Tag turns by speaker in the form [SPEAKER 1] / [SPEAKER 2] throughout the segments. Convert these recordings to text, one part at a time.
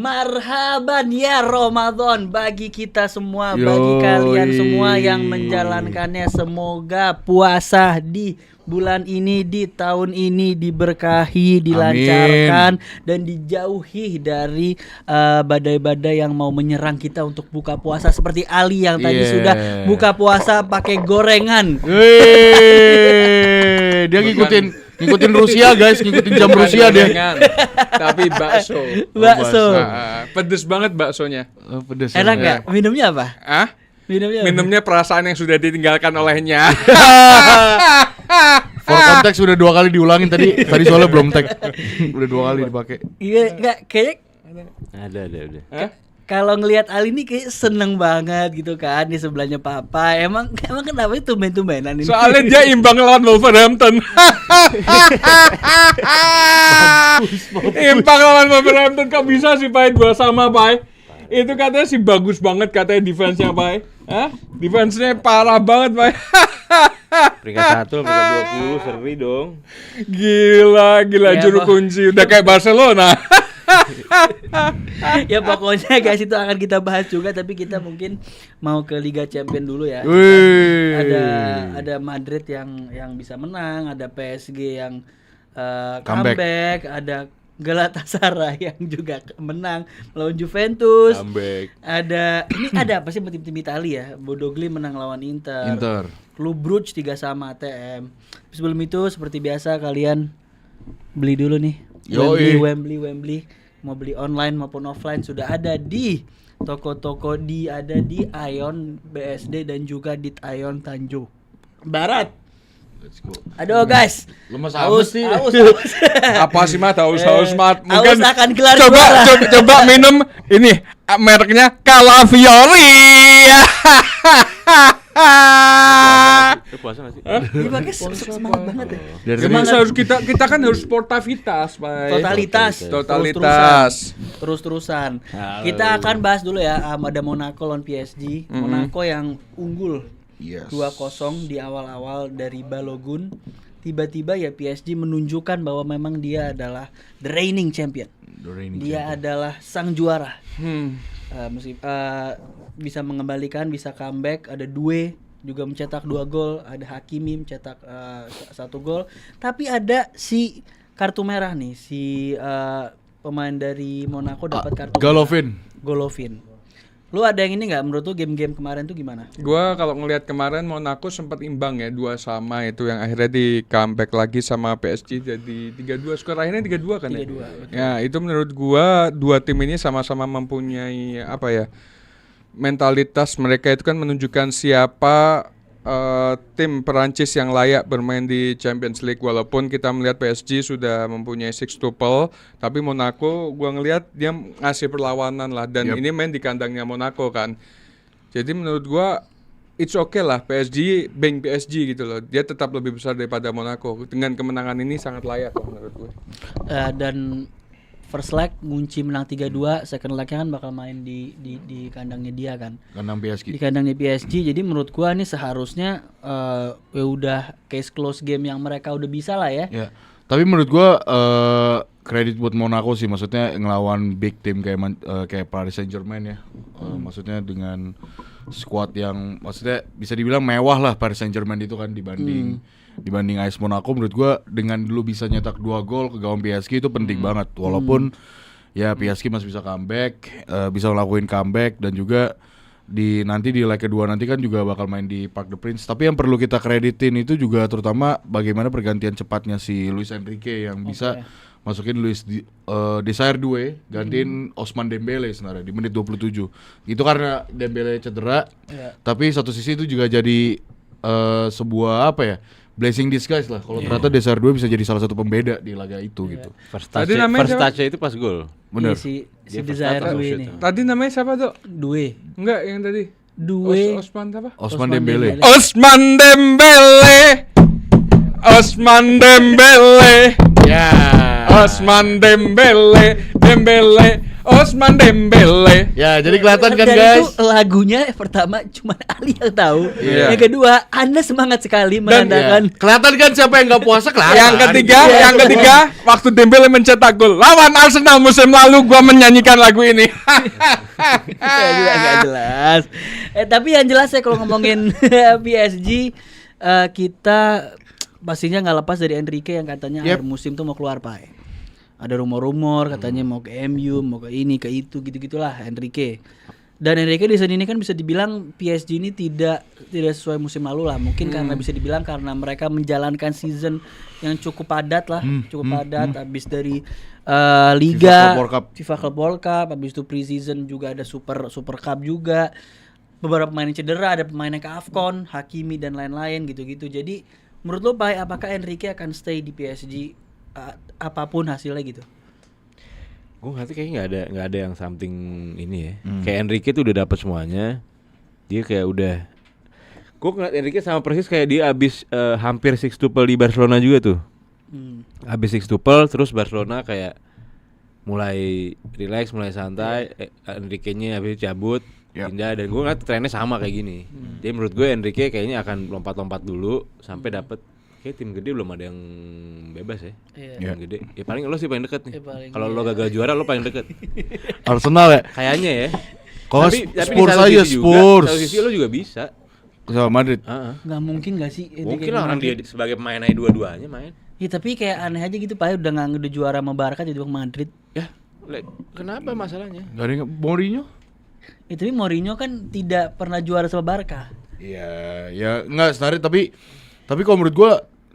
[SPEAKER 1] Marhaban ya Ramadan bagi kita semua, bagi kalian semua yang menjalankannya. Semoga puasa di bulan ini, di tahun ini diberkahi, dilancarkan, dan dijauhi dari badai-badai yang mau menyerang kita untuk buka puasa. Seperti Ali yang tadi sudah buka puasa pakai gorengan.
[SPEAKER 2] Dia ngikutin Rusia guys, ngikutin jam Rusia dia.
[SPEAKER 3] Tapi bakso. Pedes banget baksonya.
[SPEAKER 2] Pedes.
[SPEAKER 1] Enak nggak? Minumnya apa? Minumnya
[SPEAKER 3] perasaan yang sudah ditinggalkan olehnya.
[SPEAKER 2] For konteks udah 2 kali diulangin tadi soalnya belum tag. Udah 2 kali dipakai.
[SPEAKER 1] Iya, enggak kayak
[SPEAKER 4] Ada udah.
[SPEAKER 1] Kalau ngelihat Ali ini kayak seneng banget gitu kan di sebelahnya Papa. Emang kenapa itu tumben-tumbenan ini?
[SPEAKER 3] Soalnya dia imbang lawan Wolverhampton. Imbang lawan Wolverhampton, kok bisa sih Pai 2-2 Pai? Itu katanya sih bagus banget katanya defense-nya Pai. Defense-nya parah banget Pai.
[SPEAKER 4] Peringkat 1, peringkat 20, seri dong.
[SPEAKER 3] Gila
[SPEAKER 1] Ya,
[SPEAKER 3] juru kunci udah kayak Barcelona.
[SPEAKER 1] Ya pokoknya guys, itu akan kita bahas juga, tapi kita mungkin mau ke Liga Champion dulu ya. Ada Madrid yang bisa menang, ada PSG yang comeback, ada Galatasaray yang juga menang melawan Juventus. Ada apa sih tim-tim Italia ya? Bodo Glimt menang lawan Inter. Klub Brugge 3-3 ATM. Sebelum itu seperti biasa kalian beli dulu nih. Wembley. Mau beli online maupun offline sudah ada di toko-toko ada di Ion BSD dan juga di Ion Tanjung Barat.
[SPEAKER 2] Let's go.
[SPEAKER 1] Aduh guys,
[SPEAKER 2] Lemas
[SPEAKER 1] haus.
[SPEAKER 3] Apa sih Mat? Haus Mat.
[SPEAKER 1] Mungkin akan kelar
[SPEAKER 3] coba minum ini mereknya Calafiori.
[SPEAKER 4] Itu puasa nggak sih?
[SPEAKER 1] Ini pakai semangat banget ya.
[SPEAKER 3] Harus kita kan harus sportivitas, Pak.
[SPEAKER 1] Totalitas. Terus-terusan. Kita akan bahas dulu ya ada Monaco lawan PSG. Monaco yang unggul 2-0 di awal-awal dari Balogun. Tiba-tiba ya PSG menunjukkan bahwa memang dia adalah the reigning champion. Dia adalah sang juara. Bisa mengembalikan, bisa comeback. Ada Doué juga mencetak 2 gol, ada Hakimi mencetak 1 gol. Tapi ada si kartu merah nih, si pemain dari Monaco dapat kartu Golovin. Lu ada yang ini nggak? Menurut lu game-game kemarin tuh gimana?
[SPEAKER 3] Gua kalau ngelihat kemarin Monaco sempat imbang ya 2-2 itu yang akhirnya di comeback lagi sama PSG jadi 3-2. Skor akhirnya 3-2 kan
[SPEAKER 1] 3-2,
[SPEAKER 3] ya? Ya, itu menurut gua dua tim ini sama-sama mempunyai mentalitas mereka itu kan menunjukkan siapa tim Perancis yang layak bermain di Champions League. Walaupun kita melihat PSG sudah mempunyai sextuple, tapi Monaco gua ngelihat dia ngasih perlawanan lah, dan ini main di kandangnya Monaco kan. Jadi menurut gua it's okay lah PSG gitu loh. Dia tetap lebih besar daripada Monaco. Dengan kemenangan ini sangat layak loh menurut gua. Dan
[SPEAKER 1] first leg ngunci menang 3-2, second legnya kan bakal main di kandangnya dia kan. Di kandangnya PSG. Jadi menurut gua nih seharusnya udah case close game yang mereka udah bisa lah ya.
[SPEAKER 2] Ya. Tapi menurut gua kredit buat Monaco sih, maksudnya ngelawan big team kayak Paris Saint-Germain ya. Maksudnya dengan squad yang maksudnya bisa dibilang mewah lah Paris Saint-Germain itu kan dibanding AS Monaco. Menurut gua dengan dulu bisa nyetak 2 gol ke gawang PSG itu penting banget. Walaupun ya PSG masih bisa comeback, bisa ngelakuin comeback, dan juga nanti di leg kedua nanti kan juga bakal main di Parc des Princes. Tapi yang perlu kita kreditin itu juga terutama bagaimana pergantian cepatnya si Luis Enrique yang bisa masukin Desire Doué gantiin Ousmane Dembélé sebenarnya di menit 27. Itu karena Dembélé cedera. Tapi satu sisi itu juga jadi sebuah blessing disguise lah. Kalau ternyata Desire Doué bisa jadi salah satu pembeda di laga itu gitu.
[SPEAKER 4] First touch itu pas gol.
[SPEAKER 2] Bener.
[SPEAKER 1] Si Desire Doué ini.
[SPEAKER 3] Tadi namanya siapa tuh?
[SPEAKER 1] Doué.
[SPEAKER 3] Enggak, yang tadi.
[SPEAKER 1] Doué.
[SPEAKER 3] Ousmane apa?
[SPEAKER 2] Ousmane Dembélé.
[SPEAKER 3] Ousmane Dembélé.
[SPEAKER 2] Ya.
[SPEAKER 3] Ousmane Dembélé. Ousmane Dembele.
[SPEAKER 2] Ya, jadi kelihatan kan
[SPEAKER 1] Dan
[SPEAKER 2] guys.
[SPEAKER 1] itu lagunya pertama cuma Ali yang tahu.
[SPEAKER 3] Iya.
[SPEAKER 1] Yang kedua, Anda semangat sekali menandakan
[SPEAKER 2] Kelihatan kan siapa yang nggak puasa kelihatan.
[SPEAKER 3] Yang ketiga, waktu Dembele mencetak gol lawan Arsenal musim lalu, gua menyanyikan lagu ini.
[SPEAKER 1] Nggak jelas. Tapi yang jelas ya kalau ngomongin PSG, kita pastinya nggak lepas dari Enrique yang katanya akhir musim tuh mau keluar Pak. Ada rumor-rumor katanya mau ke MU, mau ke ini, ke itu, gitu-gitulah Enrique. Dan Enrique di sini kan bisa dibilang PSG ini tidak sesuai musim lalu lah. Mungkin karena bisa dibilang karena mereka menjalankan season yang cukup padat lah, habis dari Liga, FIFA Club World Cup, habis itu pre-season juga ada Super Cup juga. Beberapa pemain yang cedera, ada pemain yang ke AFCON, Hakimi dan lain-lain gitu-gitu. Jadi menurut lo Pak, apakah Enrique akan stay di PSG apapun hasilnya gitu?
[SPEAKER 4] Gue ngerti kayaknya nggak ada yang something ini ya. Kayak Enrique tuh udah dapat semuanya. Dia kayak udah. Gue ngeliat Enrique sama persis kayak dia abis hampir sextuple di Barcelona juga tuh. Abis sextuple terus Barcelona kayak mulai relax, mulai santai. Enrique-nya habis cabut, pindah, dan gue ngeliat trennya sama kayak gini. Jadi menurut gue Enrique kayaknya akan lompat-lompat dulu sampai dapet. Kayak tim gede belum ada yang bebas ya. Tim gede. Ya paling lo sih paling deket nih. Kalau lo gagal juara lo paling deket.
[SPEAKER 2] Arsenal ya.
[SPEAKER 4] Kayaknya ya.
[SPEAKER 2] Kalau Spurs aja
[SPEAKER 4] Spurs. Satu sisi lo juga bisa.
[SPEAKER 2] Sama Madrid.
[SPEAKER 1] Nggak mungkin nggak sih?
[SPEAKER 4] Mungkin lah orang dia sebagai pemain aja dua-duanya main.
[SPEAKER 1] Ya tapi kayak aneh aja gitu Pak, udah juara sama Barca jadi Madrid.
[SPEAKER 4] Ya, kenapa masalahnya?
[SPEAKER 2] Dari Mourinho?
[SPEAKER 1] Ya tapi Mourinho kan tidak pernah juara sama Barca.
[SPEAKER 2] Iya, ya enggak sebenarnya tapi kalau menurut gua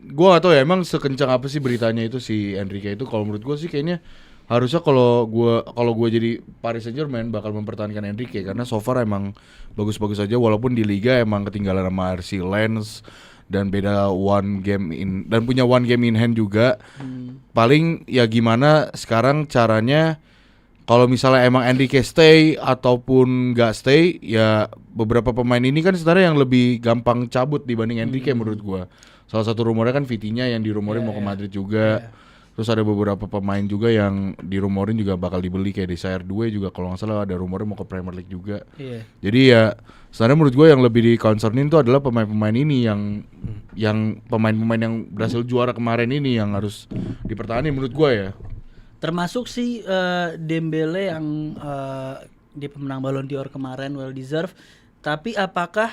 [SPEAKER 2] gak tahu ya emang sekencang apa sih beritanya itu si Enrique itu. Kalau menurut gua sih kayaknya harusnya kalau gua jadi Paris Saint-Germain bakal mempertahankan Enrique karena so far emang bagus-bagus aja walaupun di liga emang ketinggalan sama RC Lens dan beda punya one game in hand juga. Paling ya gimana sekarang caranya kalau misalnya emang Enrique stay ataupun nggak stay, ya beberapa pemain ini kan sebenarnya yang lebih gampang cabut dibanding Enrique menurut gua. Salah satu rumornya kan Vitinha yang dirumorin mau ke Madrid juga. Terus ada beberapa pemain juga yang dirumorin juga bakal dibeli kayak Desire 2 juga kalau nggak salah ada rumornya mau ke Premier League juga. Jadi ya sebenarnya menurut gua yang lebih di-concernin itu adalah pemain-pemain ini yang pemain-pemain yang berhasil juara kemarin ini yang harus dipertahankan menurut gua ya.
[SPEAKER 1] Termasuk si Dembele yang dia pemenang Ballon d'Or kemarin, well deserved. Tapi apakah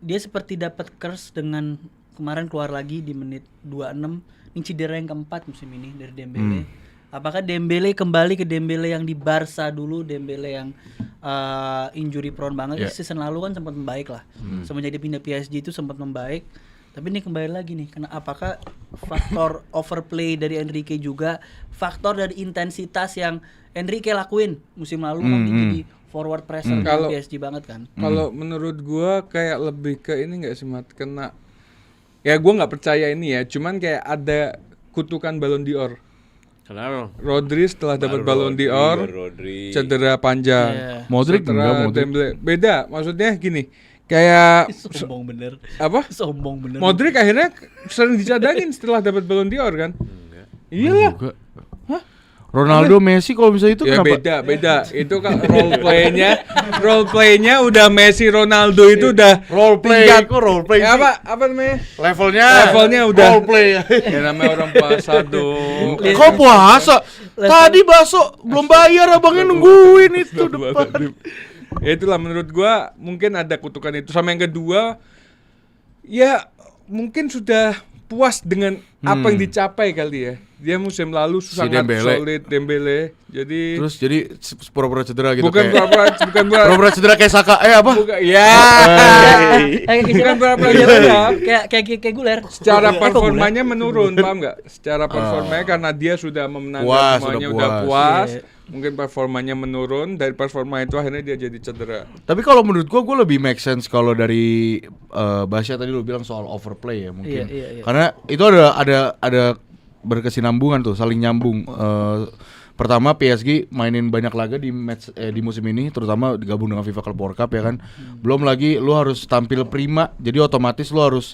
[SPEAKER 1] dia seperti dapat curse dengan kemarin keluar lagi di menit 26, ini cedera yang keempat musim ini dari Dembele. Apakah Dembele kembali ke Dembele yang di Barca dulu, Dembele yang injury prone banget? Season lalu kan sempat membaik lah. Semenjak dia pindah PSG itu sempat membaik. Tapi ini kembali lagi nih, karena apakah faktor overplay dari Enrique juga, faktor dari intensitas yang Enrique lakuin musim lalu kan dia jadi forward pressure di PSG banget kan.
[SPEAKER 3] Kalau menurut gua kayak lebih ke ini enggak sih Mat, kena ya gua nggak percaya ini ya, cuman kayak ada kutukan Ballon d'Or.
[SPEAKER 4] Kenapa?
[SPEAKER 3] Rodri setelah dapat Ballon d'Or cedera panjang.
[SPEAKER 2] Modric enggak,
[SPEAKER 3] Dembele beda, maksudnya gini. Kayak
[SPEAKER 1] sombong bener.
[SPEAKER 3] Apa?
[SPEAKER 1] Sombong bener.
[SPEAKER 3] Modric akhirnya sering dicadangin setelah dapat Ballon d'Or kan? Iyalah.
[SPEAKER 2] Hah? Ronaldo, Messi kalau misalnya itu
[SPEAKER 3] ya
[SPEAKER 2] kenapa?
[SPEAKER 3] beda. Itu kan role playnya udah Messi, Ronaldo itu udah
[SPEAKER 2] role play.
[SPEAKER 3] Ya, apa namanya?
[SPEAKER 2] Levelnya
[SPEAKER 3] udah
[SPEAKER 2] role play.
[SPEAKER 3] Ya namanya orang puasa dong.
[SPEAKER 2] Kok puasa? Tadi bakso belum bayar abangnya nungguin itu depan.
[SPEAKER 3] Ya itulah menurut gua mungkin ada kutukan itu. Sama yang kedua, ya mungkin sudah puas dengan apa yang dicapai kali ya. Dia musim lalu sangat solid Dembele. Jadi
[SPEAKER 2] pura-pura cedera gitu.
[SPEAKER 3] Bukan
[SPEAKER 2] pura-pura cedera kayak Saka. Apa?
[SPEAKER 3] Bukan, ya. Bukan pura-pura cedera.
[SPEAKER 1] Kayak Guler.
[SPEAKER 3] Secara performanya menurun, paham enggak? Secara performanya karena dia sudah memenangkan semuanya, udah puas. Mungkin performanya menurun, dari performa itu akhirnya dia jadi cedera.
[SPEAKER 2] Tapi kalau menurut gua lebih make sense kalau dari Basya tadi lu bilang soal overplay ya mungkin.
[SPEAKER 1] Iya.
[SPEAKER 2] Karena itu ada berkesinambungan tuh, saling nyambung. Pertama PSG mainin banyak laga di musim ini, terutama digabung dengan FIFA Club World Cup ya kan. Belum lagi lu harus tampil prima, jadi otomatis lu harus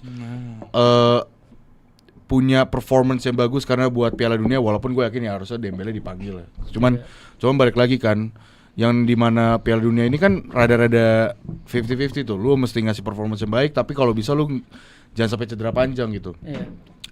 [SPEAKER 2] punya performance yang bagus karena buat Piala Dunia, walaupun gue yakin ya harusnya Dembele dipanggil ya. Cuman balik lagi kan, yang dimana Piala Dunia ini kan rada-rada 50-50 tuh. Lu mesti ngasih performance yang baik, tapi kalau bisa lu jangan sampai cedera panjang gitu.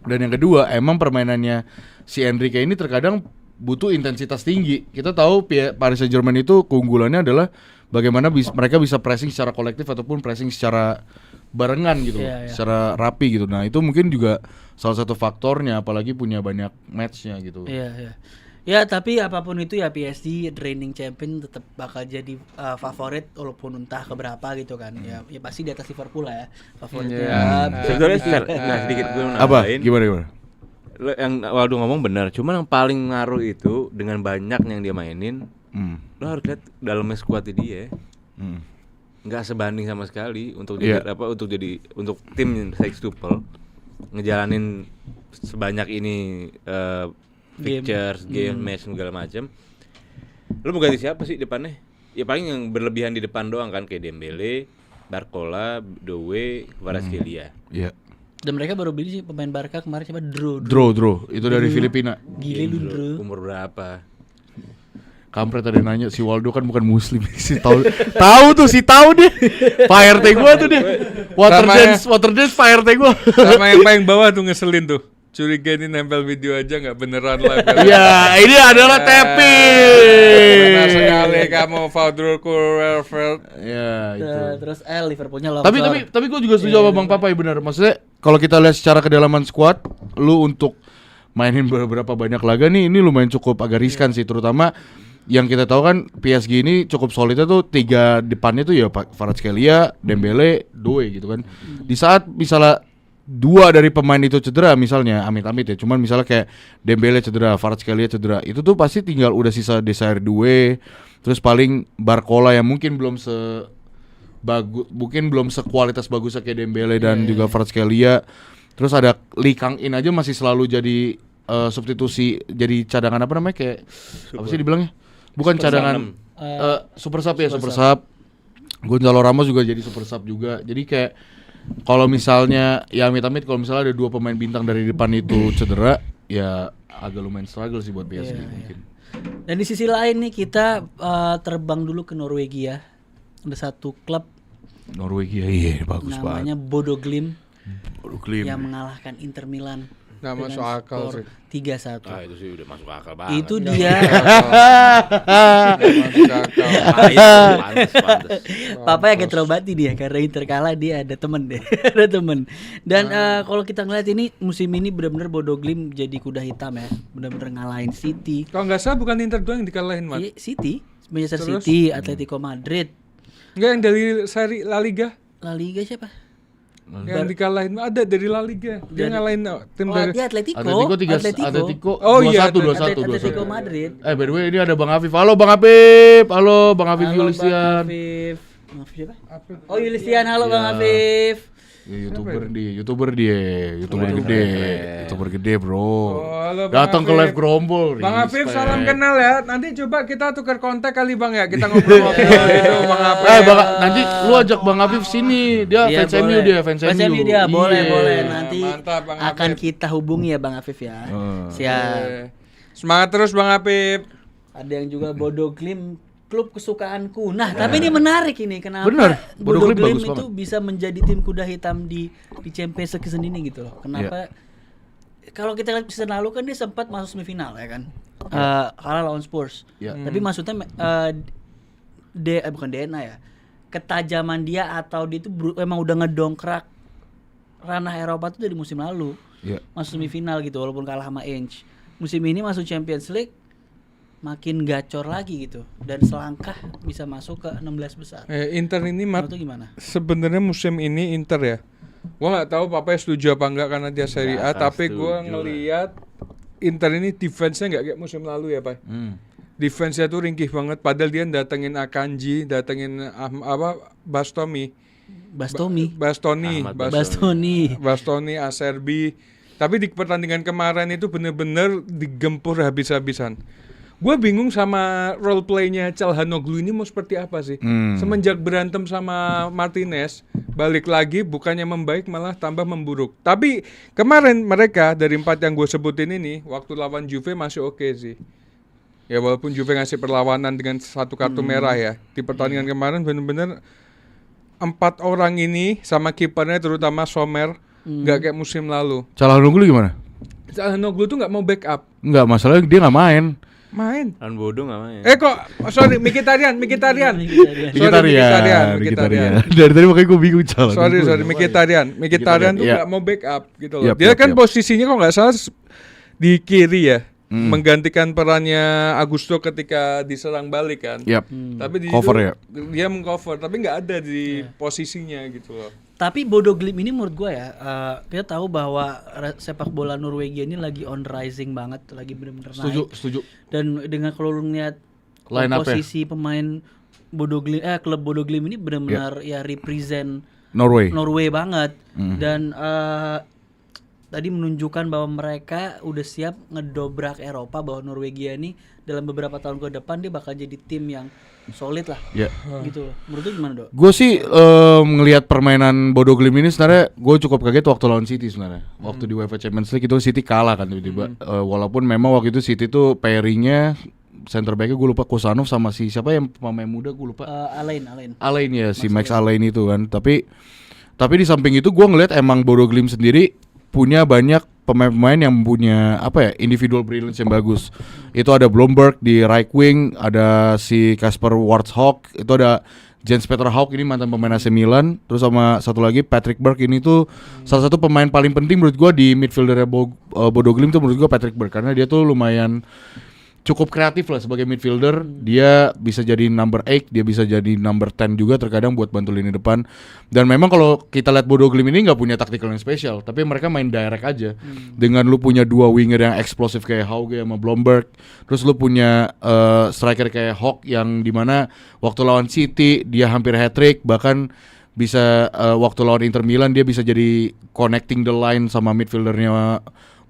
[SPEAKER 2] Dan yang kedua, emang permainannya si Enrique ini terkadang butuh intensitas tinggi. Kita tahu Paris Saint-Germain itu keunggulannya adalah bagaimana mereka bisa pressing secara kolektif ataupun pressing secara barengan gitu, secara rapi gitu. Nah itu mungkin juga salah satu faktornya, apalagi punya banyak matchnya gitu.
[SPEAKER 1] Ya tapi apapun itu ya PSG reigning champion tetap bakal jadi favorit walaupun entah keberapa gitu kan. Ya pasti di atas Liverpool lah ya favoritnya.
[SPEAKER 4] Sebetulnya sedikit gue mau
[SPEAKER 2] Apa?
[SPEAKER 4] nambahin.
[SPEAKER 2] Gimana?
[SPEAKER 4] Lo yang Waldo ngomong benar, cuman yang paling ngaruh itu dengan banyak yang dia mainin, lo harus lihat dalamnya squadnya dia. Nggak sebanding sama sekali untuk untuk tim sextuple ngejalanin sebanyak ini pictures, game match segala macam. Lo mau ganti siapa sih depannya? Ya paling yang berlebihan di depan doang kan, kayak Dembele, Barcola, Doué, Kvaratskhelia.
[SPEAKER 2] Iya.
[SPEAKER 1] Dan mereka baru beli sih pemain Barca kemarin siapa?
[SPEAKER 2] Draw. Itu dari Filipina.
[SPEAKER 1] Gile lu Draw.
[SPEAKER 4] Umur berapa?
[SPEAKER 2] Kampret ada nanya, si Waldo kan bukan muslim. Si tahu tuh, si tahu deh. Fire tag gua tuh deh. Water dance fire tag gua.
[SPEAKER 3] Sama yang paling bawah tuh ngeselin tuh. Curiga ini nempel video aja nggak beneran live.
[SPEAKER 2] Iya, ini adalah tapping.
[SPEAKER 3] Benar sekali kamu Fadrul Kurverfeld.
[SPEAKER 2] Ya, itu.
[SPEAKER 1] Terus Liverpoolnya longsor.
[SPEAKER 2] Tapi gue juga setuju sama Bang Papai, benar. Maksudnya kalau kita lihat secara kedalaman squad, lu untuk mainin beberapa banyak laga nih, ini lumayan cukup agak riskan sih, terutama yang kita tahu kan PSG ini cukup solidnya tuh 3 depannya tuh ya Kvaratskhelia, Dembele, Doué gitu kan. Di saat misalnya 2 dari pemain itu cedera misalnya, amit-amit ya, cuman misalnya kayak Dembele cedera, Kvaratskhelia cedera, itu tuh pasti tinggal udah sisa Desire Doué, terus paling Barcola yang mungkin belum sekualitas bagusnya kayak Dembele dan juga Kvaratskhelia. Terus ada Lee Kang-in aja masih selalu jadi substitusi, jadi cadangan apa namanya, kayak apa sih dibilangnya? Bukan
[SPEAKER 4] Super
[SPEAKER 2] cadangan super sub ya, super sub. Gonzalo Ramos juga jadi super sub juga. Jadi kayak kalau misalnya ya amit-amit kalau misalnya ada 2 pemain bintang dari depan itu cedera, ya agak lumayan struggle sih buat PSG mungkin.
[SPEAKER 1] Dan di sisi lain nih kita terbang dulu ke Norwegia. Ada satu klub
[SPEAKER 2] Norwegia, iya bagus banget.
[SPEAKER 1] namanya Bodo Glimt
[SPEAKER 2] Glimt.
[SPEAKER 1] yang mengalahkan Inter Milan.
[SPEAKER 3] Nggak masuk akal sih.
[SPEAKER 1] 3-1.
[SPEAKER 4] Itu sih udah masuk akal banget.
[SPEAKER 1] Itu dia.
[SPEAKER 3] Masuk akal.
[SPEAKER 4] Pantes.
[SPEAKER 1] Papa yang terobati dia karena Inter kalah, dia ada temen deh. Ada temen. Dan kalau kita ngeliat ini musim ini benar-benar Bodo Glimt jadi kuda hitam ya. Benar-benar ngalahin City.
[SPEAKER 3] Kalau nggak salah bukan Inter doang yang dikalahin, Mat.
[SPEAKER 1] Iya, City, Manchester
[SPEAKER 3] Terus?
[SPEAKER 1] City, Atletico Madrid,
[SPEAKER 3] Enggak, yang dari seri La Liga.
[SPEAKER 1] La Liga siapa?
[SPEAKER 3] Yang dikalahin ada dari La Liga. Dia ngalahin tim dari
[SPEAKER 1] Dia Atletico.
[SPEAKER 2] Atletico
[SPEAKER 3] Oh iya,
[SPEAKER 2] 21.
[SPEAKER 1] Atletico Madrid.
[SPEAKER 2] By the way ini ada Bang Afif. Halo Bang Afif. Halo Bang Afif Yulistian.
[SPEAKER 1] Bang Afif siapa? Oh Yulistian, halo Bang Afif.
[SPEAKER 2] YouTuber gede bro.
[SPEAKER 3] halo, Bang
[SPEAKER 2] Datang ke
[SPEAKER 3] Afif.
[SPEAKER 2] live Gerombol.
[SPEAKER 3] Bang Afif,
[SPEAKER 2] respect.
[SPEAKER 3] salam kenal ya. Nanti coba kita tukar kontak kali Bang ya. Kita ngobrol-ngobrol itu Bang Afif.
[SPEAKER 2] Nanti lu ajak Bang Afif sini. Dia
[SPEAKER 1] Iya,
[SPEAKER 2] fans MU
[SPEAKER 1] boleh.
[SPEAKER 2] dia, fans
[SPEAKER 1] Fans MU
[SPEAKER 2] MU.
[SPEAKER 1] dia, boleh
[SPEAKER 2] Iya.
[SPEAKER 1] boleh. Nanti
[SPEAKER 3] Mantap, Bang
[SPEAKER 1] akan
[SPEAKER 3] Afif.
[SPEAKER 1] kita hubungi ya Bang Afif ya. Siap.
[SPEAKER 3] Semangat terus Bang Afif.
[SPEAKER 1] Ada yang juga Bodo Glimt, klub kesukaanku. Nah, tapi ini menarik ini. Kenapa
[SPEAKER 2] Bener,
[SPEAKER 1] Bodo
[SPEAKER 2] Bodo Glimt
[SPEAKER 1] Glimt
[SPEAKER 2] bagus
[SPEAKER 1] itu bisa menjadi tim kuda hitam di Champions League season ini gitu loh. Kenapa? Kalau kita lihat season lalu kan dia sempat masuk semifinal ya kan. Kalah lawan Spurs.
[SPEAKER 2] Iya.
[SPEAKER 1] Tapi maksudnya bukan DNA ya. Ketajaman dia atau dia itu emang udah ngedongkrak ranah Eropa tuh dari musim lalu.
[SPEAKER 2] Iya.
[SPEAKER 1] Masuk semifinal gitu walaupun kalah sama Ainge. Musim ini masuk Champions League makin gacor lagi gitu dan selangkah bisa masuk ke 16 besar.
[SPEAKER 3] Inter ini Mat,
[SPEAKER 1] Menurut lu gimana?
[SPEAKER 3] sebenarnya musim ini Inter ya. Gua nggak tahu Papa setuju apa enggak karena dia Serie A,
[SPEAKER 4] Nggak
[SPEAKER 3] tapi gua
[SPEAKER 4] setuju
[SPEAKER 3] ngelihat Inter ini defense-nya nggak kayak musim lalu ya, Pak. Defense-nya tuh ringkih banget padahal dia datengin Akanji, datengin Bastoni,
[SPEAKER 4] Ahmad
[SPEAKER 1] Bastoni.
[SPEAKER 3] Acerbi. Tapi di pertandingan kemarin itu benar-benar digempur habis-habisan. Gue bingung sama role play-nya Calhanoglu ini mau seperti apa sih. Semenjak berantem sama Martinez, balik lagi bukannya membaik malah tambah memburuk. Tapi kemarin mereka dari 4 yang gue sebutin ini, waktu lawan Juve masih oke sih. Ya walaupun Juve ngasih perlawanan dengan 1 kartu merah ya. Di pertandingan kemarin bener-bener 4 orang ini sama kipernya terutama Sommer nggak kayak musim lalu.
[SPEAKER 2] Calhanoglu gimana?
[SPEAKER 3] Calhanoglu tuh nggak mau backup.
[SPEAKER 2] Enggak, masalahnya dia nggak main.
[SPEAKER 3] Main.
[SPEAKER 4] Lawan bodoh nggak main.
[SPEAKER 3] Sorry, Mkhitaryan.
[SPEAKER 2] Mkhitaryan.
[SPEAKER 3] Mkhitaryan.
[SPEAKER 2] Dari tadi makanya gue bingung Calhanoglu.
[SPEAKER 3] Sorry, Mkhitaryan tuh
[SPEAKER 2] iya.
[SPEAKER 3] nggak mau backup gitu loh.
[SPEAKER 2] Yap,
[SPEAKER 3] Dia
[SPEAKER 2] yap,
[SPEAKER 3] kan
[SPEAKER 2] yap.
[SPEAKER 3] posisinya kalau nggak salah di kiri ya, menggantikan perannya Augusto ketika diserang balik kan.
[SPEAKER 2] Yap.
[SPEAKER 3] Tapi di
[SPEAKER 2] Cover
[SPEAKER 3] situ
[SPEAKER 2] ya?
[SPEAKER 3] dia mengcover, tapi nggak ada di posisinya gitu loh.
[SPEAKER 1] Tapi Bodo Glimt ini menurut gue ya, kita tahu bahwa sepak bola Norwegia ini lagi on rising banget, lagi benar-benar naik.
[SPEAKER 2] Setuju.
[SPEAKER 1] Dan dengan kalau lu ngeliat
[SPEAKER 2] Line up-nya.
[SPEAKER 1] posisi pemain klub Bodo Glimt ini benar-benar ya represent Norway banget. Dan tadi menunjukkan bahwa mereka udah siap ngedobrak Eropa, bahwa Norwegia ini dalam beberapa tahun ke depan dia bakal jadi tim yang solid lah.
[SPEAKER 2] Ya.
[SPEAKER 1] Gitu loh. Menurut lu gimana, Dok?
[SPEAKER 2] Gue sih ngelihat permainan Bodo Glimt ini sebenarnya gue cukup kaget waktu lawan City sebenarnya. Waktu di UEFA Champions League itu City kalah kan tiba-tiba. Walaupun memang waktu itu City tuh pairingnya center back-nya gue lupa, Kosanov sama si siapa yang pemain muda gue lupa. Alain ya, si Max Alain itu kan. Tapi di samping itu gue ngelihat emang Bodo Glimt sendiri punya banyak pemain-pemain yang punya individual brilliance yang bagus. Itu ada Blomberg di right wing, ada si Kasper Wartshog, itu ada Jens Peter Haug ini mantan pemain AC Milan, terus sama satu lagi Patrick Berg ini tuh salah satu pemain paling penting menurut gua di midfielder Bodo Glimt tuh menurut gua Patrick Berg, karena dia tuh lumayan cukup kreatif lah sebagai midfielder. Dia bisa jadi number 8, dia bisa jadi number 10 juga terkadang buat bantu lini depan. Dan memang kalau kita lihat Bodo Glimt ini nggak punya tactical yang spesial, tapi mereka main direct aja. Dengan lu punya 2 winger yang eksplosif kayak Hauge sama Blomberg, terus lu punya striker kayak Hawk yang dimana waktu lawan City dia hampir hat-trick, bahkan bisa waktu lawan Inter Milan dia bisa jadi connecting the line sama midfieldernya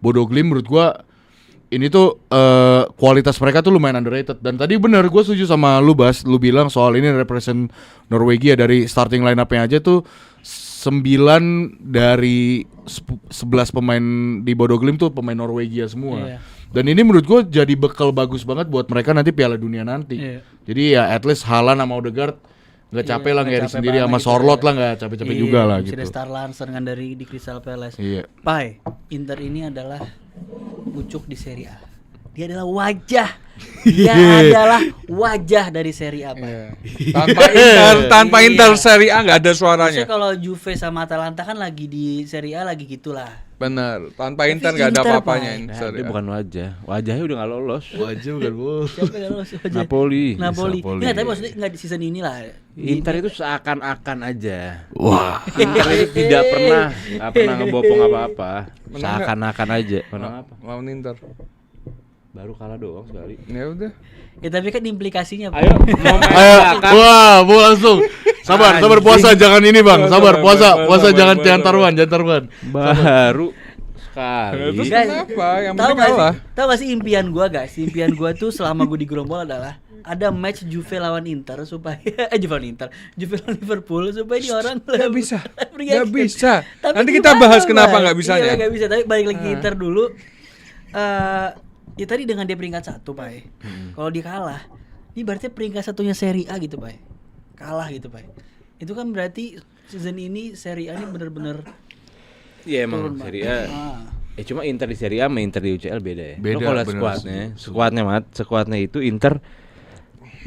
[SPEAKER 2] Bodo Glimt. Menurut gua ini tuh kualitas mereka tuh lumayan underrated. Dan tadi bener gue setuju sama lu Bas, lu bilang soal ini represent Norwegia. Dari starting line up-nya aja tuh 9 dari 11 pemain di Bodo Glimt tuh pemain Norwegia semua. Dan ini menurut gue jadi bekal bagus banget buat mereka nanti Piala Dunia nanti. Jadi ya at least Haaland sama Odegaard nggak capek lah ngeri sendiri, sama Sorloth lah nggak capek-capek juga lah gitu.
[SPEAKER 1] Sudah Star Lancer kan dari di Crystal Palace.
[SPEAKER 2] Pai,
[SPEAKER 1] Inter ini adalah pucuk di Serie A. Dia adalah wajah. Dia adalah wajah dari Serie A, Pak.
[SPEAKER 3] Tanpa Inter Serie A nggak ada suaranya.
[SPEAKER 1] Maksudnya kalau Juve sama Atalanta kan lagi di Serie A lagi gitulah.
[SPEAKER 3] Benar, tanpa Inter nggak ada apa-apanya.
[SPEAKER 4] Dia bukan wajahnya udah nggak lolos.
[SPEAKER 2] Wajah bukan bos.
[SPEAKER 1] Siapa yang lolos?
[SPEAKER 4] Napoli.
[SPEAKER 1] Nggak, tapi maksudnya nggak di season inilah.
[SPEAKER 4] Inter itu seakan-akan aja.
[SPEAKER 2] Wah.
[SPEAKER 4] Inter itu nggak pernah ngebopong apa-apa. Seakan-akan aja. Menang apa?
[SPEAKER 3] Lawan Inter.
[SPEAKER 4] Baru kalah doang sekali.
[SPEAKER 3] Ya udah.
[SPEAKER 1] Ya tapi kan implikasinya, Pak.
[SPEAKER 4] Ayo,
[SPEAKER 2] Wah, bu langsung. Sabar puasa jangan ini bang. Sabar puasa jangan taruhan.
[SPEAKER 4] Baru sekali.
[SPEAKER 3] Terus kenapa? Yang
[SPEAKER 1] Tahu
[SPEAKER 3] penting kalah.
[SPEAKER 1] Tahu gak sih impian gua, guys? Impian gua tuh selama gua di Grombol adalah ada match Juve lawan Inter supaya Juve lawan Liverpool supaya di orang
[SPEAKER 3] Nggak bisa.
[SPEAKER 1] reaction.
[SPEAKER 3] Nggak bisa.
[SPEAKER 1] Tapi
[SPEAKER 3] Nanti kita
[SPEAKER 1] gimana,
[SPEAKER 3] bahas kenapa
[SPEAKER 1] Bang?
[SPEAKER 3] nggak bisanya.
[SPEAKER 1] Iya, nggak bisa. Tapi balik lagi ke Inter dulu. Ya tadi dengan dia peringkat 1, Pak. Kalau dia kalah, ini berarti peringkat 1-nya Serie A gitu, Pak. Kalah gitu, Pak. Itu kan berarti season ini Serie A ini benar-benar
[SPEAKER 4] Iya emang
[SPEAKER 1] turun, Pak.
[SPEAKER 4] Serie A. Cuma Inter di Serie A sama Inter di UCL beda ya.
[SPEAKER 2] Beda,
[SPEAKER 4] Lo kalau
[SPEAKER 2] bener.
[SPEAKER 4] skuadnya itu Inter,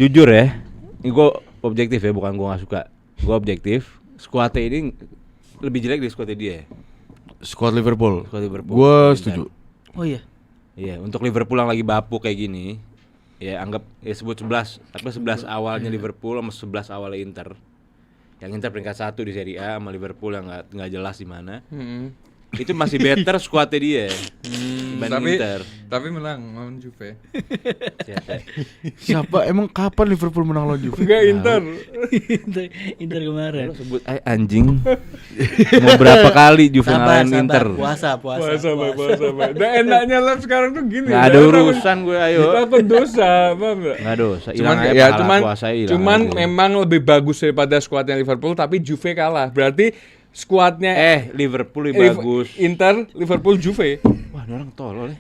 [SPEAKER 4] jujur ya, ini gue objektif ya, bukan gue nggak suka. Gue objektif, skuadnya ini lebih jelek dari skuadnya dia.
[SPEAKER 2] Squad Liverpool.
[SPEAKER 4] Inter.
[SPEAKER 2] Gue setuju.
[SPEAKER 1] Oh iya.
[SPEAKER 4] Iya, untuk Liverpool yang lagi bapuk kayak gini, ya anggap sebut 11, tapi 11 awalnya Liverpool sama 11 awalnya Inter. Yang Inter peringkat 1 di Serie A sama Liverpool yang nggak jelas di mana. Itu masih better squadnya dia dibanding Inter.
[SPEAKER 3] Tapi menang lawan Juve.
[SPEAKER 2] Siapa emang kapan Liverpool menang lawan Juve?
[SPEAKER 3] Enggak Inter.
[SPEAKER 1] Inter kemarin.
[SPEAKER 4] Lo sebut anjing. Mau berapa kali Juve ngalahin Inter?
[SPEAKER 1] Puasa.
[SPEAKER 3] Dan enaknya live sekarang tuh gini.
[SPEAKER 4] Nggak ada urusan gue, ayo.
[SPEAKER 3] Takut dosa, paham nggak?
[SPEAKER 4] Nggak dosa.
[SPEAKER 3] Cuman
[SPEAKER 4] Hilang aja
[SPEAKER 3] ya
[SPEAKER 4] pahala
[SPEAKER 3] cuman
[SPEAKER 4] puasa, hilang
[SPEAKER 3] cuman
[SPEAKER 4] aja.
[SPEAKER 3] memang lebih bagus daripada skuadnya Liverpool, tapi Juve kalah. Berarti skuadnya
[SPEAKER 4] Liverpool lebih bagus.
[SPEAKER 3] Inter, Liverpool, Juve.
[SPEAKER 4] Wah, ini orang tolol ya.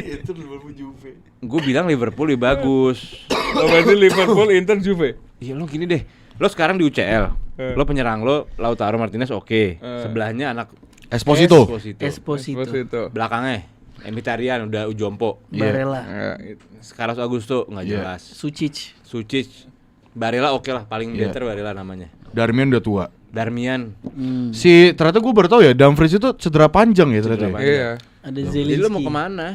[SPEAKER 2] Itu Liverpool Juve.
[SPEAKER 4] Gue bilang Liverpool lebih bagus.
[SPEAKER 3] Oh, berarti Liverpool, Inter, Juve.
[SPEAKER 4] Iya lo gini deh. Lo sekarang di UCL. Lo penyerang lo Lautaro Martinez oke. Sebelahnya anak
[SPEAKER 2] Esposito.
[SPEAKER 1] Esposito.
[SPEAKER 4] Belakangnya Mkhitaryan udah Ujompo.
[SPEAKER 1] Barella.
[SPEAKER 4] Carlos Augusto nggak jelas. Sucic. Barella oke lah, paling better Barella namanya.
[SPEAKER 2] Darmian udah tua.
[SPEAKER 4] Darmian.
[SPEAKER 2] Si ternyata gue baru tahu ya, Dumfries itu cedera panjang ya ternyata.
[SPEAKER 3] Iya.
[SPEAKER 1] Ada
[SPEAKER 4] Jadi lo mau
[SPEAKER 1] Zelinski.
[SPEAKER 4] kemana?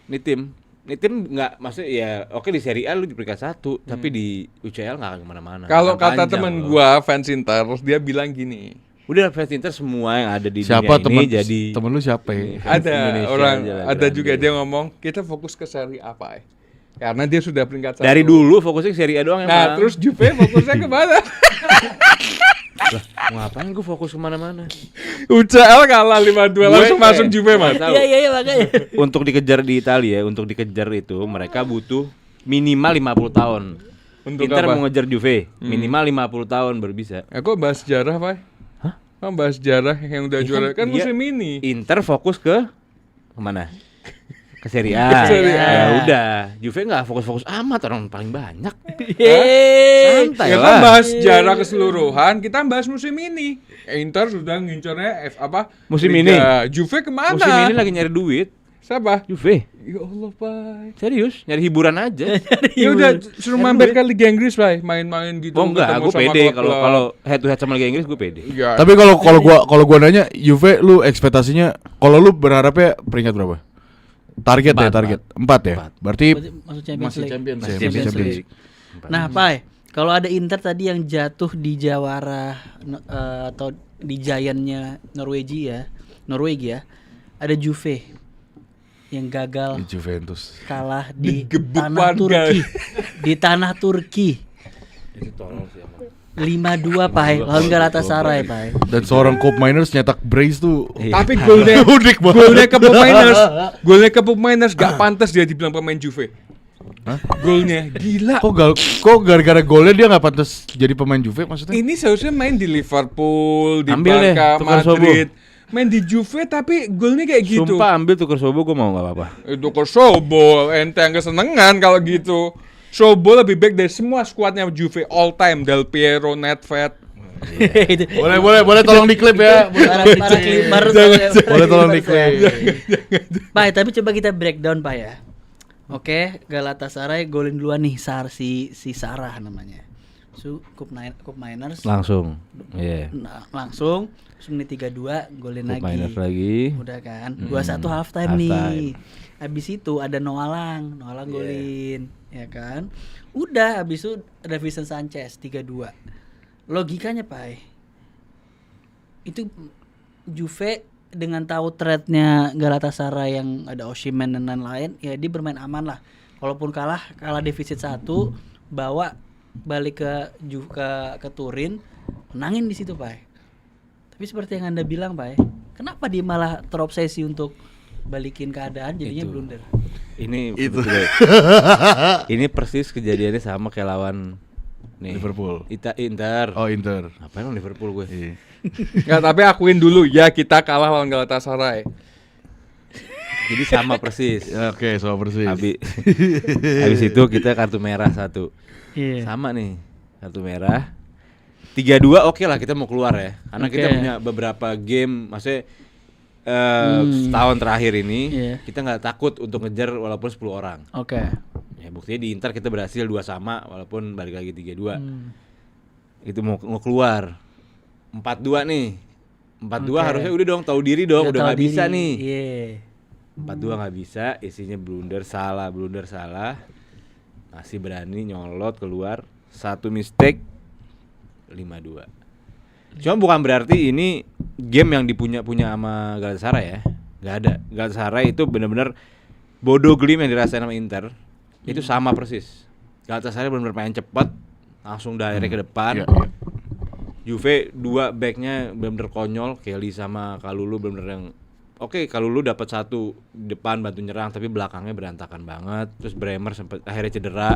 [SPEAKER 4] Nih tim nggak, maksudnya ya oke di Serie A lu di peringkat 1, tapi di UCL nggak akan kemana-mana.
[SPEAKER 3] Kalau
[SPEAKER 4] Akan
[SPEAKER 3] kata
[SPEAKER 4] panjang
[SPEAKER 3] temen
[SPEAKER 4] lo.
[SPEAKER 3] gua fans Inter, dia bilang gini.
[SPEAKER 4] Udah fans Inter semua yang ada di
[SPEAKER 2] Siapa
[SPEAKER 4] dunia ini jadi
[SPEAKER 2] temen lu siapa ya?
[SPEAKER 3] Ada
[SPEAKER 4] Indonesia
[SPEAKER 3] orang,
[SPEAKER 4] aja lah,
[SPEAKER 3] ada
[SPEAKER 4] grande.
[SPEAKER 3] juga dia ngomong kita fokus ke seri apa ya? Karena dia sudah peringkat 1.
[SPEAKER 4] dari dulu fokusnya ke Serie A doang
[SPEAKER 3] Nah,
[SPEAKER 4] emang.
[SPEAKER 3] terus Juve fokusnya kemana?
[SPEAKER 4] Lah, mau ngapain gue fokus kemana-mana?
[SPEAKER 3] UCL kalah 5-2 langsung masuk Juve, Mas.
[SPEAKER 4] Tahu.
[SPEAKER 1] Iya makanya.
[SPEAKER 4] Untuk dikejar di Italia, untuk dikejar itu mereka butuh minimal 50 tahun.
[SPEAKER 3] Untuk
[SPEAKER 4] Inter
[SPEAKER 3] apa?
[SPEAKER 4] mau ngejar Juve, minimal 50 tahun baru bisa.
[SPEAKER 3] Kok bahas sejarah, Pak?
[SPEAKER 4] Hah?
[SPEAKER 3] Kok bahas sejarah yang udah
[SPEAKER 4] Iya
[SPEAKER 3] juara? Kan
[SPEAKER 4] dia-
[SPEAKER 3] musim ini.
[SPEAKER 4] Inter fokus ke kemana? Ke Serie A.
[SPEAKER 3] Serie A.
[SPEAKER 4] Ya udah, Juve nggak fokus-fokus amat, orang paling banyak.
[SPEAKER 1] Yeay.
[SPEAKER 4] Santai
[SPEAKER 3] Ya kan
[SPEAKER 4] lah.
[SPEAKER 3] bahas sejarah keseluruhan, kita bahas musim ini. Inter sudah ngincarnya
[SPEAKER 4] Musim
[SPEAKER 3] Liga. Juve kemana?
[SPEAKER 4] Musim ini lagi nyari duit.
[SPEAKER 3] Siapa?
[SPEAKER 4] Juve.
[SPEAKER 3] Ya Allah, Pak.
[SPEAKER 4] Serius, nyari hiburan aja.
[SPEAKER 3] Ya udah suruh mampir ke Liga Inggris, Pak. Main-main gitu.
[SPEAKER 4] Oh enggak,
[SPEAKER 3] ketemu
[SPEAKER 4] gue
[SPEAKER 3] sama
[SPEAKER 4] pede
[SPEAKER 3] klub-klub.
[SPEAKER 4] kalau head to head sama Liga Inggris gue pede.
[SPEAKER 3] Ya.
[SPEAKER 2] Tapi kalau gua nanya Juve lu ekspektasinya, kalau lu berharapnya peringkat berapa? Target ya, target 4 ya. Berarti
[SPEAKER 1] Masuk Champions
[SPEAKER 2] masih
[SPEAKER 1] League.
[SPEAKER 2] Champions,
[SPEAKER 1] Masih
[SPEAKER 2] ya,
[SPEAKER 1] Champions
[SPEAKER 2] masih
[SPEAKER 1] League. Nah, Pai, kalau ada Inter tadi yang jatuh di Jawara atau di Giant-nya Norwegia, ada Juve yang gagal
[SPEAKER 2] Juventus.
[SPEAKER 1] kalah di
[SPEAKER 3] Digebuk
[SPEAKER 1] tanah
[SPEAKER 3] warga.
[SPEAKER 1] Turki. Di tanah Turki.
[SPEAKER 4] Itu tolong sih emang.
[SPEAKER 1] 5-2 Pai, lawan Galatasaray Pai.
[SPEAKER 2] Dan seorang Cup Miners nyetak brace tuh.
[SPEAKER 3] Tapi golnya
[SPEAKER 2] Unik banget.
[SPEAKER 3] golnya ke Miners gak pantas dia dibilang pemain Juve.
[SPEAKER 2] Hah?
[SPEAKER 3] Golnya gila.
[SPEAKER 2] Kok gara-gara golnya dia nggak pantas jadi pemain Juve maksudnya?
[SPEAKER 3] Ini seharusnya main di Liverpool, di
[SPEAKER 4] Ambil deh,
[SPEAKER 3] Barca,
[SPEAKER 4] tukar
[SPEAKER 3] Madrid. Main di Juve tapi golnya kayak gitu.
[SPEAKER 4] Sumpah ambil tuker Sobo gue mau nggak apa-apa.
[SPEAKER 3] Itu ke Sobo, ente yang kesenengan kalau gitu. Sobo lebih baik dari semua skuadnya Juve all time. Del Piero, Nedved.
[SPEAKER 1] Itu.
[SPEAKER 2] Boleh tolong diklip ya.
[SPEAKER 1] Para kliper.
[SPEAKER 2] Boleh tolong diklip.
[SPEAKER 1] Pai, tapi coba kita breakdown Pai ya. Oke, Galatasaray golin duluan nih si Sarah namanya. Cup Miners
[SPEAKER 4] Langsung. Iya.
[SPEAKER 1] langsung menit 32 golin
[SPEAKER 4] Cup
[SPEAKER 1] lagi.
[SPEAKER 4] Miners lagi.
[SPEAKER 1] Udah kan. 2-1 halftime nih.
[SPEAKER 4] Halftime.
[SPEAKER 1] Habis itu ada Noalang golin, ya kan? Udah habis itu ada Vincent Sanchez 3-2. Logikanya, Pai. Itu Juve dengan tahu threat-nya Galatasaray yang ada Osimhen dan lain-lain, ya dia bermain aman lah. Walaupun kalah defisit 1, bawa balik ke Turin, menangin di situ, Pai. Tapi seperti yang Anda bilang, Pai, kenapa dia malah terobsesi untuk balikin keadaan jadinya
[SPEAKER 4] Itu.
[SPEAKER 1] blunder.
[SPEAKER 4] Ini ini persis kejadiannya sama kayak lawan nih,
[SPEAKER 2] Liverpool.
[SPEAKER 4] Inter.
[SPEAKER 2] Oh, Inter.
[SPEAKER 4] Ngapain lawan Liverpool gue?
[SPEAKER 2] Iya.
[SPEAKER 3] Nggak, tapi akuin dulu ya kita kalah lawan Galatasaray.
[SPEAKER 4] Jadi sama persis.
[SPEAKER 2] Oke, sama persis.
[SPEAKER 4] Habis itu kita kartu merah 1.
[SPEAKER 1] Iya.
[SPEAKER 4] Sama nih, kartu merah. 3-2 oke lah kita mau keluar ya. Karena kita
[SPEAKER 1] Oke.
[SPEAKER 4] punya beberapa game, maksudnya setahun terakhir ini
[SPEAKER 1] Iya.
[SPEAKER 4] kita nggak takut untuk ngejar walaupun 10 orang.
[SPEAKER 1] Oke.
[SPEAKER 4] Ya buktinya di Inter kita berhasil 2-2 walaupun balik lagi 3-2. Itu mau keluar. 4-2 nih. 4-2
[SPEAKER 1] Oke.
[SPEAKER 4] harusnya udah dong tahu diri dong, udah
[SPEAKER 1] tahu
[SPEAKER 4] nggak bisa
[SPEAKER 1] diri.
[SPEAKER 4] nih.
[SPEAKER 1] Iya.
[SPEAKER 4] 4-2 nggak bisa, isinya blunder salah. Masih berani nyolot keluar, 1 mistake 5-2. Cuma bukan berarti ini game yang punya sama Galatasaray ya. Nggak ada. Galatasaray itu benar-benar bodoh Glim yang dirasain sama Inter. Itu sama persis. Galatasaray benar-benar main cepat, langsung direct ke depan.
[SPEAKER 2] Iya, iya.
[SPEAKER 4] Juve 2 backnya benar-benar konyol, Kelly sama Kalulu benar-benar yang oke, Kalulu dapat 1 di depan bantu nyerang tapi belakangnya berantakan banget. Terus Bremer sempat akhirnya cedera.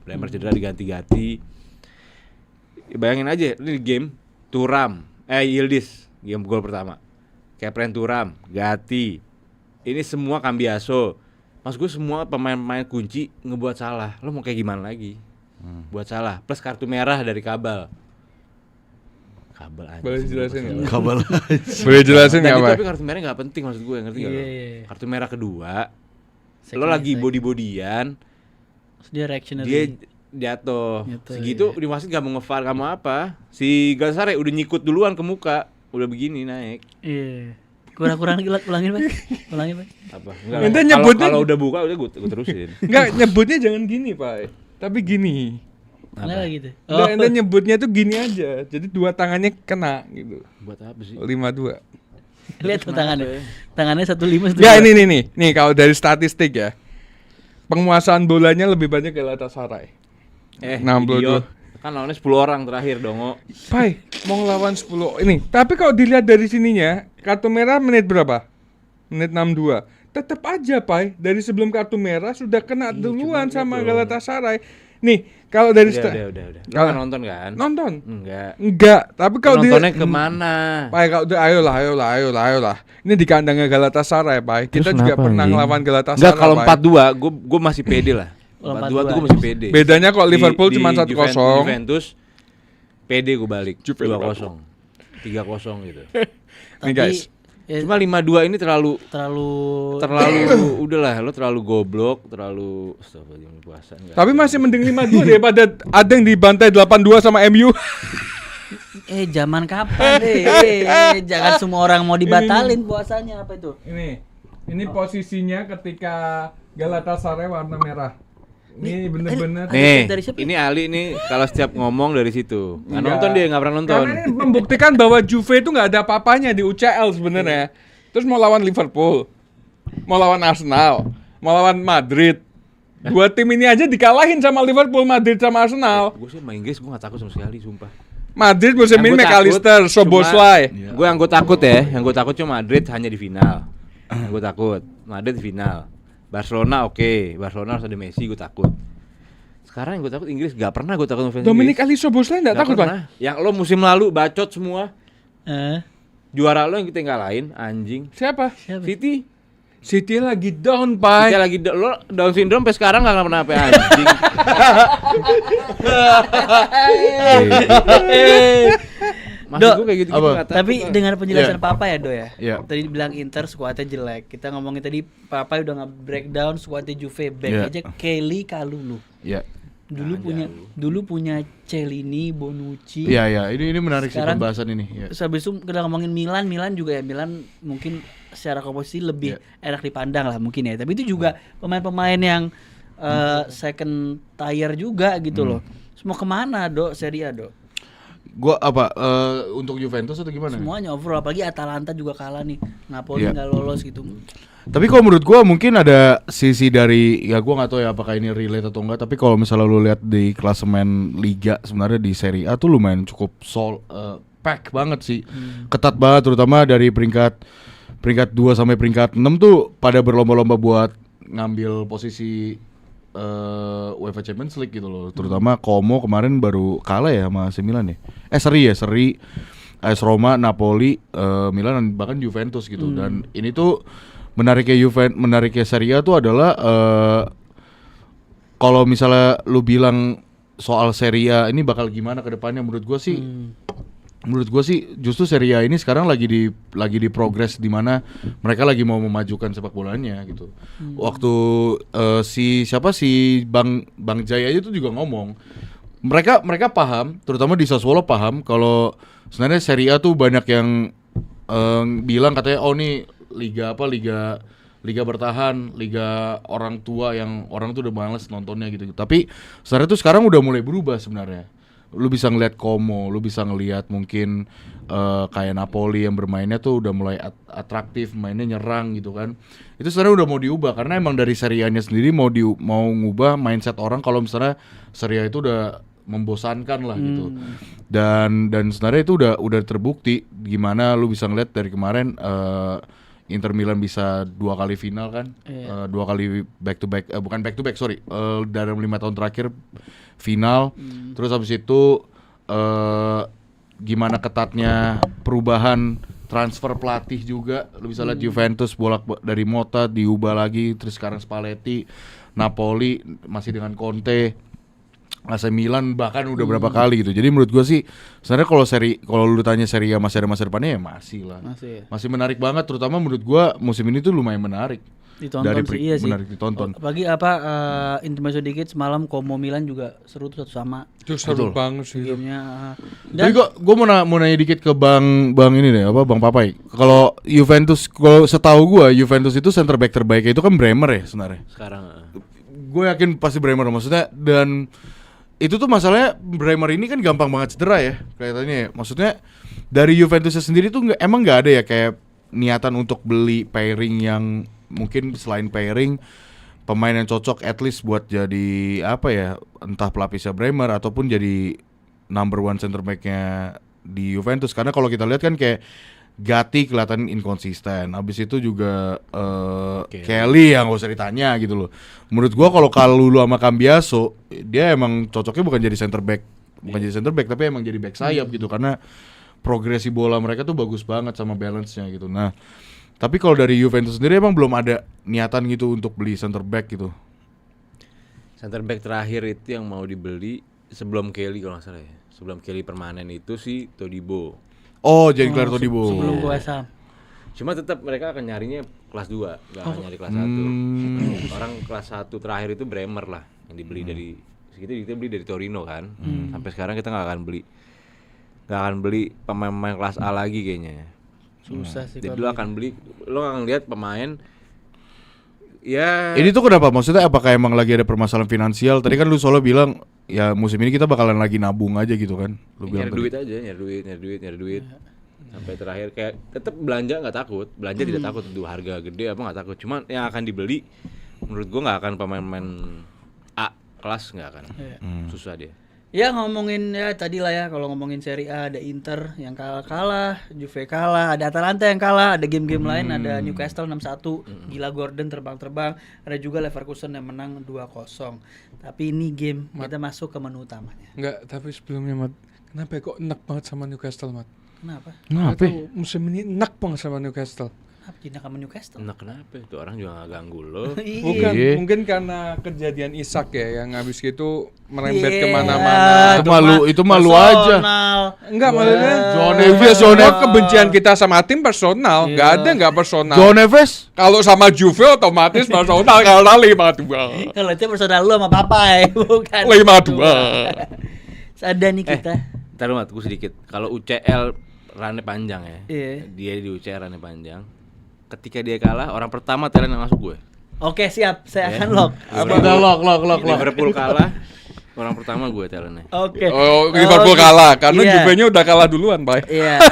[SPEAKER 4] Bremer cedera diganti-ganti. Bayangin aja ini game Yildiz game gol pertama. Kepren Thuram, Gatti. Ini semua Cambiaso. Mas gue semua pemain-pemain kunci ngebuat salah. Lo mau kayak gimana lagi? Buat salah plus kartu merah dari Kabal aja.
[SPEAKER 3] Boleh jelasin nggak?
[SPEAKER 2] Kabel.
[SPEAKER 3] Boleh jelasin
[SPEAKER 4] Dan
[SPEAKER 3] nggak,
[SPEAKER 4] itu
[SPEAKER 3] Pak?
[SPEAKER 4] tapi kartu merah nggak penting maksud gue, ngerti nggak?
[SPEAKER 1] Iya,
[SPEAKER 4] lo?
[SPEAKER 1] iya.
[SPEAKER 4] Kartu merah kedua,
[SPEAKER 1] Second
[SPEAKER 4] lo lagi
[SPEAKER 1] effect.
[SPEAKER 4] body-bodyan,
[SPEAKER 1] Terus dia reactionary.
[SPEAKER 4] dia jatuh.
[SPEAKER 1] Jatuh,
[SPEAKER 4] Segitu
[SPEAKER 1] iya.
[SPEAKER 4] di wasit gak mau nge-VAR, gak mau apa. Si Galatasaray udah nyikut duluan ke muka, udah begini naik.
[SPEAKER 1] Iya. Kurang-kurang ulangin, Pak. Ulangin, Pak.
[SPEAKER 4] Apa?
[SPEAKER 3] Ente
[SPEAKER 4] Kalau
[SPEAKER 3] nyebutnya-
[SPEAKER 4] kalau udah buka udah gue terusin.
[SPEAKER 3] Enggak, nyebutnya jangan gini, Pak. Tapi gini.
[SPEAKER 1] Kenapa gitu?
[SPEAKER 3] Enggak, ente nyebutnya tuh gini aja. Jadi 2 tangannya kena gitu.
[SPEAKER 4] Buat apa sih?
[SPEAKER 3] 5-2.
[SPEAKER 1] Lihat tuh
[SPEAKER 4] Kenapa
[SPEAKER 1] tangannya.
[SPEAKER 4] ya?
[SPEAKER 1] Tangannya 1-5
[SPEAKER 3] Ya ini nih. Nih kalau dari statistik ya. Penguasaan bolanya lebih banyak Galatasaray. 62.
[SPEAKER 4] Idiot. Kan lawannya 10 orang terakhir dongo.
[SPEAKER 3] Pai, mau ngelawan 10 ini. Tapi kalau dilihat dari sininya, kartu merah menit berapa? Menit 62. Tetap aja, Pai. Dari sebelum kartu merah sudah kena duluan sama Galatasaray. Nih, kalau dari
[SPEAKER 4] Udah. Lo
[SPEAKER 3] Kalau-
[SPEAKER 4] kan nonton kan?
[SPEAKER 3] nonton.
[SPEAKER 4] Enggak.
[SPEAKER 3] Enggak, tapi kalau
[SPEAKER 4] Nontonnya kemana?
[SPEAKER 3] Pai, kalau ayolah. Ini di kandangnya Galatasaray, Pai. Kita
[SPEAKER 4] Terus
[SPEAKER 3] juga
[SPEAKER 4] kenapa,
[SPEAKER 3] pernah
[SPEAKER 4] anjing?
[SPEAKER 3] ngelawan Galatasaray.
[SPEAKER 4] Enggak, kalau
[SPEAKER 3] Pai.
[SPEAKER 4] 4-2 gue masih pede lah.
[SPEAKER 1] Kalau
[SPEAKER 4] 4-2 tuh
[SPEAKER 1] 4-2.
[SPEAKER 4] gue masih pede.
[SPEAKER 3] Bedanya kok Liverpool
[SPEAKER 4] Di
[SPEAKER 3] cuma 1-0.
[SPEAKER 4] Juventus pede gue balik.
[SPEAKER 3] Juve
[SPEAKER 4] 2-0. 3-0 gitu.
[SPEAKER 3] Nih guys.
[SPEAKER 4] Cuma 5-2 ini terlalu
[SPEAKER 1] terlalu
[SPEAKER 4] udahlah, lo terlalu goblok, terlalu astagfirullah puasa enggak.
[SPEAKER 3] Tapi masih mending 5-2 daripada ada yang dibantai 8-2 sama MU.
[SPEAKER 1] zaman kapan deh? Jangan semua orang mau dibatalin puasanya apa itu?
[SPEAKER 3] Ini posisinya ketika Galatasaray warna merah. Ini bener-bener.
[SPEAKER 4] Nih,
[SPEAKER 1] Dari siapa?
[SPEAKER 4] ini Ali nih kalau setiap ngomong dari situ. Nggak
[SPEAKER 3] Enggak.
[SPEAKER 4] nonton dia, nggak pernah nonton.
[SPEAKER 3] Karena ini membuktikan bahwa Juve itu nggak ada apa-apanya di UCL sebenarnya. Terus mau lawan Liverpool, mau lawan Arsenal, mau lawan Madrid. 2 tim ini aja dikalahin sama Liverpool, Madrid sama Arsenal.
[SPEAKER 4] Gue sih main Inggris gue nggak takut sama sekali, sumpah.
[SPEAKER 3] Madrid musim ini McAllister, Szoboszlai.
[SPEAKER 4] Gue yang gue takut ya, yang gue takut cuma Madrid hanya di final. Yang gue takut Madrid di final. Barcelona oke. Barcelona harus ada Messi, gue takut. Sekarang yang gue takut Inggris, gak pernah gue takut sama fans
[SPEAKER 3] Dominic
[SPEAKER 4] Inggris.
[SPEAKER 3] Ali Szoboszlai nggak takut, Pak?
[SPEAKER 4] pernah. Yang lo musim lalu bacot semua.
[SPEAKER 1] Eh,
[SPEAKER 4] Juara lo yang kita ngalahin, anjing.
[SPEAKER 3] Siapa?
[SPEAKER 1] siapa?
[SPEAKER 4] City.
[SPEAKER 3] City lagi down,
[SPEAKER 4] Kita
[SPEAKER 3] Pak.
[SPEAKER 4] lagi lo Down syndrome sampai sekarang gak pernah apa anjing. Maksud
[SPEAKER 1] Dok,
[SPEAKER 4] gue kayak gitu-gitu
[SPEAKER 2] apa?
[SPEAKER 4] nggak takut,
[SPEAKER 1] Tapi
[SPEAKER 4] Pak.
[SPEAKER 1] dengan penjelasan
[SPEAKER 2] Iya.
[SPEAKER 1] Papa ya, Do ya.
[SPEAKER 2] Iya.
[SPEAKER 1] Tadi bilang Inter skuadnya jelek. Kita ngomongin tadi Papa udah nge-breakdown skuadnya Juve back
[SPEAKER 2] Iya.
[SPEAKER 1] aja Kelly Kalulu.
[SPEAKER 2] Ya.
[SPEAKER 1] Dulu punya Cellini, Bonucci.
[SPEAKER 2] Iya, ini menarik sih
[SPEAKER 1] Sekarang-
[SPEAKER 2] pembahasan ini. Ya.
[SPEAKER 1] Terus habis itu kita ngomongin Milan juga ya. Milan mungkin secara komposisi lebih enak dipandang lah mungkin ya. Tapi itu juga pemain-pemain yang second tier juga gitu loh. Semua kemana, Dok? Serie A, Dok?
[SPEAKER 2] Gua untuk Juventus atau gimana?
[SPEAKER 1] Semuanya overall, apalagi Atalanta juga kalah nih. Napoli
[SPEAKER 2] Iya.
[SPEAKER 1] nggak lolos gitu.
[SPEAKER 2] Tapi kalau menurut gua mungkin ada sisi dari ya gua nggak tahu ya apakah ini relate atau enggak, tapi kalau misalnya lu lihat di klasemen liga sebenarnya di Serie A tuh lumayan cukup pack banget sih. Ketat banget terutama dari peringkat 2 sampai peringkat 6 tuh pada berlomba-lomba buat ngambil posisi UEFA Champions League gitu loh. Terutama Como kemarin baru kalah ya sama AC Milan ya. Seri AS Roma, Napoli, Milan dan bahkan Juventus gitu. Dan ini tuh menariknya Serie A tuh adalah kalau misalnya lu bilang soal Serie A ini bakal gimana ke depannya, menurut gua sih justru Serie A ini sekarang lagi di progres di mana mereka lagi mau memajukan sepak bolanya gitu. Waktu si Bang Jaya itu juga ngomong mereka paham, terutama di Sassuolo paham kalau sebenarnya Serie A tuh banyak yang bilang katanya oh nih liga bertahan, liga orang tua yang orang tuh udah males nontonnya gitu. Tapi sebenarnya tuh sekarang udah mulai berubah sebenarnya. lu bisa ngeliat Como, lu bisa ngeliat mungkin kayak Napoli yang bermainnya tuh udah mulai atraktif, mainnya nyerang gitu kan. Itu sebenarnya udah mau diubah karena emang dari Serie A-nya sendiri mau ngubah mindset orang kalau misalnya Serie A itu udah membosankan lah gitu. Dan sebenarnya itu udah terbukti gimana lu bisa ngeliat dari kemarin Inter Milan bisa 2 kali final kan, 2 kali back to back, bukan back to back sorry, dalam 5 tahun terakhir final. Terus habis itu gimana ketatnya perubahan transfer pelatih juga. Lu bisa lihat Juventus bolak dari Motta diubah lagi, terus sekarang Spalletti, Napoli masih dengan Conte, AC Milan bahkan udah berapa kali gitu. Jadi menurut gua sih sebenarnya kalau lu tanya Serie A masih ada masa depannya ya masih lah. Masih menarik banget, terutama menurut gua musim ini tuh lumayan menarik.
[SPEAKER 1] Ditonton sih, iya sih.
[SPEAKER 2] Menarik ditonton.
[SPEAKER 1] Apalagi intermezzo dikit semalam Como Milan juga seru tuh 1-1.
[SPEAKER 3] Itu seru banget sih.
[SPEAKER 1] Gamenya.
[SPEAKER 2] Tapi gua mau nanya dikit ke Bang ini deh, Bang Papai. Kalau Juventus, kalau setahu gua Juventus itu center back terbaiknya itu kan Bremer ya sebenarnya.
[SPEAKER 4] Sekarang
[SPEAKER 2] Gue yakin pasti Bremer maksudnya, dan itu tuh masalahnya Bremer ini kan gampang banget cedera ya kelihatannya ya. Maksudnya dari Juventusnya sendiri tuh emang nggak ada ya kayak niatan untuk beli pairing yang mungkin selain pairing pemain yang cocok at least buat jadi apa ya, entah pelapisnya Bremer ataupun jadi number one center back-nya di Juventus. Karena kalau kita lihat kan kayak Gatti kelihatan inkonsisten. Habis itu juga Kelly yang gak usah ditanya gitu loh. Menurut gua kalau Kalulu sama Cambiaso dia emang cocoknya bukan jadi center back, jadi center back tapi emang jadi back sayap gitu, karena progresi bola mereka tuh bagus banget sama balance-nya gitu. Nah, tapi kalau dari Juventus sendiri emang belum ada niatan gitu untuk beli center back gitu.
[SPEAKER 4] center back terakhir itu yang mau dibeli sebelum Kelly kalau nggak salah ya. Sebelum Kelly permanen itu si Todibo.
[SPEAKER 2] Oh, jadi Claire Todibo.
[SPEAKER 1] Sebelum gue West Ham.
[SPEAKER 4] Cuma tetap mereka akan nyarinya kelas 2, enggak akan nyari kelas 1. Orang kelas 1 terakhir itu Bremer lah yang dibeli dari segitu, kita beli dari Torino kan. Sampai sekarang kita enggak akan beli pemain-pemain kelas A lagi kayaknya.
[SPEAKER 1] Susah sih.
[SPEAKER 4] Jadi lo akan lihat pemain ya.
[SPEAKER 2] Ini tuh kenapa? Maksudnya apakah emang lagi ada permasalahan finansial? Tadi kan lu soalnya bilang ya musim ini kita bakalan lagi nabung aja gitu kan. Lu bilang
[SPEAKER 4] nyari duit aja, nyari duit. Sampai terakhir kayak tetap belanja nggak takut, tidak takut untuk harga gede apa nggak takut. Cuman yang akan dibeli menurut gua nggak akan pemain-pemain A kelas, nggak akan. Susah dia.
[SPEAKER 1] Ya ngomongin ya tadi lah ya, kalau ngomongin Serie A ada Inter yang kalah, Juve kalah, ada Atalanta yang kalah, ada game-game lain, ada Newcastle 6-1, gila Gordon terbang-terbang, ada juga Leverkusen yang menang 2-0. Tapi ini game kita masuk ke menu utamanya.
[SPEAKER 3] Enggak, tapi sebelumnya Mat, kenapa kok enak banget sama Newcastle, Mat?
[SPEAKER 1] Kenapa?
[SPEAKER 2] Kenapa?
[SPEAKER 3] Musim ini enak banget sama Newcastle.
[SPEAKER 1] Kenapa tidak sama Newcastle?
[SPEAKER 4] Nah kenapa itu orang juga nggak ganggu lo?
[SPEAKER 3] Bukan,
[SPEAKER 2] Iya.
[SPEAKER 3] mungkin karena kejadian Isak ya yang habis itu merembet
[SPEAKER 1] Iya.
[SPEAKER 3] kemana-mana.
[SPEAKER 2] Itu malu aja.
[SPEAKER 3] Enggak, maksudnya
[SPEAKER 2] John Neves,
[SPEAKER 3] kebencian kita sama tim personal, nggak personal.
[SPEAKER 2] John Neves.
[SPEAKER 3] Kalau sama Juve otomatis personal karena 5-2.
[SPEAKER 1] Kalau itu personal lu sama Papai, bukan.
[SPEAKER 3] 5-2.
[SPEAKER 1] Ada nih kita.
[SPEAKER 4] Ntar lu gue sedikit. Kalau UCL runnya panjang ya.
[SPEAKER 1] Iya.
[SPEAKER 4] Dia di UCL runnya panjang. Ketika dia kalah, orang pertama Thailand yang masuk gue.
[SPEAKER 1] Oke, siap. Saya akan lock.
[SPEAKER 2] Udah lock.
[SPEAKER 4] Liverpool kalah, orang pertama gue Thailandnya.
[SPEAKER 1] Oke.
[SPEAKER 3] Oh, Liverpool kalah karena
[SPEAKER 1] Iya.
[SPEAKER 3] Juve-nya udah kalah duluan, Pak.
[SPEAKER 1] Iya.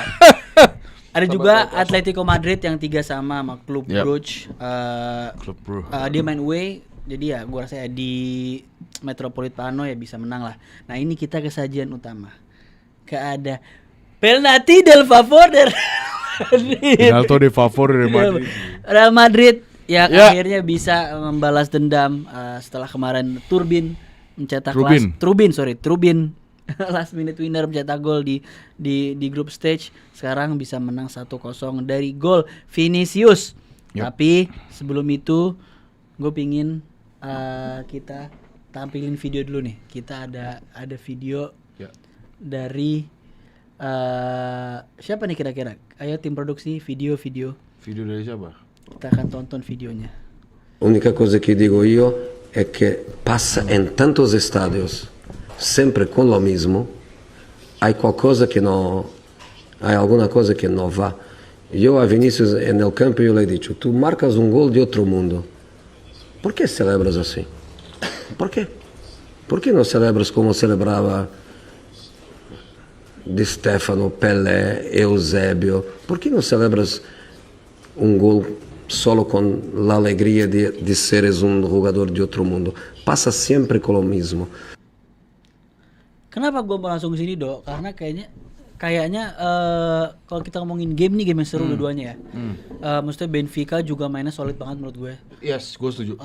[SPEAKER 1] Ada juga Atletico Madrid yang 3 sama Klub
[SPEAKER 2] Yep.
[SPEAKER 1] Brugge.
[SPEAKER 2] Klub bro.
[SPEAKER 1] Dia main away, jadi ya gua rasa ya di Metropolitano ya bisa menang lah. Nah ini kita ke sajian utama. Ada penalti del favor del
[SPEAKER 2] Ronaldo de favor dari Madrid.
[SPEAKER 1] Real Madrid yang
[SPEAKER 2] Ya.
[SPEAKER 1] akhirnya bisa membalas dendam setelah kemarin Trubin last minute winner mencetak gol di group stage. Sekarang bisa menang 1-0 dari gol Vinicius.
[SPEAKER 2] Yep.
[SPEAKER 1] Tapi sebelum itu gue pingin kita tampilin video dulu nih. Kita ada video
[SPEAKER 2] Ya.
[SPEAKER 1] dari siapa nih kira-kira? Ayo tim produksi video.
[SPEAKER 2] Video dari siapa?
[SPEAKER 1] Kita akan tonton videonya.
[SPEAKER 5] L'unica cosa che dico io è che passa in tantos estadios, sempre con lo mismo, hai qualcosa che no, hai alguna cosa che non va. Io a Vinicius nel campo io le dico, tu marcas un gol di otro mundo, ¿por qué celebras así? ¿Por qué? ¿Por qué no celebras como celebraba Di Stefano, Pelé, Eusebio, por que não celebras um gol solo con la alegría de seres un jugador de otro mundo? Pasa siempre con lo mismo.
[SPEAKER 1] Kenapa gue mau langsung ke sini, Dok? Karena kayaknya kalau kita ngomongin game nih, game yang seru dua-duanya ya. Maksudnya Benfica juga mainnya solid banget menurut gue.
[SPEAKER 2] Yes, gue setuju.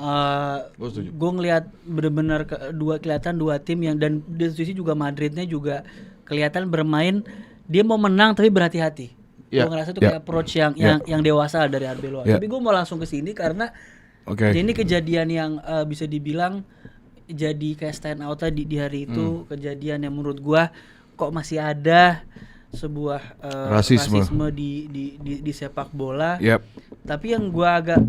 [SPEAKER 1] Gue ngelihat benar-benar kelihatan dua tim yang, dan di sisi juga Madridnya juga kelihatan bermain, dia mau menang tapi berhati-hati. Gue ngerasa itu kayak approach yang dewasa dari Arbeloa. Tapi gue mau langsung ke sini karena ini kejadian yang bisa dibilang jadi kayak stand out di hari itu, kejadian yang menurut gue kok masih ada sebuah rasisme di sepak bola. Tapi yang gue agak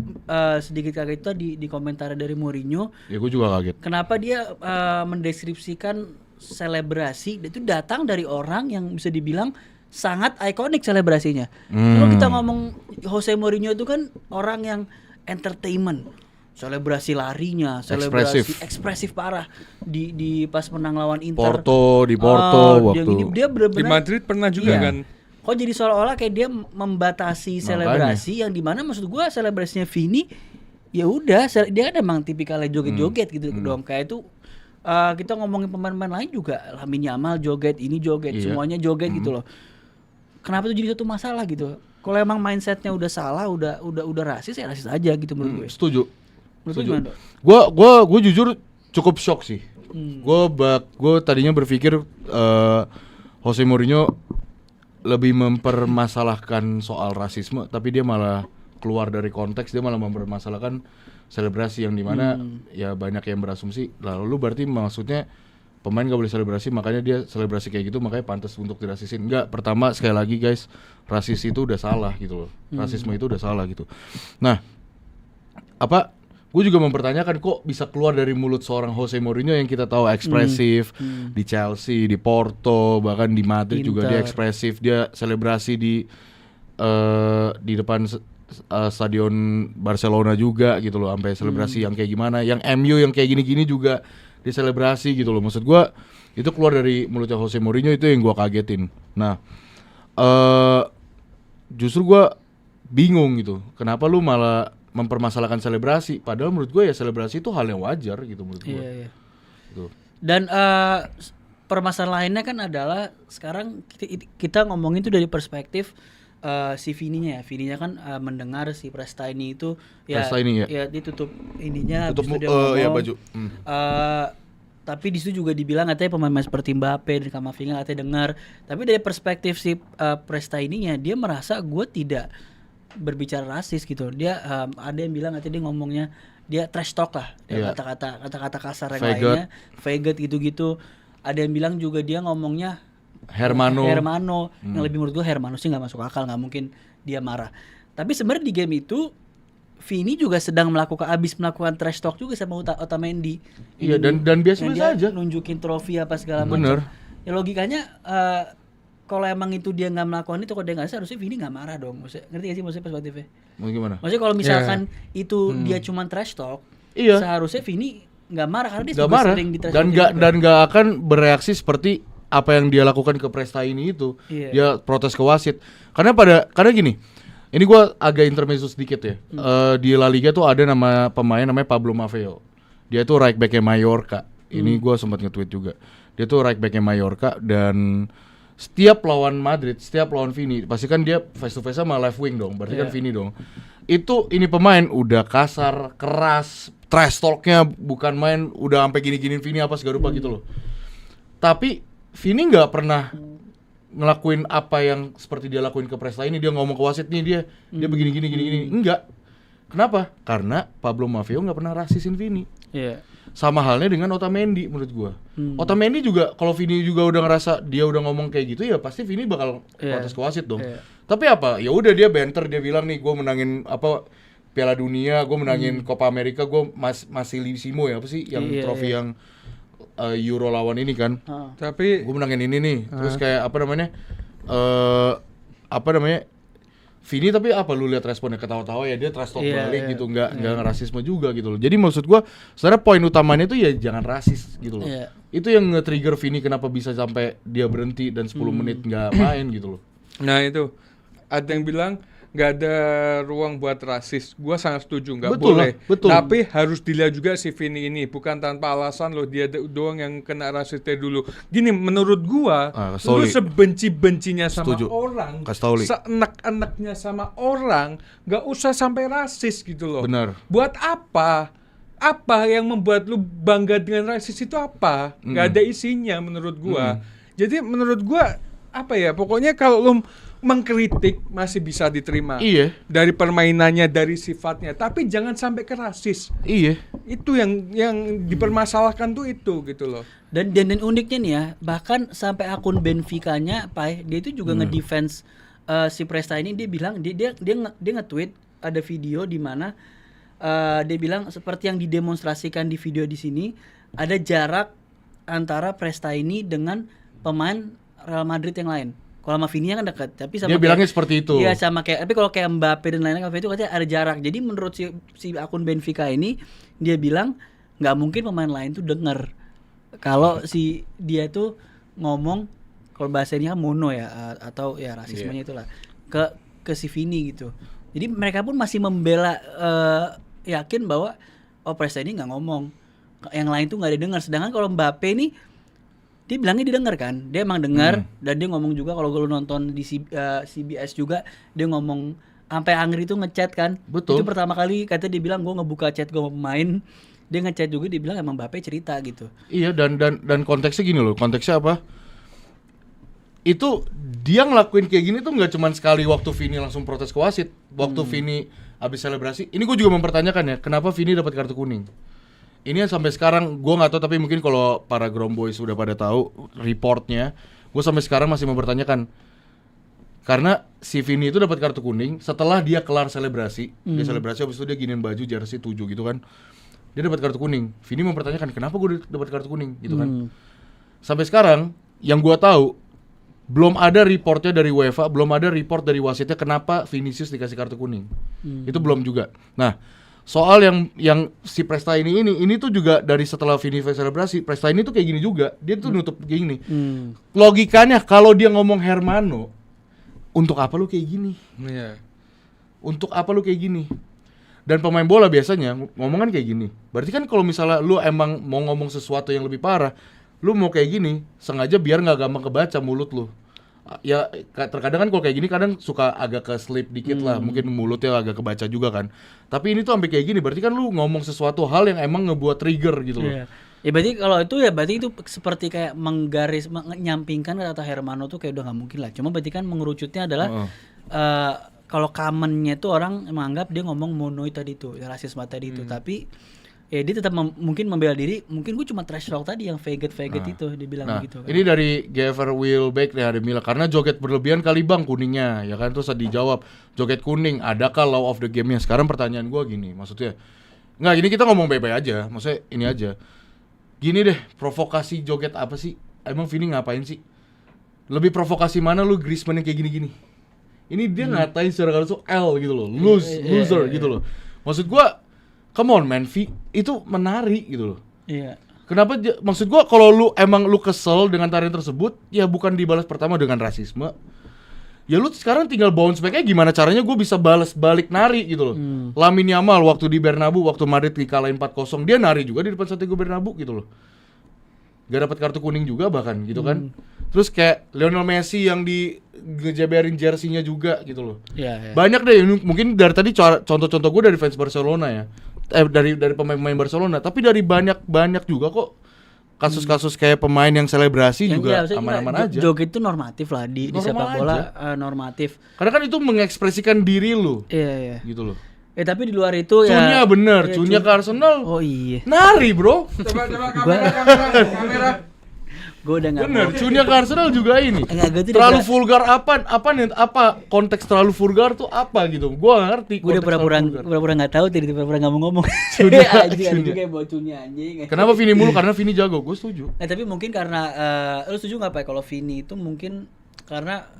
[SPEAKER 1] sedikit kaget itu di komentar dari Mourinho. Ya gue juga kaget. Kenapa dia mendeskripsikan selebrasi itu datang dari orang yang bisa dibilang sangat ikonik selebrasinya. Kalau kita ngomong Jose Mourinho itu kan orang yang entertainment. Selebrasi larinya, selebrasi ekspresif parah di pas menang lawan Inter.
[SPEAKER 2] Di Porto waktu.
[SPEAKER 1] Dia benar-benar
[SPEAKER 3] di Madrid pernah juga kan.
[SPEAKER 1] Kok jadi seolah-olah kayak dia membatasi selebrasi yang dimana maksud gua selebrasinya Vini ya udah dia kan emang tipikalnya joget-joget gitu dong. Kayak itu kita ngomongin pemain-pemain lain juga, Lamine Yamal joget, ini joget, semuanya joget gitu loh. Kenapa itu jadi satu masalah gitu? Kalau emang mindsetnya udah salah, udah rasis ya rasis aja gitu menurut gue.
[SPEAKER 2] Setuju. Gue jujur cukup shock sih. Gue tadinya berpikir Jose Mourinho lebih mempermasalahkan soal rasisme, tapi dia malah keluar dari konteks, dia malah mempermasalahkan selebrasi yang dimana ya banyak yang berasumsi lalu berarti maksudnya pemain gak boleh selebrasi, makanya dia selebrasi kayak gitu, makanya pantas untuk dirasisin. Enggak, pertama sekali lagi guys, rasis itu udah salah gitu loh. Rasisme itu udah salah gitu. Nah, gue juga mempertanyakan kok bisa keluar dari mulut seorang Jose Mourinho yang kita tahu ekspresif di Chelsea, di Porto, bahkan di Madrid Inter. Juga dia ekspresif, dia selebrasi di depan stadion Barcelona juga gitu loh, sampai selebrasi yang kayak gimana, yang MU yang kayak gini-gini juga diselebrasi gitu loh. Maksud gue itu keluar dari mulutnya Jose Mourinho, itu yang gue kagetin. Nah, justru gue bingung gitu, kenapa lu malah mempermasalahkan selebrasi, padahal menurut gue ya selebrasi itu hal yang wajar gitu menurut gue. Iya. Gitu. Dan
[SPEAKER 1] permasalahannya kan adalah sekarang kita ngomongin itu dari perspektif si Vininya ya. Vininya kan mendengar si Prestani itu ya ditutup ininya,
[SPEAKER 2] tutup
[SPEAKER 1] habis itu dia ngomong,
[SPEAKER 2] ya baju.
[SPEAKER 1] Tapi di situ juga dibilang katanya pemain seperti Mbappe dan Camavinga katanya dengar. Tapi dari perspektif si Prestaninya, dia merasa gue tidak berbicara rasis gitu. Dia ada yang bilang katanya dia ngomongnya dia trash talk lah, kata-kata kasar yang lainnya, faggot gitu-gitu. Ada yang bilang juga dia ngomongnya Hermano yang lebih menurut gue Hermano sih nggak masuk akal, nggak mungkin dia marah. Tapi sebenarnya di game itu Vini juga sedang melakukan trash talk juga sama Otamendi.
[SPEAKER 2] Iya, dan biasa-biasa aja
[SPEAKER 1] nunjukin trofi apa segala macam.
[SPEAKER 2] Bener.
[SPEAKER 1] Ya logikanya kalau emang itu dia nggak melakukan itu, kalau dia nggak harusnya Vini nggak marah dong. Maksudnya, ngerti gak sih maksudnya perspektifnya?
[SPEAKER 2] Gimana?
[SPEAKER 1] Maksudnya kalau misalkan itu dia cuma trash talk, seharusnya Vini nggak marah karena dia juga sering di trash talk
[SPEAKER 2] dan nggak akan bereaksi seperti apa yang dia lakukan ke Prestaini itu. Dia protes ke wasit. Karena gini, ini gue agak intermezzo sedikit ya. Di La Liga tuh ada pemain namanya Pablo Maffeo. Dia tuh right back-nya Mallorca. Ini gue sempat nge-tweet juga. Dia tuh right back-nya Mallorca, dan setiap lawan Madrid, setiap lawan Vini, pasti kan dia face to face sama left wing dong. Berarti kan Vini dong. Ini pemain udah kasar, keras, trash talk-nya bukan main, udah sampai gini-giniin Vini apa segala rupa gitu loh. Tapi Vini nggak pernah ngelakuin apa yang seperti dia lakuin ke Prestaini. Dia ngomong ke wasit nih, dia begini enggak. Kenapa? Karena Pablo Maffeo nggak pernah rasisin Vini. Sama halnya dengan Otamendi menurut gua. Otamendi juga kalau Vini juga udah ngerasa dia udah ngomong kayak gitu, ya pasti Vini bakal protes ke wasit dong. Tapi apa? Ya udah dia banter, dia bilang nih, gua menangin Piala Dunia, gua menangin Copa America, gua masih Lisimo ya apa sih yang trofi yang Euro lawan ini kan. Tapi gue menangin ini nih. Terus kayak Vini, tapi apa lu lihat responnya, ketawa-tawa ya, dia trash talk balik gitu, nggak ngerasisme juga gitu loh. Jadi maksud gue sebenarnya poin utamanya itu ya jangan rasis gitu loh. Itu yang nge-trigger Vini kenapa bisa sampai dia berhenti dan 10 menit nggak main gitu loh.
[SPEAKER 3] Nah itu ada yang bilang nggak ada ruang buat rasis. Gua sangat setuju, nggak
[SPEAKER 2] Betul
[SPEAKER 3] boleh.
[SPEAKER 2] lah, betul.
[SPEAKER 3] Tapi harus dilihat juga si Vini ini, bukan tanpa alasan loh dia doang yang kena rasis dari dulu. Gini, menurut gua,
[SPEAKER 2] kasih tau,
[SPEAKER 3] lu
[SPEAKER 2] Li.
[SPEAKER 3] sebenci-bencinya sama
[SPEAKER 2] Setuju.
[SPEAKER 3] orang,
[SPEAKER 2] Kasih tau, Li.
[SPEAKER 3] seenak-enaknya sama orang, nggak usah sampai rasis gitu loh.
[SPEAKER 2] Benar.
[SPEAKER 3] Buat apa? Apa yang membuat lu bangga dengan rasis itu apa? Nggak ada isinya menurut gua. Jadi menurut gua apa ya? Pokoknya kalau lu mengkritik masih bisa diterima.
[SPEAKER 2] Iya.
[SPEAKER 3] Dari permainannya, dari sifatnya, tapi jangan sampai ke rasis.
[SPEAKER 2] Iya.
[SPEAKER 3] Itu yang dipermasalahkan tuh itu gitu loh.
[SPEAKER 1] Dan uniknya nih ya, bahkan sampai akun Benfica-nya Pai, dia itu juga ngedefense si Presta ini. Dia bilang dia nge-tweet ada video di mana dia bilang seperti yang didemonstrasikan di video di sini, ada jarak antara Presta ini dengan pemain Real Madrid yang lain. Kalau sama Vini kan dekat, tapi sama
[SPEAKER 2] Dia bilangnya seperti itu.
[SPEAKER 1] Iya, sama kayak, tapi kalau kayak Mbappe dan lain-lain itu katanya ada jarak. Jadi menurut si akun Benfica ini, dia bilang nggak mungkin pemain lain tuh denger kalau si dia tuh ngomong, kalau bahasanya mono ya, atau ya rasismenya itulah ke si Vini gitu. Jadi mereka pun masih membela, yakin bahwa Presta ini nggak ngomong, yang lain tuh nggak didengar. Sedangkan kalau Mbappe nih, dia bilangnya didengar kan, dia emang dengar. Dan dia ngomong juga, kalau lu nonton di CBS juga, dia ngomong sampai Angri tuh ngechat kan.
[SPEAKER 2] Betul.
[SPEAKER 1] Itu pertama kali katanya dia bilang, gue ngebuka chat gue sama pemain, dia ngechat juga, dia bilang emang Mbappe cerita gitu.
[SPEAKER 2] Iya, dan konteksnya gini loh. Konteksnya apa? Itu dia ngelakuin kayak gini tuh nggak cuma sekali waktu Vini langsung protes ke wasit. Waktu Vini habis selebrasi, ini gue juga mempertanyakan ya, kenapa Vini dapat kartu kuning? Ini sampai sekarang gue nggak tahu, tapi mungkin kalau para Gromboy sudah pada tahu reportnya, gue sampai sekarang masih mempertanyakan. Karena si Vini itu dapat kartu kuning setelah dia kelar selebrasi. Dia selebrasi, habis itu dia giniin baju jersey 7 gitu kan. Dia dapat kartu kuning. Vini mempertanyakan kenapa gue dapat kartu kuning gitu kan. Sampai sekarang yang gue tahu belum ada reportnya dari UEFA, belum ada report dari wasitnya kenapa Vinicius dikasih kartu kuning. Itu belum juga. Nah, soal yang si Presta ini tuh juga dari setelah Vinicius selebrasi, Presta ini tuh kayak gini juga. Dia tuh nutup kayak gini. Logikanya kalau dia ngomong Hermano, untuk apa lu kayak gini?
[SPEAKER 3] Iya.
[SPEAKER 2] Untuk apa lu kayak gini? Dan pemain bola biasanya ngomongan kayak gini. Berarti kan kalau misalnya lu emang mau ngomong sesuatu yang lebih parah, lu mau kayak gini sengaja biar nggak gampang kebaca mulut lu. Ya terkadang kan kalau kayak gini kadang suka agak ke slip dikit lah, mungkin mulutnya agak kebaca juga kan. Tapi ini tuh sampai kayak gini, berarti kan lu ngomong sesuatu hal yang emang ngebuat trigger gitu loh.
[SPEAKER 1] Iya. Ya berarti kalau itu ya berarti itu seperti kayak menyampingkan kata Hermano tuh kayak udah nggak mungkin lah. Cuma berarti kan mengerucutnya adalah kalau commonnya tuh orang menganggap dia ngomong monoid tadi tuh, ya, rasisme tadi itu. Tapi ya dia tetap mungkin membela diri, mungkin gue cuma trash talk tadi yang faggot itu dia bilang gitu kan.
[SPEAKER 2] Ini dari Gever Wilbeck nih ada bilang karena joget berlebihan kali bang kuningnya, ya kan. Terus dijawab joget kuning, adakah law of the game-nya? Sekarang pertanyaan gue gini, maksudnya nggak, ini kita ngomong baik-baik aja, maksudnya ini aja. Gini deh, provokasi joget apa sih? Emang Vini ngapain sih? Lebih provokasi mana lu Griezmann yang kayak gini-gini? Ini dia ngatain secara langsung L gitu loh, loser gitu loh. Maksud gue, come on man, itu menari gitu loh.
[SPEAKER 1] Iya.
[SPEAKER 2] Kenapa? Maksud gua kalau lu emang lu kesel dengan tarian tersebut, ya bukan dibalas pertama dengan rasisme. Ya lu sekarang tinggal bounce back-nya gimana caranya gue bisa balas balik nari gitu loh. Lamine Yamal waktu di Bernabeu, waktu Madrid dikalahin 4-0, dia nari juga di depan Santiago Bernabeu gitu loh. Gak dapat kartu kuning juga bahkan gitu kan. Terus kayak Lionel Messi yang digejeberin jersey-nya juga gitu loh.
[SPEAKER 1] Iya.
[SPEAKER 2] Banyak deh, mungkin dari tadi contoh-contoh gue dari fans Barcelona ya. Dari pemain-pemain Barcelona, tapi dari banyak juga kok kasus-kasus kayak pemain yang selebrasi yang juga aman-aman aja.
[SPEAKER 1] Joget itu normatif lah di sepak bola, normatif.
[SPEAKER 2] Karena kan itu mengekspresikan diri lu.
[SPEAKER 1] Iya.
[SPEAKER 2] Gitu loh.
[SPEAKER 1] Tapi di luar itu
[SPEAKER 2] Cunya
[SPEAKER 1] ya
[SPEAKER 2] bener,
[SPEAKER 1] iya,
[SPEAKER 2] Cunya ke Arsenal.
[SPEAKER 1] Oh iya.
[SPEAKER 2] Nari, bro.
[SPEAKER 3] Coba kamera.
[SPEAKER 1] Gue udah nggak
[SPEAKER 2] Bener,
[SPEAKER 1] mau.
[SPEAKER 2] Cunya ke Arsenal juga ini.
[SPEAKER 1] Enggak, gue tuh
[SPEAKER 2] Terlalu
[SPEAKER 1] udah-
[SPEAKER 2] vulgar apa konteks terlalu vulgar tuh apa gitu. Gua gak ngerti.
[SPEAKER 1] Gue udah
[SPEAKER 2] konteks terlalu vulgar.
[SPEAKER 1] pura-pura nggak tahu, tadi pura-pura nggak mau ngomong.
[SPEAKER 2] Cunya.
[SPEAKER 1] Anjing juga yang bawa Cunya anjing.
[SPEAKER 2] Kenapa Vini mulu? Karena Vini jago. Gue setuju.
[SPEAKER 1] Tapi mungkin karena lu setuju nggak Pak kalau Vini itu mungkin karena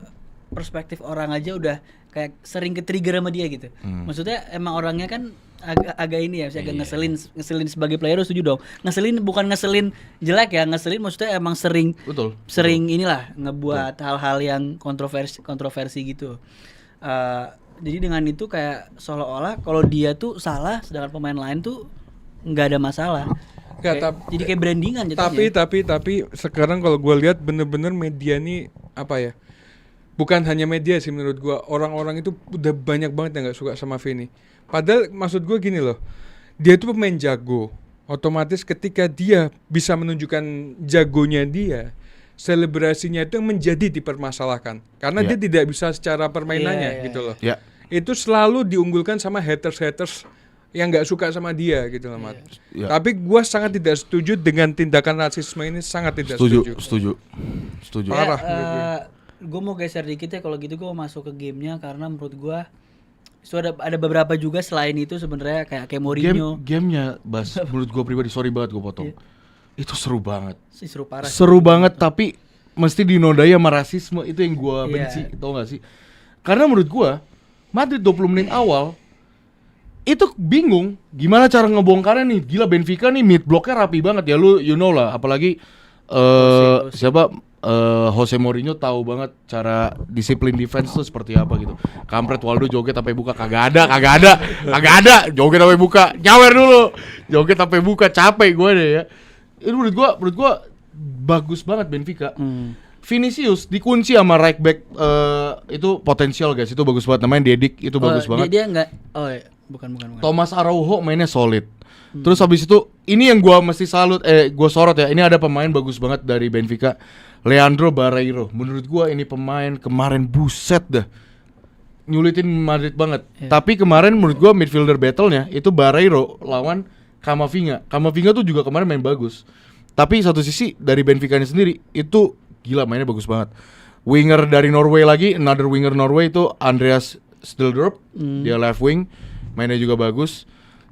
[SPEAKER 1] perspektif orang aja udah kayak sering ke-trigger sama dia gitu. Maksudnya emang orangnya kan agak ini ya, agak ngeselin sebagai player, setuju dong. Ngeselin bukan ngeselin jelek ya, ngeselin maksudnya emang sering inilah ngebuat hal-hal yang kontroversi gitu. Jadi dengan itu kayak seolah-olah kalau dia tuh salah sedangkan pemain lain tuh nggak ada masalah. Jadi kayak brandingan jatuhnya.
[SPEAKER 3] Tapi sekarang kalau gue lihat bener-bener media nih apa ya? Bukan hanya media sih menurut gue, orang-orang itu udah banyak banget yang nggak suka sama Vini. Padahal maksud gue gini loh, dia itu pemain jago. Otomatis ketika dia bisa menunjukkan jagonya dia, selebrasinya itu yang menjadi dipermasalahkan. Karena dia tidak bisa secara permainannya gitu loh. Itu selalu diunggulkan sama haters yang nggak suka sama dia gitu loh, Mat. Tapi gue sangat tidak setuju dengan tindakan rasisme ini, sangat tidak setuju.
[SPEAKER 1] Parah. Gue mau geser dikit ya, kalau gitu gue mau masuk ke gamenya karena menurut gue ada beberapa juga selain itu sebenarnya kayak Mourinho.
[SPEAKER 2] Gamenya, Bas, menurut gue pribadi, sorry banget gue potong. Itu seru banget.
[SPEAKER 1] Seru parah.
[SPEAKER 2] Seru banget, tapi mesti dinodai sama rasisme, itu yang gue benci, tau gak sih? Karena menurut gue Madrid 20 menit awal itu bingung gimana cara ngebongkarnya nih. Gila, Benfica nih mid blocknya rapi banget ya, lu you know lah, apalagi Jose Mourinho tahu banget cara disiplin defense tuh seperti apa gitu. Kampret Waldo joget sampai buka, kagak ada joget sampai buka, nyawer dulu joget sampai buka, capek gue deh ya. Itu menurut gua bagus banget Benfica. Vinicius dikunci sama right back, itu potensial guys, itu bagus banget, namanya Dedik, itu bagus banget.
[SPEAKER 1] Dia enggak, bukan.
[SPEAKER 2] Thomas Araujo mainnya solid. Terus habis itu ini yang gua mesti gua sorot ya, ini ada pemain bagus banget dari Benfica, Leandro Barreiro. Menurut gua ini pemain kemarin buset dah, nyulitin Madrid banget. Tapi kemarin menurut gua midfielder battle-nya itu Barreiro lawan Camavinga. Camavinga tuh juga kemarin main bagus. Tapi satu sisi dari Benfica-nya sendiri itu gila, mainnya bagus banget. Winger dari Norway lagi, another winger Norway itu Andreas Stilldrup, dia left wing, mainnya juga bagus.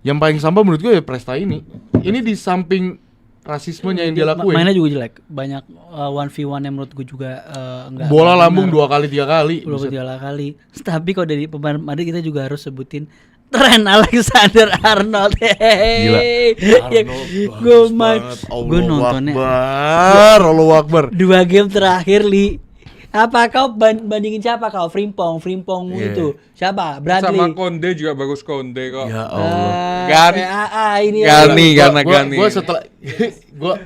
[SPEAKER 2] Yang paling sampah menurut gue ya Presta ini. Ini di samping rasismenya yang dia lakuin,
[SPEAKER 1] mainnya juga jelek. Banyak 1v1 yang menurut gue juga enggak.
[SPEAKER 2] Bola lambung 2 kali 3 kali.
[SPEAKER 1] Tapi kalau dari pemain Madrid kita juga harus sebutin Trent Alexander-Arnold.
[SPEAKER 2] Gila.
[SPEAKER 1] Gue nontonnya
[SPEAKER 2] Allahu Akbar.
[SPEAKER 1] 2 game terakhir, Li. Apa kau bandingin siapa kau? Frimpong itu. Siapa? Bradley.
[SPEAKER 3] Sama Konde juga bagus, Konde kok.
[SPEAKER 2] Ya Allah.
[SPEAKER 3] Gani.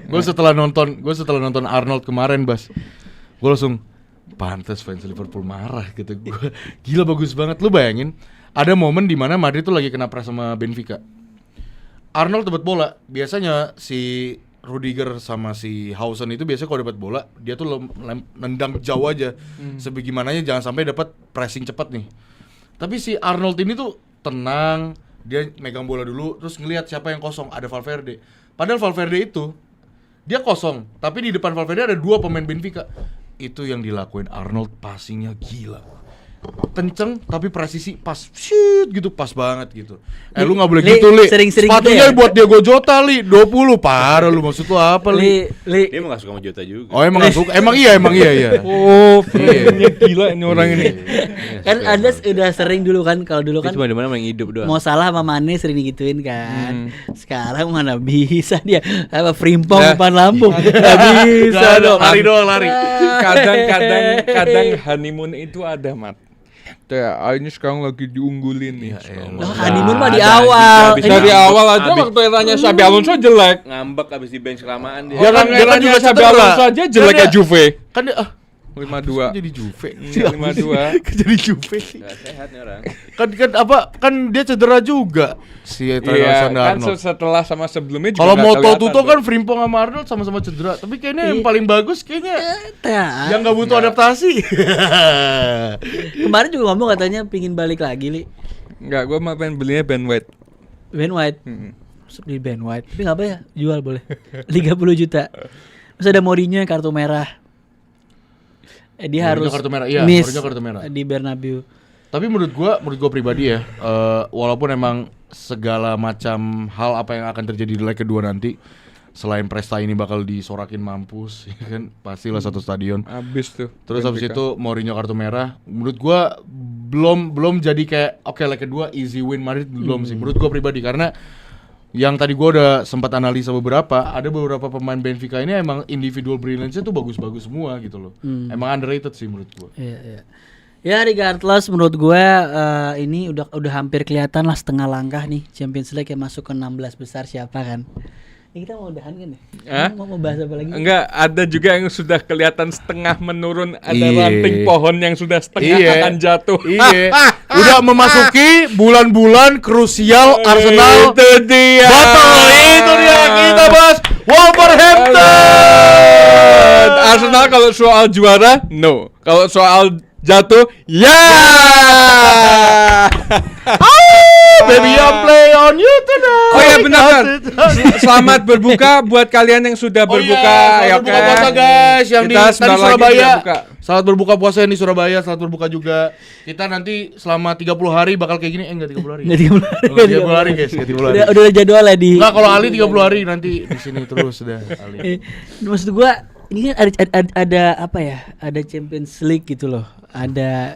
[SPEAKER 2] Gue setelah nonton Arnold kemarin, Bas. Gue langsung pantes fans Liverpool marah gitu. Gue gila, bagus banget. Lu bayangin ada momen di mana Madrid tuh lagi kena press sama Benfica. Arnold dapat bola. Biasanya si Rudiger sama si Hausen itu biasanya kalau dapat bola dia tuh nendang jauh aja, sebagaimananya jangan sampai dapat pressing cepat nih. Tapi si Arnold ini tuh tenang, dia megang bola dulu terus ngelihat siapa yang kosong, ada Valverde. Padahal Valverde itu dia kosong, tapi di depan Valverde ada 2 pemain Benfica. Itu yang dilakuin Arnold, passingnya gila, kenceng tapi presisi pas, shit gitu, pas banget gitu. Lu nggak boleh gitu, Li. Sepatunya gitu ya? Buat Diego Jota, Li, 20, parah lu, maksud lu apa, Li?
[SPEAKER 4] Dia emang gak suka sama Jota juga.
[SPEAKER 2] Oh, emang gak suka? Emang iya.
[SPEAKER 3] Oh, gila ini orang ini.
[SPEAKER 1] Kan Anda udah sering dulu kan, kalau dulu kan
[SPEAKER 4] cuma di mana main hidup doang.
[SPEAKER 1] mau salah sama Mane sering digituin kan. Sekarang mana bisa dia apa Frimpong depan lambung. Gak bisa dong.
[SPEAKER 2] Lari.
[SPEAKER 3] Kadang honeymoon itu ada, Mat. Ini sekarang lagi diunggulin nih.
[SPEAKER 1] Honeymoon mah di awal.
[SPEAKER 3] Dari awal aja waktu eranya Xabi Alonso jelek.
[SPEAKER 4] Ngambek abis di bench kelamaan dia.
[SPEAKER 3] Dia kan juga Xabi Alonso aja jelek kayak Juve.
[SPEAKER 2] Kan dia
[SPEAKER 3] 5-2.
[SPEAKER 2] jadi Juve.
[SPEAKER 3] 5-2.
[SPEAKER 2] Jadi Juve.
[SPEAKER 4] Gak sehat nih orang.
[SPEAKER 2] Kan dia cedera juga si Trent Alexander-Arnold.
[SPEAKER 3] Kan setelah sama sebelumnya juga
[SPEAKER 2] kalau Moto Tuto kan Frimpong sama Arnold sama-sama cedera. Tapi kayaknya yang paling bagus kayaknya yang gak butuh adaptasi.
[SPEAKER 1] Kemarin juga ngomong katanya pingin balik lagi, Li.
[SPEAKER 3] Enggak, gue mau pengen belinya Ben White.
[SPEAKER 1] Beli Ben White. Tapi gak apa ya, jual boleh 30 juta. Terus ada Mourinho yang kartu merah. Dia harus
[SPEAKER 2] kartu merah, kartu merah
[SPEAKER 1] di Bernabeu.
[SPEAKER 2] Tapi menurut gua pribadi ya, walaupun emang segala macam hal apa yang akan terjadi di leg kedua nanti, selain Presta ini bakal disorakin mampus, ya kan pastilah satu stadion.
[SPEAKER 3] Abis tuh.
[SPEAKER 2] Terus habis itu Mourinho kartu merah, menurut gua belum jadi kayak oke leg kedua easy win Madrid belum sih menurut gua pribadi karena yang tadi gua udah sempat analisa ada beberapa pemain Benfica ini emang individual brilliance-nya tuh bagus-bagus semua gitu loh. Emang underrated sih menurut gua.
[SPEAKER 1] Iya. Ya regardless menurut gue ini udah hampir kelihatan lah setengah langkah nih Champions League yang masuk ke 16 besar siapa kan. Ini kita mau udahan kan ya? Mau bahas apa lagi?
[SPEAKER 3] Enggak, ada juga yang sudah kelihatan setengah menurun, ada
[SPEAKER 2] Iya.
[SPEAKER 3] ranting pohon yang sudah setengah akan jatuh.
[SPEAKER 2] Iya. Udah memasuki bulan-bulan krusial Arsenal.
[SPEAKER 3] Itu dia.
[SPEAKER 2] Betul, itu dia kita bahas Wolverhampton.
[SPEAKER 3] Arsenal kalau soal juara, no. Kalau soal jatuh, ya.
[SPEAKER 2] Baby, I play on you tonight.
[SPEAKER 3] Oh ya benar. Selamat berbuka buat kalian yang sudah berbuka.
[SPEAKER 2] Selamat berbuka puasa guys yang di
[SPEAKER 3] Kita
[SPEAKER 2] tadi
[SPEAKER 3] sebentar lagi
[SPEAKER 2] Surabaya.
[SPEAKER 3] juga buka.
[SPEAKER 2] Selamat berbuka puasa yang di Surabaya, selamat berbuka juga. Kita nanti selama 30 hari bakal kayak gini. Enggak 30 hari.
[SPEAKER 1] Nggak 30 hari.
[SPEAKER 2] Enggak 30 hari guys, enggak 30 hari.
[SPEAKER 1] Udah jadwal ya di.
[SPEAKER 2] Enggak, kalau Ali 30 hari nanti di sini terus udah Ali.
[SPEAKER 1] Maksud gua ini kan ada apa ya? Ada Champions League gitu loh. Ada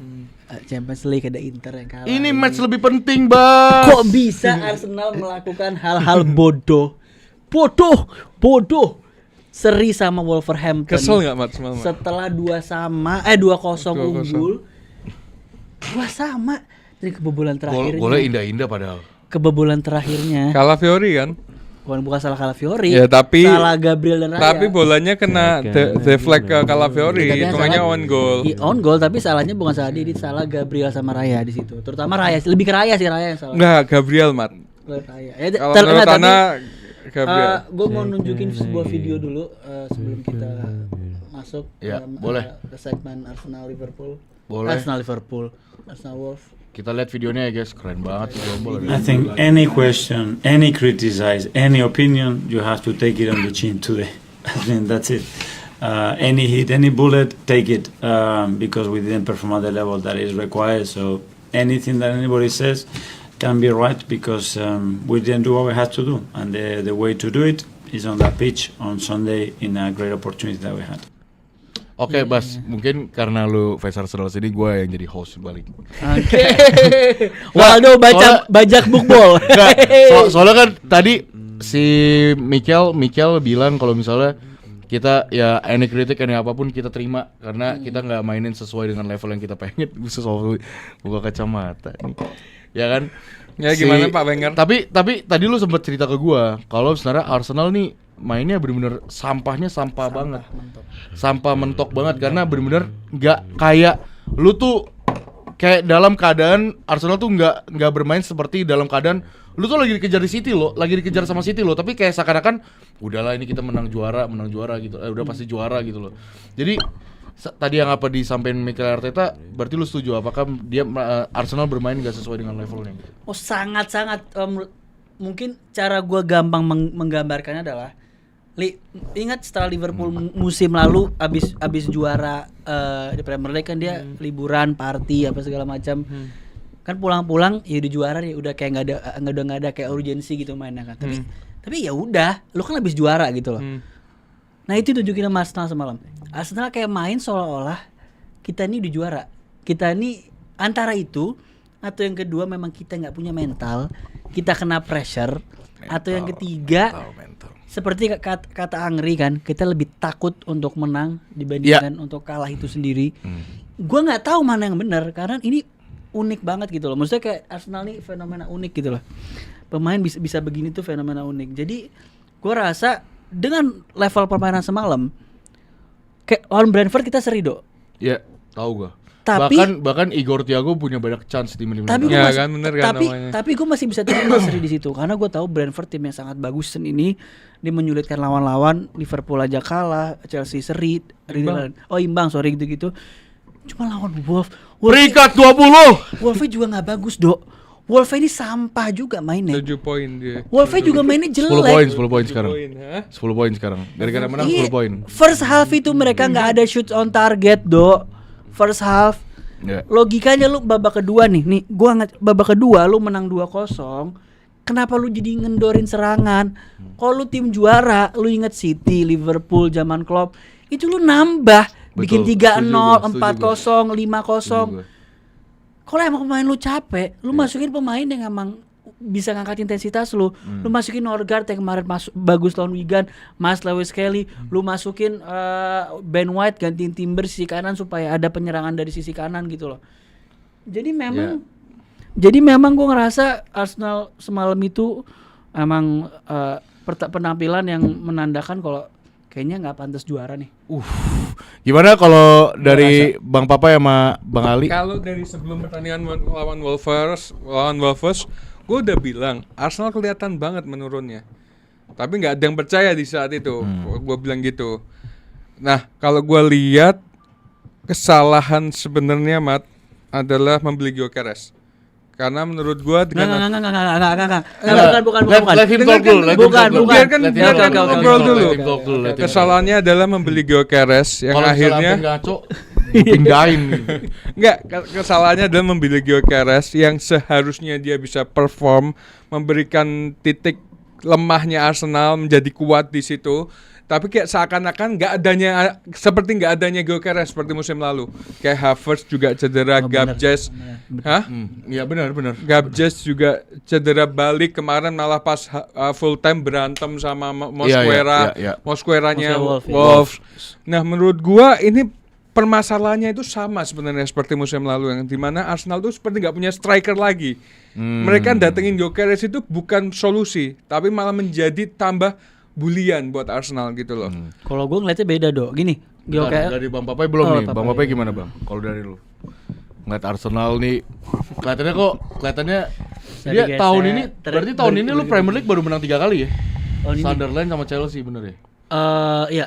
[SPEAKER 1] Champions League, ada Inter yang kalah.
[SPEAKER 2] Ini match lebih penting, Bang.
[SPEAKER 1] Kok bisa Arsenal melakukan hal-hal bodoh? Seri sama Wolverhampton.
[SPEAKER 3] Kesel nggak Mat semalam?
[SPEAKER 1] Setelah 2-0 unggul. 2-2 dari kebobolan terakhirnya.
[SPEAKER 2] Golnya indah-indah padahal.
[SPEAKER 1] Kebobolan terakhirnya.
[SPEAKER 3] Kalah Fiori kan?
[SPEAKER 1] Bukan salah Calafiori.
[SPEAKER 3] Ya, tapi
[SPEAKER 1] salah Gabriel dan Raya.
[SPEAKER 3] Tapi bolanya kena deflect ke Calafiori,
[SPEAKER 1] Tapi yang
[SPEAKER 3] hitungannya
[SPEAKER 1] salah-
[SPEAKER 3] on goal.
[SPEAKER 1] On goal, tapi salahnya bukan salah Didit, salah Gabriel sama Raya di situ. Terutama Raya, lebih ke Raya sih, Raya yang salah.
[SPEAKER 3] Enggak, Gabriel Mat.
[SPEAKER 1] Raya.
[SPEAKER 3] Kalau menurut Ana Gabriel.
[SPEAKER 1] Gue mau nunjukin sebuah video dulu sebelum kita masuk
[SPEAKER 2] Ya,
[SPEAKER 1] dalam,
[SPEAKER 2] boleh.
[SPEAKER 1] ke segmen Arsenal Liverpool.
[SPEAKER 2] Boleh.
[SPEAKER 1] Arsenal Wolf.
[SPEAKER 2] Kita lihat videonya ya guys, keren banget sih Jombol.
[SPEAKER 6] I think any question, any criticize, any opinion, you have to take it on the chin today. I think that's it. Any hit, any bullet, take it because we didn't perform at the level that is required. So anything that anybody says can be right because we didn't do what we had to do, and the way to do it is on that pitch on Sunday in a great opportunity that we had.
[SPEAKER 2] Oke, Bas, mungkin karena lu fans Arsenal sini, gue yang jadi host balik.
[SPEAKER 1] Oke. Waldo bajak bookball.
[SPEAKER 2] Nggak, soalnya kan tadi si Mikel bilang kalau misalnya kita ya any kritik, any apapun kita terima karena kita nggak mainin sesuai dengan level yang kita pengen. Sesuai buka kacamata nih. Ya kan?
[SPEAKER 3] Ya gimana Pak Wenger?
[SPEAKER 2] Tapi tadi lu sempat cerita ke gua kalau sebenarnya Arsenal nih mainnya bener-bener sampah banget. Sampah mentok banget karena bener-bener nggak kayak lu tuh kayak dalam keadaan Arsenal tuh nggak bermain seperti dalam keadaan lu tuh lagi dikejar di City lo, lagi dikejar sama City lo, tapi kayak seakan-akan udahlah ini kita menang juara gitu, udah pasti juara gitu loh. Jadi tadi yang apa disampaikan Mikel Arteta, berarti lu setuju apakah dia Arsenal bermain gak sesuai dengan levelnya?
[SPEAKER 1] Oh sangat-sangat mungkin cara gue gampang menggambarkannya adalah ingat setelah Liverpool musim lalu abis juara di Premier League kan dia liburan, party apa segala macam. Kan pulang-pulang ya udah juara nih, udah kayak nggak ada kayak urgensi gitu mainnya kan. Tapi ya udah, lu kan abis juara gitu loh. Nah itu tunjukin sama Arsenal semalam. Arsenal kayak main seolah-olah kita ini udah juara. Kita ini antara itu atau yang kedua memang kita nggak punya mental, kita kena pressure, atau yang ketiga seperti kata Angri kan, kita lebih takut untuk menang dibandingkan untuk kalah itu sendiri. Gua nggak tahu mana yang benar karena ini unik banget gitu loh. Maksudnya kayak Arsenal ini fenomena unik gitu loh. Pemain bisa begini tuh fenomena unik. Jadi gua rasa dengan level permainan semalam kayak lawan Brentford kita seri dok.
[SPEAKER 2] Ya, tahu gua.
[SPEAKER 1] Tapi
[SPEAKER 2] bahkan Igor Thiago punya banyak chance di menit-menit.
[SPEAKER 1] Tapi
[SPEAKER 3] Ya,
[SPEAKER 1] gue
[SPEAKER 3] kan, bener kan namanya.
[SPEAKER 1] tapi gue masih bisa terima seri di situ karena gue tahu Brentford tim yang sangat bagus ini, dia menyulitkan lawan-lawan. Liverpool aja kalah, Chelsea seri, imbang gitu. Cuma lawan Wolves
[SPEAKER 2] Peringkat 20.
[SPEAKER 1] Wolves juga nggak bagus dok. Wolves ini sampah juga mainnya.
[SPEAKER 3] 7 poin dia.
[SPEAKER 1] Wolves juga mainnya
[SPEAKER 2] 10
[SPEAKER 1] jelek.
[SPEAKER 2] poin sekarang. 10 poin sekarang. Gara-gara menang 10 poin.
[SPEAKER 1] First half itu mereka nggak ada shoot on target dok. First half.
[SPEAKER 2] Ya.
[SPEAKER 1] Logikanya lu babak kedua nih gua babak kedua lu menang 2-0. Kenapa lu jadi ngendorin serangan? Kalau lu tim juara, lu inget City, Liverpool zaman Klopp, itu lu nambah, bikin
[SPEAKER 2] Betul,
[SPEAKER 1] 3-0,
[SPEAKER 2] setuju
[SPEAKER 1] 4-0, 5-0. Kalau emang pemain lu capek, lu masukin pemain yang emang bisa ngangkat intensitas lu. Lu masukin Norgard yang kemarin bagus lawan Wigan, Mas Lewis Kelly, lu masukin Ben White gantiin Timber sisi kanan supaya ada penyerangan dari sisi kanan gitu loh. Jadi memang gue ngerasa Arsenal semalam itu emang penampilan yang menandakan kalau kayaknya nggak pantas juara nih.
[SPEAKER 2] Gimana kalau dari Bang Papa sama Bang Ali?
[SPEAKER 3] Kalau dari sebelum pertandingan lawan Wolves, gue udah bilang Arsenal kelihatan banget menurunnya. Tapi nggak ada yang percaya di saat itu. Gue bilang gitu. Nah, kalau gue lihat kesalahan sebenarnya Mat adalah membeli Gyökeres. Karena menurut gua bukan.
[SPEAKER 2] Let him talk dulu.
[SPEAKER 3] Biarkan ngobrol dulu. Kesalahannya adalah membeli Gyökeres yang akhirnya
[SPEAKER 2] pindahin.
[SPEAKER 3] Enggak, kesalahannya adalah membeli Gyökeres yang seharusnya dia bisa perform, memberikan titik lemahnya Arsenal menjadi kuat di situ. Tapi kayak seakan-akan nggak adanya Gyökeres seperti musim lalu. Kayak Havertz juga cedera, Gabjes,
[SPEAKER 2] Iya benar.
[SPEAKER 3] Gabjes juga cedera balik kemarin malah pas full time berantem sama Mosquera, Mosqueranya Wolves. Nah menurut gua ini permasalahannya itu sama sebenarnya seperti musim lalu yang dimana Arsenal tuh seperti nggak punya striker lagi. Mereka datengin Gyökeres itu bukan solusi, tapi malah menjadi tambah bulian buat Arsenal gitu loh.
[SPEAKER 1] Kalau gue ngeliatnya beda gini.
[SPEAKER 2] Dari Bang Papai belum nih. Bang Papai gimana Bang? Kalau dari lu ngeliat Arsenal nih, kelihatannya dia tahun ini, berarti tahun ini lu Premier League baru menang 3 kali ya? Sunderland sama Chelsea bener ya?
[SPEAKER 1] Iya.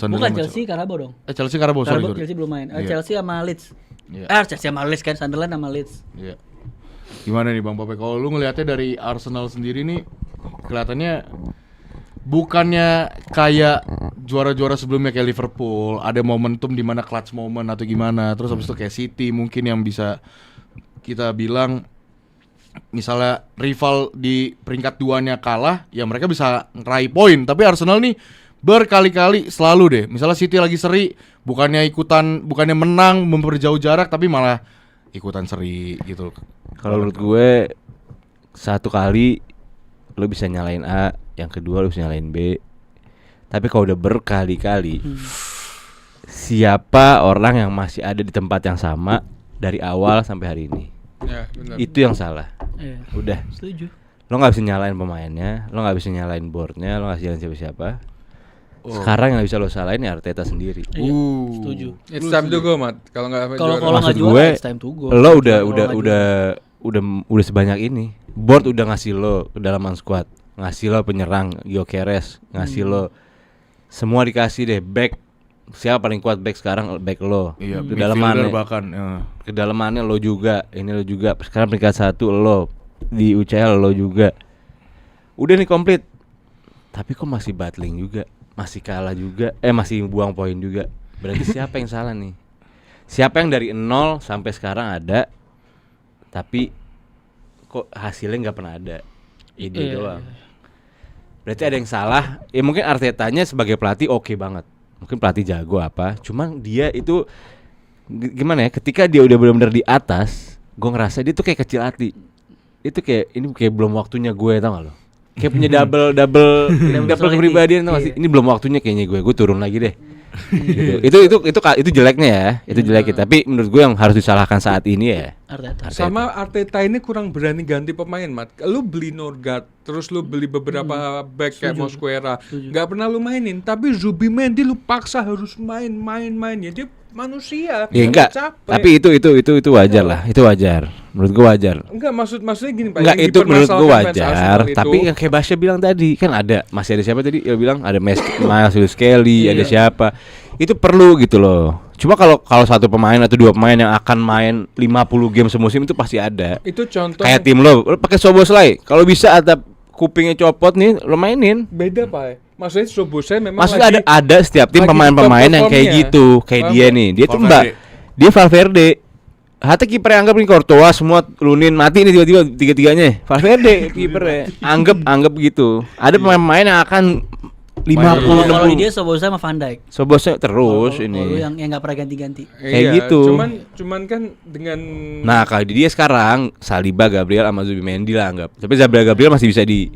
[SPEAKER 1] Bukan Chelsea, Karabo dong.
[SPEAKER 2] Chelsea Karabo, sorry.
[SPEAKER 1] Chelsea belum main. Chelsea sama Leeds. Chelsea sama Leeds kan, Sunderland sama Leeds.
[SPEAKER 2] Iya. Gimana nih Bang Papai? Kalau lu ngelihatnya dari Arsenal sendiri nih, kelihatannya bukannya kayak juara-juara sebelumnya kayak Liverpool, ada momentum di mana clutch moment atau gimana. Terus habis itu kayak City mungkin yang bisa kita bilang misalnya rival di peringkat 2-nya kalah, ya mereka bisa ngeraih poin. Tapi Arsenal nih berkali-kali selalu deh. Misalnya City lagi seri, bukannya menang memperjauh jarak tapi malah ikutan seri gitu.
[SPEAKER 4] Kalau menurut gue satu kali lo bisa nyalain A, yang kedua lo bisa nyalain B. Tapi kalau udah berkali-kali, siapa orang yang masih ada di tempat yang sama dari awal sampai hari ini?
[SPEAKER 3] Ya, benar.
[SPEAKER 4] Itu yang salah. Udah.
[SPEAKER 1] Setuju.
[SPEAKER 4] Lo nggak bisa nyalain pemainnya, lo nggak bisa nyalain boardnya, lo nggak bisa nyalain siapa-siapa. Sekarang yang bisa lo salahin ya Arteta sendiri.
[SPEAKER 1] Setuju.
[SPEAKER 3] It's time to go, Mat. Kalau nggak
[SPEAKER 1] nggak juara, it's time to go.
[SPEAKER 4] Lo udah sebanyak ini. Board udah ngasih lo kedalaman squad, ngasih lo penyerang Gyökeres, ngasih lo semua dikasih deh, back. Siapa paling kuat back sekarang? Back lo.
[SPEAKER 2] Iya,
[SPEAKER 4] kedalamannya
[SPEAKER 2] bahkan
[SPEAKER 4] kedalamannya lo juga, ini lo juga. Sekarang peringkat 1 lo di UCL lo juga. Udah nih komplit. Tapi kok masih battling juga, masih kalah juga, masih buang poin juga. Berarti siapa yang salah nih? Siapa yang dari 0 sampai sekarang ada, tapi kok hasilnya nggak pernah ada? Ide doang. Berarti ada yang salah. Ya mungkin Artetanya sebagai pelatih oke banget. Mungkin pelatih jago apa. Cuman dia itu gimana ya? Ketika dia udah benar-benar di atas, gue ngerasa dia tuh kayak kecil hati. Itu kayak ini kayak belum waktunya gue, tau gak lo? Kayak punya double kepribadian, tau gak sih? Ini belum waktunya kayaknya gue turun lagi deh. Gitu. Itu jeleknya ya. Itu jeleknya. Tapi menurut gue yang harus disalahkan saat ini ya Arteta.
[SPEAKER 3] Sama Arteta ini kurang berani ganti pemain, Mat. Lu beli Norgard, terus lu beli beberapa back kayak Mosquera, nggak pernah lu mainin. Tapi Zubimendi lu paksa harus main. Ya dia manusia.
[SPEAKER 4] Ya enggak.
[SPEAKER 3] Capek.
[SPEAKER 4] Tapi itu wajar lah. Itu wajar. Menurut gue wajar.
[SPEAKER 3] Enggak, maksudnya gini Pak.
[SPEAKER 4] Enggak, itu menurut gue wajar. Tapi yang kayak Basya bilang tadi, kan masih ada siapa tadi? Dia bilang ada Miles Lewis Kelly, ada siapa? Itu perlu gitu loh. Cuma kalau satu pemain atau dua pemain yang akan main 50 game semusim itu pasti ada.
[SPEAKER 3] Itu contoh
[SPEAKER 4] kayak tim lo pakai Szoboszlai. Kalau bisa ada kupingnya copot nih, lo mainin.
[SPEAKER 3] Beda Pak. Maksudnya Szoboszlai memang
[SPEAKER 4] maksudnya ada setiap tim pemain-pemain yang kayak gitu. Kayak dia nih. Dia tuh dia Valverde. Hati kiper yang anggap nih Courtois semua Lunin mati nih tiba-tiba tiga-tiganya. Valverde kipernya. Anggap gitu. Ada pemain-pemain yang akan
[SPEAKER 1] Kalau dia Soboslai sama Van Dijk.
[SPEAKER 4] Sobosnya terus
[SPEAKER 1] Kalau
[SPEAKER 4] ini.
[SPEAKER 1] yang nggak pernah ganti-ganti.
[SPEAKER 4] Kayak gitu.
[SPEAKER 3] Cuman kan dengan
[SPEAKER 4] Nah, kalau dia sekarang Saliba, Gabriel sama Zubimendi lah anggap. Tapi Gabriel masih bisa di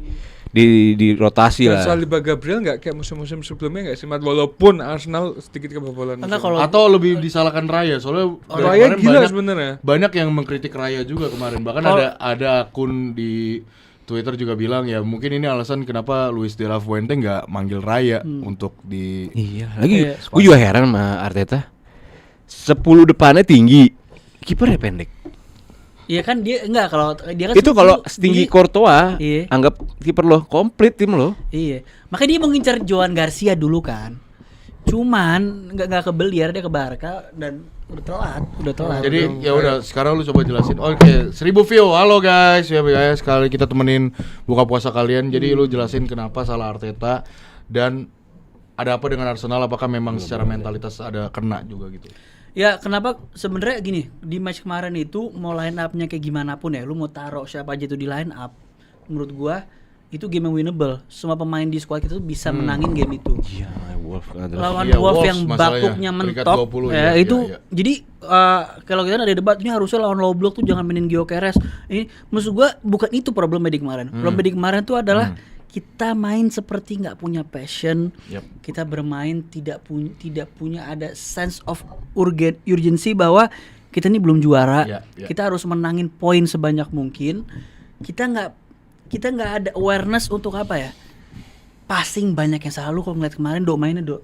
[SPEAKER 4] rotasi lah.
[SPEAKER 3] Saliba Gabriel nggak kayak musim-musim sebelumnya nggak sih, Mat? Walaupun Arsenal sedikit kebobolan.
[SPEAKER 1] Karena kalau
[SPEAKER 2] Atau lebih disalahkan Raya, soalnya dari
[SPEAKER 3] Raya
[SPEAKER 2] kemarin
[SPEAKER 3] gila sebenarnya.
[SPEAKER 2] banyak yang mengkritik Raya juga kemarin. Bahkan ada akun di Twitter juga bilang ya mungkin ini alasan kenapa Luis de la Fuente nggak manggil Raya untuk di.
[SPEAKER 4] Iya, lagi gue juga heran sama Arteta. 10 depannya tinggi, kipernya pendek.
[SPEAKER 1] iya kan dia enggak kalau dia kan
[SPEAKER 4] Itu kalau setinggi Courtois,
[SPEAKER 1] Iya.
[SPEAKER 4] anggap kiper lo komplit tim lo.
[SPEAKER 1] Iya. Makanya dia mau ngincar Joan Garcia dulu kan. Cuman nggak kebeliar dia ke Barca dan udah telat.
[SPEAKER 2] Jadi ya udah sekarang lu coba jelasin. Oke, 1000 view. Halo guys, ya guys, sekali kita temenin buka puasa kalian. Jadi lu jelasin kenapa salah Arteta dan ada apa dengan Arsenal, apakah memang secara mentalitas ada kena juga gitu.
[SPEAKER 1] Ya kenapa sebenarnya gini, di match kemarin itu mau line up-nya kayak gimana pun ya, lu mau taruh siapa aja itu di line up, menurut gua itu game yang winnable. Semua pemain di squad kita tuh bisa menangin game itu.
[SPEAKER 4] Iya, Wolf
[SPEAKER 1] Lawan
[SPEAKER 2] Iya,
[SPEAKER 1] Wolf
[SPEAKER 2] Wolves
[SPEAKER 1] yang
[SPEAKER 2] masalahnya,
[SPEAKER 1] bakuknya
[SPEAKER 2] peringkat
[SPEAKER 1] mentok
[SPEAKER 2] 20,
[SPEAKER 1] ya,
[SPEAKER 2] iya,
[SPEAKER 1] itu
[SPEAKER 2] iya.
[SPEAKER 1] jadi kalau kita ada debat ini harusnya lawan low block tuh jangan mainin Gyökeres. Ini maksud gua bukan itu problemnya di kemarin. Problemnya di kemarin tuh adalah kita main seperti nggak punya passion.
[SPEAKER 2] Yep.
[SPEAKER 1] Kita bermain tidak punya ada sense of urgency bahwa kita ini belum juara.
[SPEAKER 2] Yeah, yeah.
[SPEAKER 1] Kita harus menangin poin sebanyak mungkin. Kita nggak ada awareness untuk apa ya? Passing banyak yang salah. Lu kalau ngeliat kemarin mainnya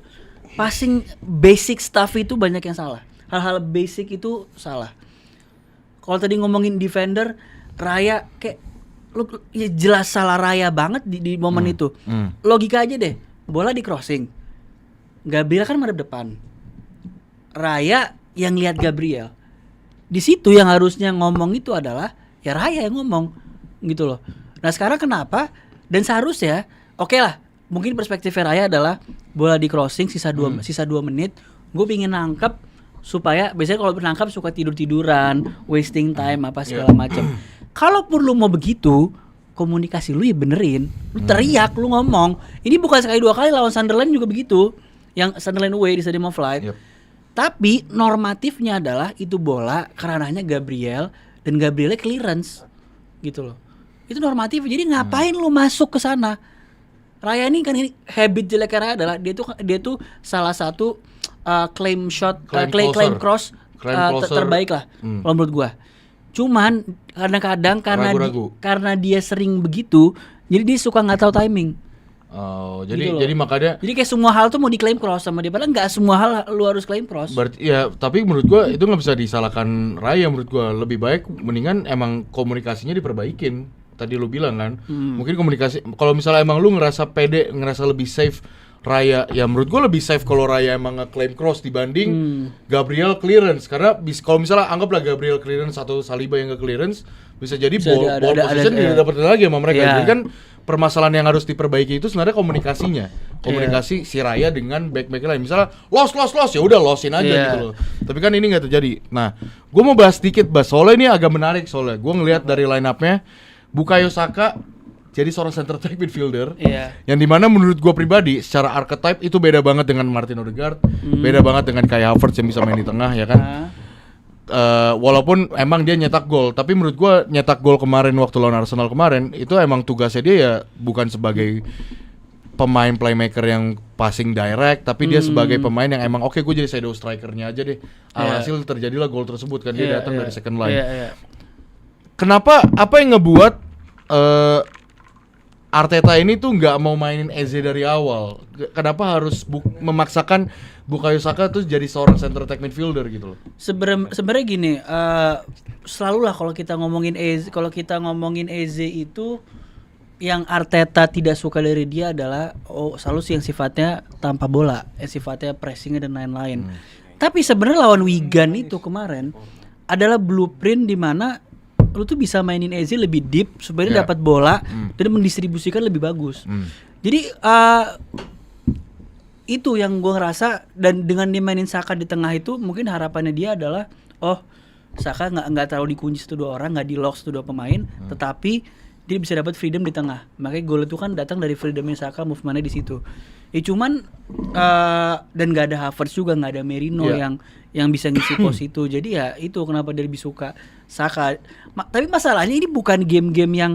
[SPEAKER 1] passing basic stuff itu banyak yang salah. Hal-hal basic itu salah. Kalau tadi ngomongin defender, Raya kayak lu ya jelas salah Raya banget di momen itu. Logika aja deh, bola di crossing. Gabriel kan madep depan. Raya yang lihat Gabriel. Di situ yang harusnya ngomong itu adalah ya Raya yang ngomong gitu loh. Nah, sekarang kenapa? Dan seharusnya oke lah, mungkin perspektif Raya adalah bola di crossing sisa 2 menit, gue pingin nangkep supaya biasanya kalau nangkap suka tidur-tiduran, wasting time apa segala macam. Kalaupun lu mau begitu, komunikasi lu ya benerin. Lu teriak, lu ngomong. Ini bukan sekali dua kali lawan Sunderland juga begitu. Yang Sunderland away di Stadium of Light.
[SPEAKER 2] Yep.
[SPEAKER 1] Tapi normatifnya adalah itu bola kerananya Gabriel dan Gabrielnya clearance. Gitu loh. Itu normatif. Jadi ngapain lu masuk ke sana? Raya ini kan ini habit jeleknya Raya adalah dia tuh salah satu claim shot, claim cross terbaik lah kalau menurut gua. Cuman kadang-kadang karena dia sering begitu, jadi dia suka nggak tahu timing.
[SPEAKER 2] Oh,
[SPEAKER 1] Gitu
[SPEAKER 2] jadi
[SPEAKER 1] loh.
[SPEAKER 2] makanya
[SPEAKER 1] Jadi kayak semua hal tuh mau diklaim cross sama dia, padahal nggak semua hal lu harus claim cross.
[SPEAKER 2] berarti ya, tapi menurut gua itu nggak bisa disalahkan Raya. Menurut gua lebih baik mendingan emang komunikasinya diperbaikin. Tadi lu bilang kan, mungkin komunikasi. Kalau misalnya emang lu ngerasa pede, ngerasa lebih safe Raya, ya menurut gua lebih safe kalau Raya emang nge-claim cross dibanding Gabriel clearance. Karena kalau misalnya anggaplah Gabriel clearance atau Saliba yang nge-clearance, bisa jadi ball position tidak dapat lagi sama mereka. Jadi kan permasalahan yang harus diperbaiki itu sebenarnya komunikasinya. Komunikasi si Raya dengan back-back lain. Misalnya loss ya udah lossin aja gitu loh. Tapi kan ini nggak terjadi. Nah, gua mau bahas dikit soalnya ini agak menarik soalnya. Gua ngelihat dari line up-nya Bukayo Saka jadi seorang center back midfielder, yang dimana menurut gue pribadi secara archetype itu beda banget dengan Martin Odegaard, beda banget dengan Kai Havertz yang bisa main di tengah ya kan. Walaupun emang dia nyetak gol, tapi menurut gue nyetak gol kemarin waktu lawan Arsenal kemarin itu emang tugasnya dia ya bukan sebagai pemain playmaker yang passing direct, tapi dia sebagai pemain yang emang oke, gue jadi shadow strikernya aja deh. Alhasil terjadilah gol tersebut kan, dia datang dari second line. Kenapa? Apa yang ngebuat Arteta ini tuh nggak mau mainin Eze dari awal? Kenapa harus memaksakan Bukayo Saka tuh jadi seorang center back midfielder gitu loh?
[SPEAKER 1] Sebenarnya gini, selalu lah kalau kita ngomongin Eze itu yang Arteta tidak suka dari dia adalah selalu yang sifatnya tanpa bola, yang sifatnya pressing dan lain-lain. Tapi sebenarnya lawan Wigan itu kemarin adalah blueprint di mana lu tuh bisa mainin Eze lebih deep supaya dia dapat bola dan mendistribusikan lebih bagus. Jadi itu yang gue ngerasa, dan dengan dia mainin Saka di tengah itu mungkin harapannya dia adalah Saka nggak terlalu dikunci satu dua orang, nggak di lock satu dua pemain, tetapi dia bisa dapat freedom di tengah. Makanya gol itu kan datang dari freedomnya Saka, movementnya di situ. Ya cuman dan nggak ada Havertz juga, nggak ada Merino
[SPEAKER 2] Iya.
[SPEAKER 1] yang bisa ngisi pos itu. Jadi ya itu kenapa dia lebih suka Saka. Tapi masalahnya ini bukan game-game yang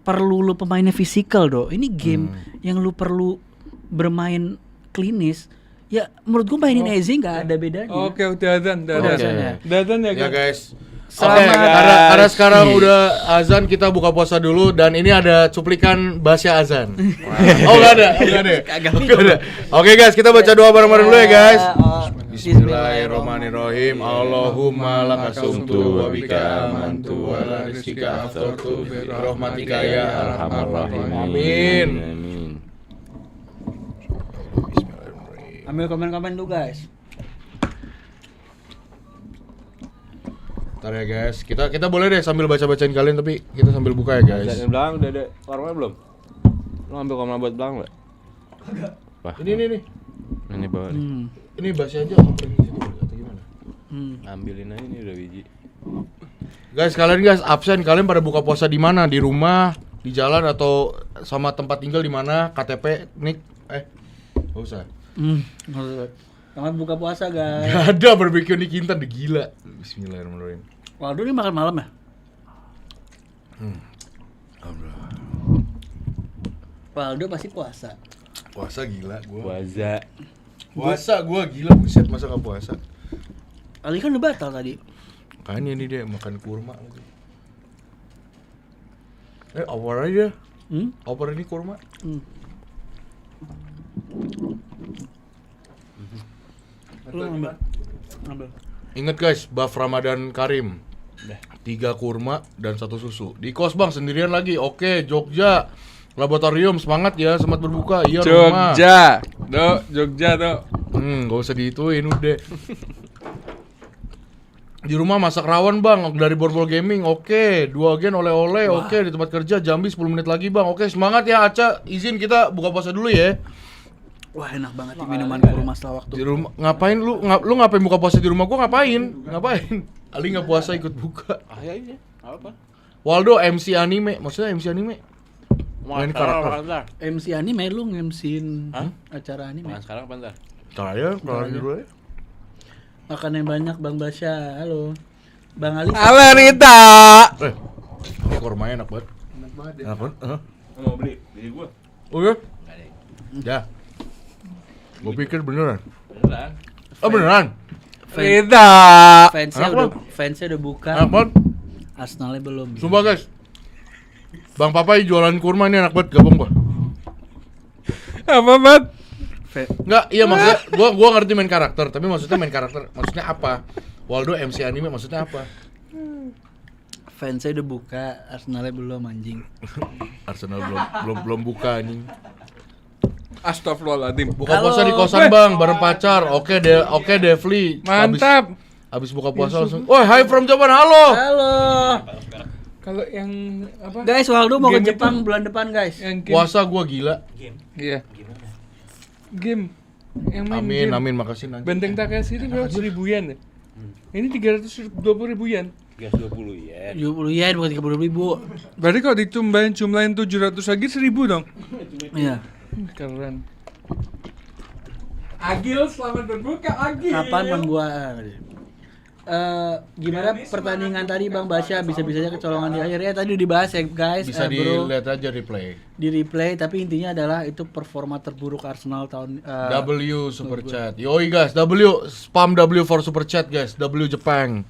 [SPEAKER 1] perlu lu pemainnya fisikal do. Ini game yang lu perlu bermain klinis. Ya menurut gua mainin Eze nggak ada bedanya.
[SPEAKER 3] Oke, Dadan ya
[SPEAKER 2] Ya
[SPEAKER 3] guys.
[SPEAKER 2] guys. Oke, karena sekarang udah azan, kita buka puasa dulu dan ini ada cuplikan bahasa azan. Oh enggak ada. Oke guys, kita baca doa bareng-bareng dulu ya guys. Bismillahirrahmanirrahim. Allahumma lakasumtu wa bika amantu wa la rizqika aftartu bi rahmatika ya arhamar rahimin. Amin.
[SPEAKER 1] Ambil komen-komen dulu guys.
[SPEAKER 2] Ntar ya guys, kita boleh deh sambil baca-bacain kalian tapi kita sambil buka ya guys.
[SPEAKER 4] Dan belakang udah ada warungnya belum? Lo ambil komentar buat belakang nggak? Wah,
[SPEAKER 2] Ini.
[SPEAKER 4] ini bawa nih.
[SPEAKER 2] Ini bahasa aja apa di situ atau gimana?
[SPEAKER 4] Ambilin aja ini udah biji.
[SPEAKER 2] Guys, absen, kalian pada buka puasa di mana? Di rumah, di jalan atau sama tempat tinggal di mana? KTP, nik, nggak usah.
[SPEAKER 1] Selamat buka puasa guys.
[SPEAKER 2] Gak ada barbecue di Kintan, udah gila. Bismillahirrahmanirrahim.
[SPEAKER 1] Waldo ini makan malam ya?
[SPEAKER 2] Alhamdulillah.
[SPEAKER 1] Waldo pasti puasa.
[SPEAKER 2] Puasa gila gua.
[SPEAKER 4] Puasa.
[SPEAKER 2] Gua gila, buset, masa gak puasa?
[SPEAKER 1] Ali kan udah batal tadi.
[SPEAKER 2] Makanya nih dia makan kurma lagi. Opor aja. Opor ini kurma.
[SPEAKER 1] Lu ambil.
[SPEAKER 2] Ingat guys, buff Ramadan Karim. 3 kurma dan 1 susu. Di kos bang, sendirian lagi. Oke, Jogja. Laboratorium, semangat ya, semangat berbuka. Iya, rumah.
[SPEAKER 3] Jogja, Dok.
[SPEAKER 2] Gak usah diituin udah. Di rumah masak rawon bang, dari Borbol Gaming. Oke, 2 gen oleh-oleh. Oke, di tempat kerja Jambi 10 menit lagi bang. Oke, semangat ya Aca. Izin kita buka puasa dulu ya.
[SPEAKER 1] Wah enak banget nih minuman kurma setelah waktu.
[SPEAKER 2] Di rumah ngapain lu? Lu ngapain buka puasa di rumah? Gua ngapain? Ali nggak puasa ikut buka.
[SPEAKER 4] Ya ini apa?
[SPEAKER 2] Waldo MC anime, maksudnya MC anime? Main karakter.
[SPEAKER 1] MC anime lu nge-MC-in acara anime.
[SPEAKER 4] Makan sekarang apa ntar?
[SPEAKER 2] Ntar aja, kelar dulu ya.
[SPEAKER 1] Makan yang banyak Bang Basya. Halo. Bang Ali.
[SPEAKER 3] Halo Rita.
[SPEAKER 2] Ini kurmanya enak banget. Enak banget.
[SPEAKER 4] Mau beli? Beli gua.
[SPEAKER 2] Oh ya? Ya. Gua pikir beneran.
[SPEAKER 4] Beneran.
[SPEAKER 2] Oh beneran?
[SPEAKER 3] Rita.
[SPEAKER 1] Fansnya udah buka.
[SPEAKER 2] Enak banget.
[SPEAKER 1] Arsenalnya belum.
[SPEAKER 2] Sumpah guys. Bang Papai jualan kurma ini enak banget, gabung gua.
[SPEAKER 3] Apa, Mat?
[SPEAKER 2] Enggak, iya maksudnya gua ngerti main karakter, tapi maksudnya main karakter maksudnya apa? Waldo MC anime maksudnya apa?
[SPEAKER 1] Fansnya udah buka, Arsenalnya belum anjing.
[SPEAKER 2] Arsenal belum buka anjing.
[SPEAKER 3] Astagfirullahaladzim.
[SPEAKER 2] Buka puasa di kosan bang, bareng pacar. Oke Devli.
[SPEAKER 3] Mantap.
[SPEAKER 2] Abis buka puasa langsung. Woi, hi from Japan, halo.
[SPEAKER 1] Halo.
[SPEAKER 3] Kalau yang apa?
[SPEAKER 1] Guys, Waldo mau ke
[SPEAKER 3] Game
[SPEAKER 1] Jepang bulan depan guys.
[SPEAKER 3] Yang game.
[SPEAKER 2] Puasa gua gila.
[SPEAKER 3] Iya. Game. Yang main
[SPEAKER 2] Amin,
[SPEAKER 3] game.
[SPEAKER 2] makasih nanti.
[SPEAKER 3] Benteng Takashi itu berapa ribuan ya? Ini 320 ribuan.
[SPEAKER 4] 320 yen.
[SPEAKER 1] 70 yen bukan 30.000.
[SPEAKER 3] Berarti kalau ditumbahin jumlahin 700 lagi 1000 dong.
[SPEAKER 1] Iya.
[SPEAKER 3] Keren. Agil selamat berbuka Agil.
[SPEAKER 1] Kapan Bang gua? Gimana pertandingan tadi Bang Basya bisa-bisanya kecolongan di akhir ya tadi udah dibahas ya guys.
[SPEAKER 2] Bisa
[SPEAKER 1] bro,
[SPEAKER 2] dilihat aja replay.
[SPEAKER 1] di replay tapi intinya adalah itu performa terburuk Arsenal tahun
[SPEAKER 2] W super chat. Yoi guys, W spam W for super chat guys. W Jepang.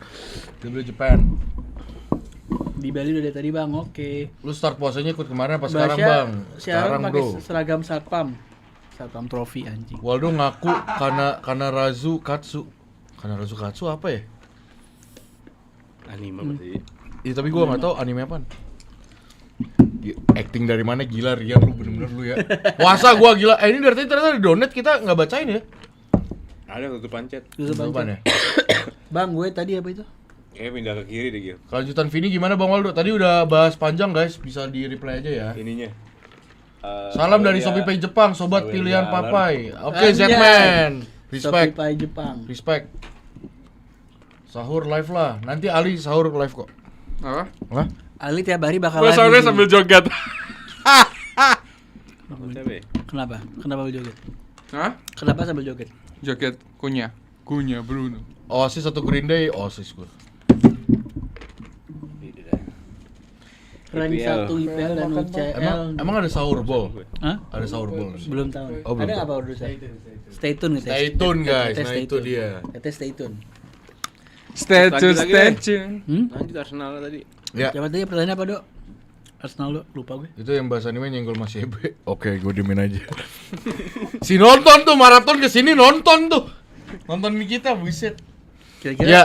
[SPEAKER 1] di Bali udah dari tadi Bang. Oke.
[SPEAKER 2] Lu start puasanya ikut kemarin apa sekarang
[SPEAKER 1] Basya
[SPEAKER 2] bang?
[SPEAKER 1] siaran
[SPEAKER 2] Sekarang
[SPEAKER 1] pakai
[SPEAKER 2] bro.
[SPEAKER 1] seragam satpam trofi anjing.
[SPEAKER 2] Waldo ngaku karena Razu Katsu. Karena Razu Katsu apa ya?
[SPEAKER 4] Anime berarti.
[SPEAKER 2] Iya tapi gua nggak tahu anime apaan. Acting dari mana gila Rian lu bener-bener lu ya. Puasa gua gila. Ini dari tadi ternyata di donat kita nggak bacain ya.
[SPEAKER 4] Ada tutupan chat.
[SPEAKER 2] Tutupan ya.
[SPEAKER 1] Bang gue tadi apa itu?
[SPEAKER 4] Kayaknya pindah ke kiri deh, Gil.
[SPEAKER 2] Kelanjutan Vini gimana Bang Waldo? Tadi udah bahas panjang guys, bisa di replay aja ya.
[SPEAKER 4] Ininya.
[SPEAKER 2] Salam dari
[SPEAKER 4] Aurelia-
[SPEAKER 2] Shopee Jepang, sobat
[SPEAKER 4] Aurelia
[SPEAKER 2] pilihan
[SPEAKER 4] Alan.
[SPEAKER 2] Papai. Oke,
[SPEAKER 1] Anjay.
[SPEAKER 2] Zman. Respect.
[SPEAKER 1] Shopee Jepang.
[SPEAKER 2] Respect. Sahur live lah. Nanti Ali sahur live kok.
[SPEAKER 3] Apa?
[SPEAKER 2] Hah?
[SPEAKER 1] Ali tiap hari bakal
[SPEAKER 3] Gua
[SPEAKER 1] live
[SPEAKER 3] sore
[SPEAKER 1] di sini.
[SPEAKER 3] sambil joget.
[SPEAKER 4] Siapa ya?
[SPEAKER 1] Kenapa? Kenapa lu joget?
[SPEAKER 3] Hah?
[SPEAKER 1] Kenapa sambil joget?
[SPEAKER 3] Joget Kunya Bruno.
[SPEAKER 2] Oasis atau Green Day? Oasis gue.
[SPEAKER 1] Rank
[SPEAKER 4] IPL.
[SPEAKER 1] 1 IPL dan UCL.
[SPEAKER 2] Emang ada sahur ball?
[SPEAKER 1] Hah?
[SPEAKER 2] Ada sahur ball?
[SPEAKER 1] Belum tahu.
[SPEAKER 2] Oh, belum
[SPEAKER 1] Ada
[SPEAKER 2] tahu.
[SPEAKER 1] apa udah Stay tune gitu.
[SPEAKER 2] Stay tune guys,
[SPEAKER 1] Katanya
[SPEAKER 2] nah
[SPEAKER 1] stay
[SPEAKER 2] itu
[SPEAKER 1] tune.
[SPEAKER 2] dia.
[SPEAKER 1] Katanya stay tune.
[SPEAKER 3] Stay
[SPEAKER 4] Lanjut
[SPEAKER 3] tune.
[SPEAKER 4] Lanjut Arsenal tadi.
[SPEAKER 2] Ya,
[SPEAKER 1] Siapa tadi pertanyaan apa, Dok? Arsenal lu, lupa gue.
[SPEAKER 2] itu yang bahasa anime nyenggol Mas Yebe. Oke, gue diemin aja. Si nonton tuh maraton kesini nonton tuh. Nonton kita buset.
[SPEAKER 1] Kira-kira
[SPEAKER 2] Ya,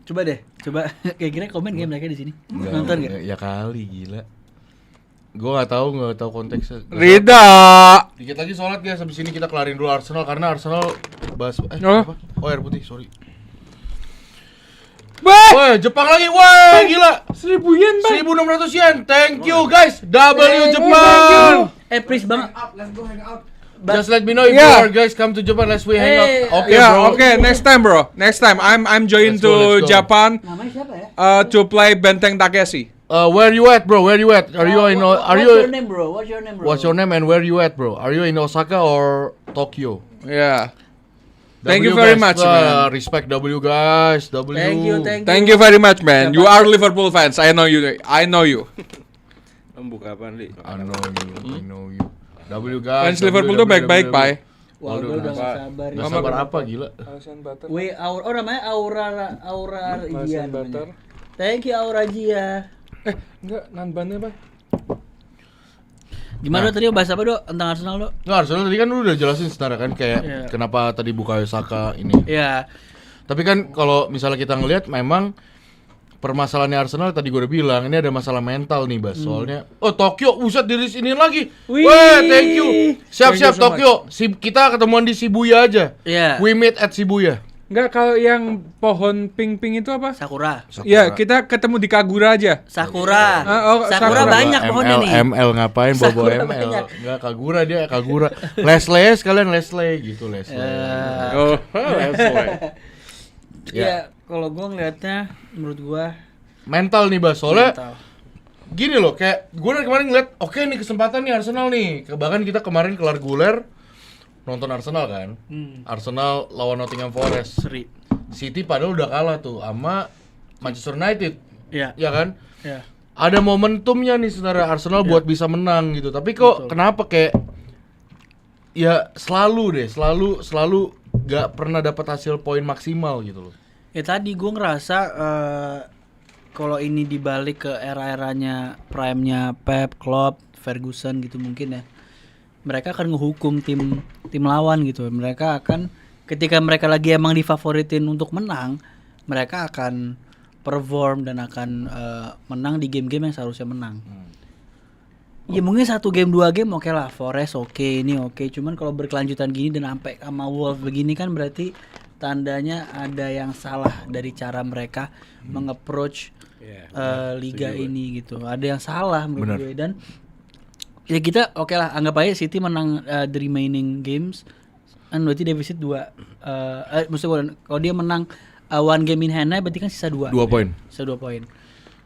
[SPEAKER 1] coba deh, coba kira-kira komen game mereka di sini. Nonton enggak?
[SPEAKER 2] Ya kali gila. Gue nggak tahu konteksnya.
[SPEAKER 3] Rida.
[SPEAKER 2] Dikit lagi sholat guys, habis ini kita kelarin dulu Arsenal karena Arsenal bahas
[SPEAKER 3] Oh.
[SPEAKER 2] apa? Oh, air putih, sorry. Wah, Jepang lagi. Wah, gila.
[SPEAKER 3] 1000 yen, Bang.
[SPEAKER 2] 1.600 yen. Thank you guys. W Jepang.
[SPEAKER 1] Please banget.
[SPEAKER 2] Just let me know if
[SPEAKER 3] Yeah.
[SPEAKER 2] you are guys come to Japan. Let's we hang
[SPEAKER 1] Hey.
[SPEAKER 2] out. Okay,
[SPEAKER 3] Yeah,
[SPEAKER 2] bro.
[SPEAKER 3] okay, next time, bro. Next time I'm join
[SPEAKER 2] Let's
[SPEAKER 3] to
[SPEAKER 2] go, let's go.
[SPEAKER 3] Japan
[SPEAKER 1] Namanya siapa ya?
[SPEAKER 3] to play Benteng Takeshi.
[SPEAKER 2] Where you at, bro? Where you at? Are you in? Are
[SPEAKER 1] What's your
[SPEAKER 2] you?
[SPEAKER 1] name, bro? What's your name, bro?
[SPEAKER 2] What's your name and where you at, bro? Are you in Osaka or Tokyo?
[SPEAKER 3] Yeah. Thank
[SPEAKER 2] W,
[SPEAKER 3] you very
[SPEAKER 2] guys.
[SPEAKER 3] much, man.
[SPEAKER 2] Respect W guys. W.
[SPEAKER 1] Thank you.
[SPEAKER 3] Thank you very much, man. You are Liverpool fans. I know you. I know you.
[SPEAKER 4] Buka apaan, Li?
[SPEAKER 2] I know you. I know you. W guys.
[SPEAKER 3] Fans Liverpool tuh baik-baik, Pai.
[SPEAKER 1] Wah, gue udah gak sabar.
[SPEAKER 2] Nggak sabar apa gila?
[SPEAKER 1] Namanya Aura Gia namanya. Thank you Aura Gia.
[SPEAKER 3] Enggak, nanbannya, Pai.
[SPEAKER 1] Gimana tadi bahas apa, Dok? Tentang Arsenal, Dok?
[SPEAKER 2] Nggak, Arsenal tadi kan lu udah jelasin sebenarnya kan kayak
[SPEAKER 1] Iya.
[SPEAKER 2] kenapa tadi Bukayo Saka ini.
[SPEAKER 1] Iya.
[SPEAKER 2] Tapi kan kalau misalnya kita ngelihat memang permasalahannya Arsenal tadi gue udah bilang ini ada masalah mental nih Bas. Soalnya Tokyo buset diri sini lagi.
[SPEAKER 1] Wih.
[SPEAKER 2] Wah, thank you. Siap-siap
[SPEAKER 3] Thank you so
[SPEAKER 2] Tokyo. Kita ketemuan di Shibuya aja.
[SPEAKER 1] Iya.
[SPEAKER 2] We meet at Shibuya.
[SPEAKER 3] Enggak, kalau yang pohon pink-pink itu apa?
[SPEAKER 1] Sakura.
[SPEAKER 3] Ya, kita ketemu di Kagura aja.
[SPEAKER 1] Sakura.
[SPEAKER 3] Oh,
[SPEAKER 1] Sakura
[SPEAKER 3] Sakura.
[SPEAKER 1] banyak pohonnya nih.
[SPEAKER 2] ML ngapain bawa
[SPEAKER 1] Sakura
[SPEAKER 2] ML?
[SPEAKER 1] banyak.
[SPEAKER 2] Enggak Kagura dia Kagura. Leslie sekalian Leslie gitu Leslie.
[SPEAKER 3] Oh,
[SPEAKER 1] Iya, kalau gua ngelihatnya menurut gua
[SPEAKER 2] Mental nih Bas. Soalnya
[SPEAKER 1] mental.
[SPEAKER 2] gini loh, kayak gue dari kemarin ngeliat, oke nih kesempatan nih Arsenal nih. Bahkan kita kemarin kelar guler nonton Arsenal kan. Arsenal lawan Nottingham Forest.
[SPEAKER 1] Seri.
[SPEAKER 2] City padahal udah kalah tuh sama Manchester United.
[SPEAKER 1] Iya.
[SPEAKER 2] Ya kan?
[SPEAKER 1] Iya.
[SPEAKER 2] Ada momentumnya nih sebenarnya Arsenal buat bisa menang gitu. Tapi kok kenapa kayak ya selalu gak pernah dapat hasil poin maksimal gitu loh.
[SPEAKER 1] Ya tadi gua ngerasa kalau ini dibalik ke era-eranya prime-nya Pep, Klopp, Ferguson gitu mungkin ya. Mereka akan ngehukum tim lawan gitu. Mereka akan ketika mereka lagi emang difavoritin untuk menang, mereka akan perform dan akan menang di game-game yang seharusnya menang. Ya mungkin 1 game 2 game oke lah, Forest oke, ini oke. Cuman kalau berkelanjutan gini dan sampai sama Wolves begini kan berarti tandanya ada yang salah dari cara mereka meng-approach liga ini gitu. Ada yang salah menurut gue dan ya kita oke lah anggap aja City menang the remaining games kan berarti defisit 2. Maksudnya kalau dia menang 1 game in hand berarti kan sisa 2.
[SPEAKER 2] 2 poin.
[SPEAKER 1] Sisa 2 poin.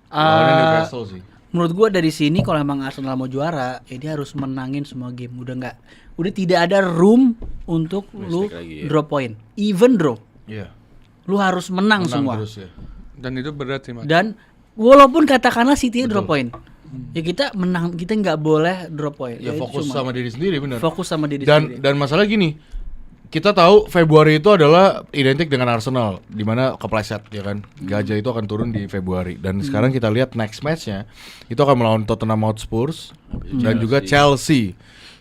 [SPEAKER 2] Lawannya Newcastle sih.
[SPEAKER 1] Menurut gua dari sini kalau emang Arsenal mau juara, ya dia harus menangin semua game. Udah tidak ada room untuk lu
[SPEAKER 4] lagi, ya.
[SPEAKER 1] drop point. Even draw.
[SPEAKER 2] Iya.
[SPEAKER 1] Lu harus menang semua.
[SPEAKER 2] Terus ya.
[SPEAKER 3] dan itu berat sih, Mas.
[SPEAKER 1] Dan walaupun katakanlah City drop point. Ya kita menang, kita nggak boleh drop point.
[SPEAKER 2] Ya
[SPEAKER 1] itu
[SPEAKER 2] fokus
[SPEAKER 1] cuma
[SPEAKER 2] sama diri sendiri benar.
[SPEAKER 1] fokus sama diri sendiri.
[SPEAKER 2] Dan masalah gini, kita tahu Februari itu adalah identik dengan Arsenal, di mana kepleset ya kan. Gajah itu akan turun di Februari dan sekarang kita lihat next match-nya itu akan melawan Tottenham Hotspur dan juga Chelsea.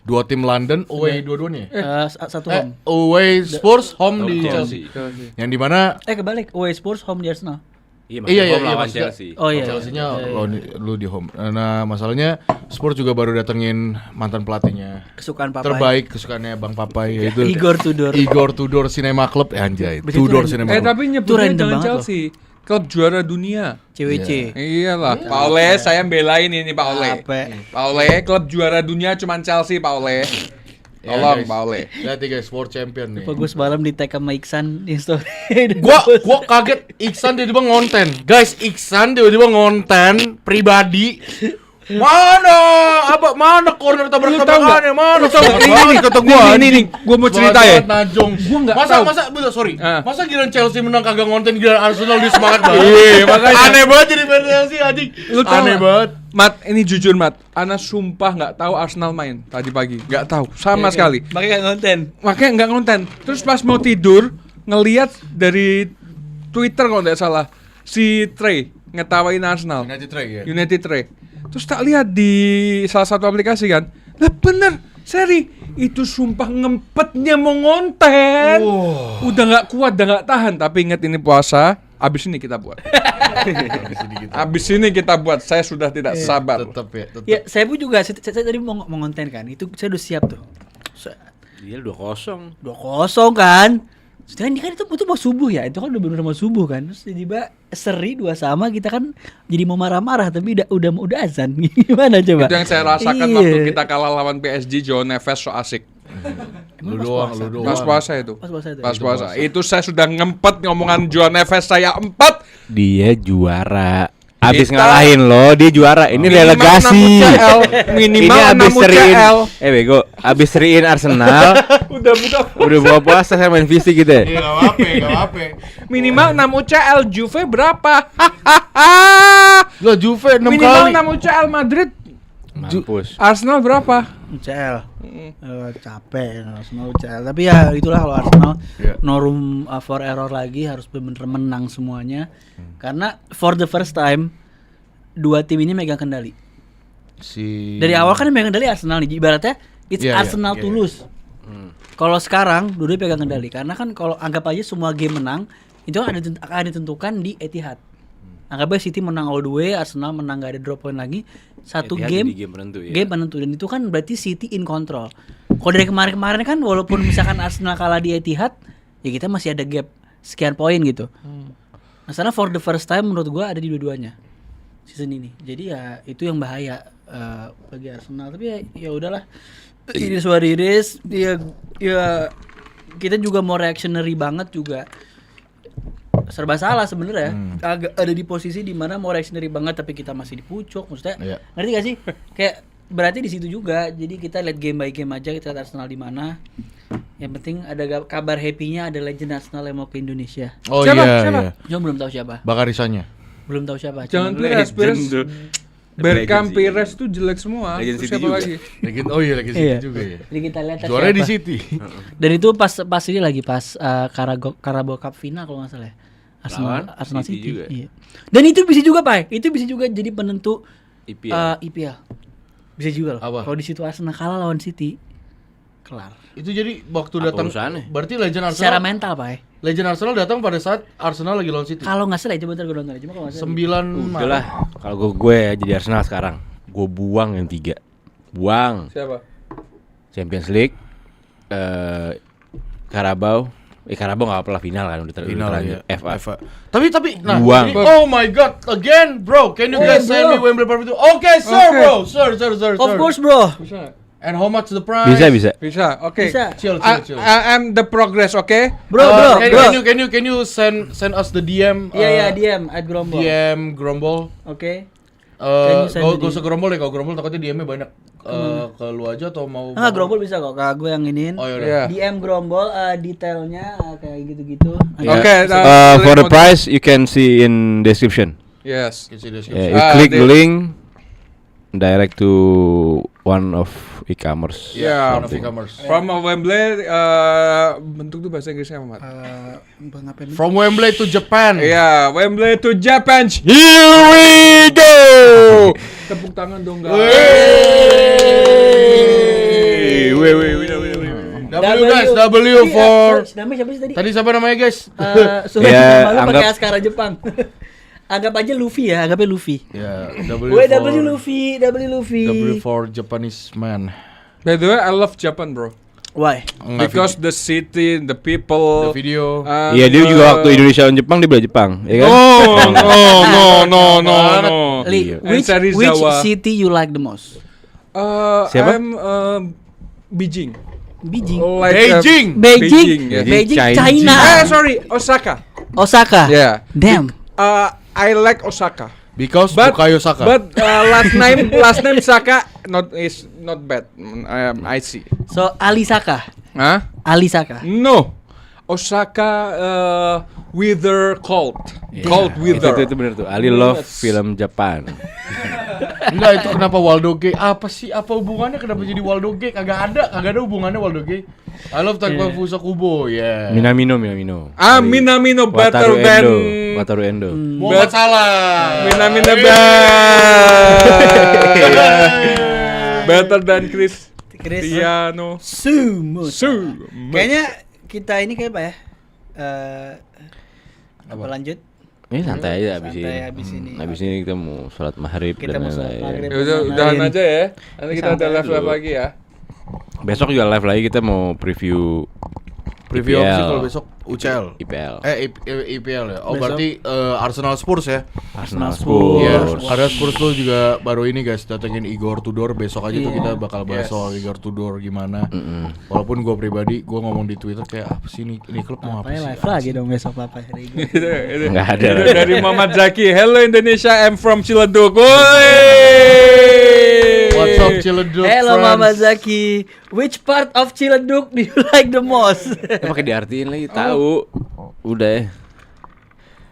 [SPEAKER 2] 2 tim London away dua-duanya.
[SPEAKER 1] 1 home.
[SPEAKER 2] Away Spurs, home di
[SPEAKER 4] Chelsea.
[SPEAKER 2] Chelsea. Yang di mana
[SPEAKER 1] Kebalik, away Spurs, home di Arsenal.
[SPEAKER 4] Iya,
[SPEAKER 2] Iya,
[SPEAKER 4] home lawan
[SPEAKER 2] maksudnya-
[SPEAKER 4] Chelsea.
[SPEAKER 1] Oh iya.
[SPEAKER 2] Chelsea-nya lu di home. Nah, masalahnya Spurs juga baru datengin mantan pelatihnya
[SPEAKER 1] Kesukaan Papai.
[SPEAKER 2] terbaik kesukaannya Bang Papai yaitu
[SPEAKER 1] Igor
[SPEAKER 2] Tudor Cinema Club anjay.
[SPEAKER 1] Berarti
[SPEAKER 2] Tudor
[SPEAKER 1] itu
[SPEAKER 2] Cinema Club.
[SPEAKER 3] Tapi nyebutnya
[SPEAKER 1] random
[SPEAKER 3] jangan
[SPEAKER 1] banget
[SPEAKER 3] Chelsea. Klub juara dunia.
[SPEAKER 1] CWC.
[SPEAKER 3] Iyalah, Pak Ole, saya belain ini Pak Ole. Pak Ole, klub juara dunia cuman Chelsea, Pak Ole. Tolong,
[SPEAKER 2] guys.
[SPEAKER 3] Pak Ole.
[SPEAKER 2] Lihat nih guys, World Champion nih.
[SPEAKER 1] Gue semalam di tag sama Iksan di story.
[SPEAKER 2] Gua kaget Iksan tiba-tiba ngonten. Guys, Iksan tiba-tiba ngonten pribadi. Mana? Mana corner tabrak-tabrakannya? Mana?
[SPEAKER 3] Ini
[SPEAKER 2] kata gua.
[SPEAKER 3] Ini gua mau cerita ya.
[SPEAKER 2] Najong.
[SPEAKER 3] Gua nggak
[SPEAKER 2] masa
[SPEAKER 3] tahu.
[SPEAKER 2] bentar, sorry.
[SPEAKER 3] Ah.
[SPEAKER 2] Masa giliran Chelsea menang kagak ngonten, giliran Arsenal dia semangat banget.
[SPEAKER 3] Iya, makanya.
[SPEAKER 2] Aneh banget jadi fans Chelsea anjing.
[SPEAKER 3] Lu tahu
[SPEAKER 2] Aneh
[SPEAKER 3] nggak?
[SPEAKER 2] banget.
[SPEAKER 3] Mat, ini jujur Mat, Ana sumpah nggak tahu Arsenal main tadi pagi, nggak tahu sama sekali.
[SPEAKER 1] Makanya nggak konten.
[SPEAKER 3] Makanya nggak ngonten. Terus pas mau tidur ngelihat dari Twitter kalau nggak salah si Trey ngetawain Arsenal.
[SPEAKER 2] United Trey ya.
[SPEAKER 3] United Trey. Terus tak lihat di salah satu aplikasi kan. Lah bener, seri itu sumpah ngempetnya mau ngonten. Udah nggak kuat, udah nggak tahan. Tapi ingat ini puasa, abis ini kita buat. Abis ini kita buat. Saya sudah tidak sabar.
[SPEAKER 2] Tetap ya, tetap.
[SPEAKER 1] Ya, saya pun juga saya tadi mau ngonten kan. Itu saya udah siap tuh.
[SPEAKER 4] Dia 2-0.
[SPEAKER 1] 2-0 kan. Sedangkan kan itu mau subuh ya. Itu kan udah bener mau subuh kan. Terus tiba-tiba seri 2-2 kita kan jadi mau marah-marah tapi udah azan. Gimana coba?
[SPEAKER 3] Itu yang saya rasakan
[SPEAKER 1] Iya.
[SPEAKER 3] waktu kita kalah lawan PSG. Joe Neves so asik.
[SPEAKER 2] Lu doang.
[SPEAKER 3] Pas puasa itu.
[SPEAKER 1] Pas puasa itu.
[SPEAKER 3] Pas puasa. Itu saya sudah ngempet ngomongan Joe Neves saya 4.
[SPEAKER 4] Dia juara. Abis
[SPEAKER 3] Kita-
[SPEAKER 4] ngalahin lo, dia juara. Ini
[SPEAKER 3] Minimal
[SPEAKER 4] relegasi.
[SPEAKER 3] 6 UCL. Minimal
[SPEAKER 4] Ini
[SPEAKER 3] 6
[SPEAKER 4] abis seriin.
[SPEAKER 3] UCL.
[SPEAKER 4] Bego, abis seriin Arsenal.
[SPEAKER 3] Udah buka.
[SPEAKER 4] Udah buka puasa saya main fisik gitu ya.
[SPEAKER 2] Iya, enggak apa-apa.
[SPEAKER 3] Minimal 6 UCL. Juve berapa?
[SPEAKER 2] Lo Juve 6
[SPEAKER 3] Minimal
[SPEAKER 2] kali.
[SPEAKER 3] 6 UCL Madrid.
[SPEAKER 4] Mampus.
[SPEAKER 3] Arsenal berapa?
[SPEAKER 1] UCL. Capek Arsenal UCL. Tapi ya itulah kalau Arsenal
[SPEAKER 2] Iya.
[SPEAKER 1] no room for error lagi, harus bener-bener menang semuanya. Karena for the first time dua tim ini megang kendali. Dari awal kan yang megang kendali Arsenal nih. Ibaratnya it's
[SPEAKER 2] Iya, iya,
[SPEAKER 1] Arsenal
[SPEAKER 2] iya,
[SPEAKER 1] to
[SPEAKER 2] iya.
[SPEAKER 1] lose. Kalau sekarang dua-duanya pegang kendali karena kan kalau anggap aja semua game menang itu kan akan ditentukan di Etihad. Anggap aja City menang all the way, Arsenal menang gak ada drop point lagi. Satu
[SPEAKER 4] Etihad
[SPEAKER 1] game
[SPEAKER 4] jadi game penentu ya.
[SPEAKER 1] game penentu dan itu kan berarti City in control. Kalau dari kemarin-kemarin kan walaupun misalkan Arsenal kalah di Etihad, ya kita masih ada gap sekian poin gitu. Nah, karena for the first time menurut gua ada di dua-duanya season ini. Jadi ya itu yang bahaya bagi Arsenal. Tapi ya udahlah. Ini what it is. Ya kita juga mau reactionary banget juga. Serba salah sebenarnya. Agak ada di posisi di mana mau reactionary banget tapi kita masih di pucuk. Maksudnya
[SPEAKER 2] Iya.
[SPEAKER 1] ngerti gak sih? Kayak berarti di situ juga. Jadi kita lihat game by game aja, kita lihat Arsenal di mana. Yang penting ada kabar happy-nya, ada legend Arsenal yang mau ke Indonesia.
[SPEAKER 2] Oh
[SPEAKER 3] Siapa?
[SPEAKER 2] iya,
[SPEAKER 3] Siapa?
[SPEAKER 2] iya.
[SPEAKER 1] Cuma belum tahu siapa.
[SPEAKER 2] Bakarisanya.
[SPEAKER 1] Belum tahu siapa.
[SPEAKER 3] Jangan
[SPEAKER 1] Cuma-
[SPEAKER 3] Pires. Berkam
[SPEAKER 4] Legend sih.
[SPEAKER 3] Pires tuh jelek semua.
[SPEAKER 4] Legend
[SPEAKER 3] Terus
[SPEAKER 4] City
[SPEAKER 3] siapa
[SPEAKER 4] juga.
[SPEAKER 3] lagi?
[SPEAKER 2] Oh iya, lagi
[SPEAKER 1] Iya.
[SPEAKER 2] City juga ya.
[SPEAKER 1] Jadi kita lihat
[SPEAKER 2] Juara di
[SPEAKER 1] siapa.
[SPEAKER 2] City.
[SPEAKER 1] Dan itu pas ini lagi pas Carabao Cup final kalau nggak salah ya.
[SPEAKER 4] Lawan
[SPEAKER 1] Arsenal
[SPEAKER 4] City
[SPEAKER 1] City.
[SPEAKER 4] juga.
[SPEAKER 1] Iya. Dan itu bisa juga, Pak. Itu bisa juga jadi penentu
[SPEAKER 4] IPL.
[SPEAKER 1] IPL. Bisa juga loh.
[SPEAKER 2] Apa?
[SPEAKER 1] Kalau di situ Arsenal kalah lawan City, kelar.
[SPEAKER 2] Itu jadi waktu
[SPEAKER 4] Apa
[SPEAKER 2] datang.
[SPEAKER 4] urusannya?
[SPEAKER 2] Berarti legend
[SPEAKER 1] Secara
[SPEAKER 2] Arsenal.
[SPEAKER 1] mental, Pak.
[SPEAKER 2] Legend Arsenal datang pada saat Arsenal lagi lawan City.
[SPEAKER 1] Kalau nggak salah, coba ntar gue nonton. Cuma kalau nggak salah.
[SPEAKER 2] 9
[SPEAKER 4] Udah lah, kalau gue ya jadi Arsenal sekarang, gue buang yang 3. Buang
[SPEAKER 3] Siapa?
[SPEAKER 4] Champions League, Carabao. Carabao nggak pernah final kan, udah
[SPEAKER 2] Final
[SPEAKER 4] terlanjur.
[SPEAKER 2] ya.
[SPEAKER 4] FA.
[SPEAKER 2] Tapi nah,
[SPEAKER 4] Buang.
[SPEAKER 2] ini- oh my god, again, bro. Can you guys send me Wembley Park itu? Okay, sir,
[SPEAKER 3] Okay.
[SPEAKER 2] bro. Sir.
[SPEAKER 1] Of course, bro.
[SPEAKER 3] Bisa.
[SPEAKER 2] And how much the price?
[SPEAKER 4] Bisa.
[SPEAKER 3] Bisa. Oke.
[SPEAKER 1] Bisa.
[SPEAKER 2] Chill.
[SPEAKER 3] I'm the progress, oke?
[SPEAKER 1] Bro, bro,
[SPEAKER 2] can,
[SPEAKER 1] bro.
[SPEAKER 2] Can you send us the DM?
[SPEAKER 1] Iya, DM at Grombol.
[SPEAKER 2] DM Grombol.
[SPEAKER 1] Oke. Can you send the
[SPEAKER 2] Gak
[SPEAKER 1] DM?
[SPEAKER 2] usah Grombol ya, kalau Grombol takutnya DM-nya banyak. Ke lu aja atau mau?
[SPEAKER 1] Enggak, Grombol bisa kok. Kak gue yang iniin.
[SPEAKER 2] Oh
[SPEAKER 3] Iya.
[SPEAKER 2] yaudah.
[SPEAKER 1] DM Grombol detailnya kayak gitu-gitu.
[SPEAKER 4] Yeah.
[SPEAKER 3] Oke,
[SPEAKER 4] For the price you can see in description.
[SPEAKER 3] Yes.
[SPEAKER 4] Yeah, you
[SPEAKER 3] Ah,
[SPEAKER 4] click the
[SPEAKER 3] the-
[SPEAKER 4] link direct to one of e-commerce.
[SPEAKER 3] Yeah.
[SPEAKER 2] One of e-commerce.
[SPEAKER 3] From Wembley, bentuk tuh bahasa Inggrisnya apa, Mat?
[SPEAKER 1] Ngapain?
[SPEAKER 2] From Wembley to Japan.
[SPEAKER 3] Iya, Wembley to Japan. Here we go. Tepuk tangan dong, guys.
[SPEAKER 2] W guys, W for.
[SPEAKER 1] Namanya siapa sih tadi?
[SPEAKER 2] Tadi siapa namanya guys?
[SPEAKER 1] Surat
[SPEAKER 4] Ya,
[SPEAKER 1] nama lu pakai
[SPEAKER 4] anggap-
[SPEAKER 1] askara Jepang. Anggap aja Luffy ya, anggapnya Luffy.
[SPEAKER 2] Ya,
[SPEAKER 1] W Luffy, W Luffy.
[SPEAKER 2] W for Japanese man.
[SPEAKER 3] By the way, I love Japan, bro.
[SPEAKER 1] Why?
[SPEAKER 3] Because the city, the people.
[SPEAKER 2] the video.
[SPEAKER 4] Iya, dia juga waktu Indonesia lawan Jepang dia bela Jepang, ya kan?
[SPEAKER 3] No.
[SPEAKER 1] Li,
[SPEAKER 4] Iya.
[SPEAKER 3] And
[SPEAKER 1] which
[SPEAKER 3] Serizawa.
[SPEAKER 1] city you like the most?
[SPEAKER 4] Siapa?
[SPEAKER 3] I'm Beijing.
[SPEAKER 1] Beijing.
[SPEAKER 3] Like,
[SPEAKER 2] Beijing.
[SPEAKER 1] Beijing,
[SPEAKER 3] yeah.
[SPEAKER 1] Beijing,
[SPEAKER 4] China.
[SPEAKER 1] China.
[SPEAKER 3] Sorry, Osaka.
[SPEAKER 1] Osaka.
[SPEAKER 3] Yeah.
[SPEAKER 1] Damn.
[SPEAKER 3] I like Osaka.
[SPEAKER 2] Because
[SPEAKER 3] But
[SPEAKER 2] Bukayo Saka.
[SPEAKER 3] last name Saka is not bad. I see.
[SPEAKER 1] So Ali Saka.
[SPEAKER 3] Hah?
[SPEAKER 1] Ali Saka.
[SPEAKER 3] No. Osaka Wither Cold. Cold Wither.
[SPEAKER 4] Itu bener tuh. Ali love film Jepang.
[SPEAKER 2] Enggak, itu kenapa Waldo Gay? Apa sih? Apa hubungannya kenapa jadi Waldo Gay? Kagak ada hubungannya Waldo Gay. I love Takefusa Kubo, ya.
[SPEAKER 4] Minamino.
[SPEAKER 3] Minamino better than
[SPEAKER 4] Wataru Endo.
[SPEAKER 2] Muhammad Salah.
[SPEAKER 3] Minamino better than
[SPEAKER 1] Chris
[SPEAKER 3] Cristiano.
[SPEAKER 1] Sumo.
[SPEAKER 3] Su.
[SPEAKER 1] Kayaknya kita ini kayak apa ya? Apa lanjut?
[SPEAKER 4] Ini santai aja abis
[SPEAKER 1] Santai
[SPEAKER 4] ini.
[SPEAKER 1] abis ini.
[SPEAKER 4] Abis ini kita mau sholat maghrib
[SPEAKER 1] Kita
[SPEAKER 4] dan
[SPEAKER 1] mau sholat
[SPEAKER 4] lain-lain.
[SPEAKER 1] maghrib.
[SPEAKER 3] Ya udah, udahan aja ya. Nanti kita ada
[SPEAKER 1] Santai
[SPEAKER 3] live
[SPEAKER 4] dulu.
[SPEAKER 3] lagi ya.
[SPEAKER 4] Besok juga live lagi kita mau preview
[SPEAKER 2] Preview apa sih
[SPEAKER 4] IPL.
[SPEAKER 2] kalau besok? UCL.
[SPEAKER 4] IPL.
[SPEAKER 2] IPL ya. Oh,
[SPEAKER 1] Besok.
[SPEAKER 2] berarti Arsenal Spurs ya.
[SPEAKER 4] Arsenal
[SPEAKER 1] Spurs.
[SPEAKER 2] Iya,
[SPEAKER 4] Spurs.
[SPEAKER 2] ada Spurs tuh juga baru ini guys datengin Igor Tudor. Besok aja tuh
[SPEAKER 1] Iya.
[SPEAKER 2] kita bakal bahas soal Igor Tudor gimana. Walaupun gue pribadi gue ngomong di Twitter kayak apa sih ini klub mau apa
[SPEAKER 1] Papanya
[SPEAKER 2] sih?
[SPEAKER 1] live lagi dong besok Papa hari ini.
[SPEAKER 4] Nggak ada.
[SPEAKER 3] Itu dari Muhammad Zaki. Hello Indonesia, I'm from Ciledug. Woi.
[SPEAKER 2] What's up Ciledug?
[SPEAKER 1] Hello
[SPEAKER 2] friends?
[SPEAKER 1] Mama Zaki. Which part of Ciledug do you like the most?
[SPEAKER 4] Pakai diartiin lagi tahu. Udah ya.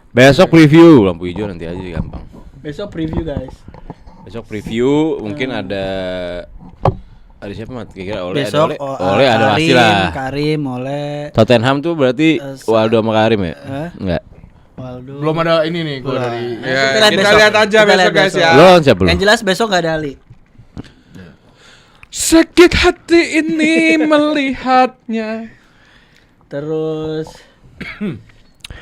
[SPEAKER 4] Besok preview lampu hijau nanti aja gampang.
[SPEAKER 1] Besok preview guys.
[SPEAKER 4] Besok preview mungkin ada siapa Mat? Kira-kira oleh
[SPEAKER 1] Besok
[SPEAKER 4] ada oleh ada pasti lah.
[SPEAKER 1] Karim, Oleh,
[SPEAKER 4] Tottenham tuh berarti Waldo sama Karim ya? Enggak.
[SPEAKER 1] Waldo.
[SPEAKER 2] Belum ada ini nih gue dari
[SPEAKER 3] Ya,
[SPEAKER 1] Kita lihat
[SPEAKER 3] kita
[SPEAKER 1] besok.
[SPEAKER 3] lihat aja
[SPEAKER 1] Kita
[SPEAKER 3] besok
[SPEAKER 1] lihat
[SPEAKER 3] guys
[SPEAKER 1] besok.
[SPEAKER 3] ya.
[SPEAKER 4] Lo lawan siapa lo?
[SPEAKER 1] Yang jelas besok gak ada Ali.
[SPEAKER 3] Sakit hati ini melihatnya.
[SPEAKER 1] Terus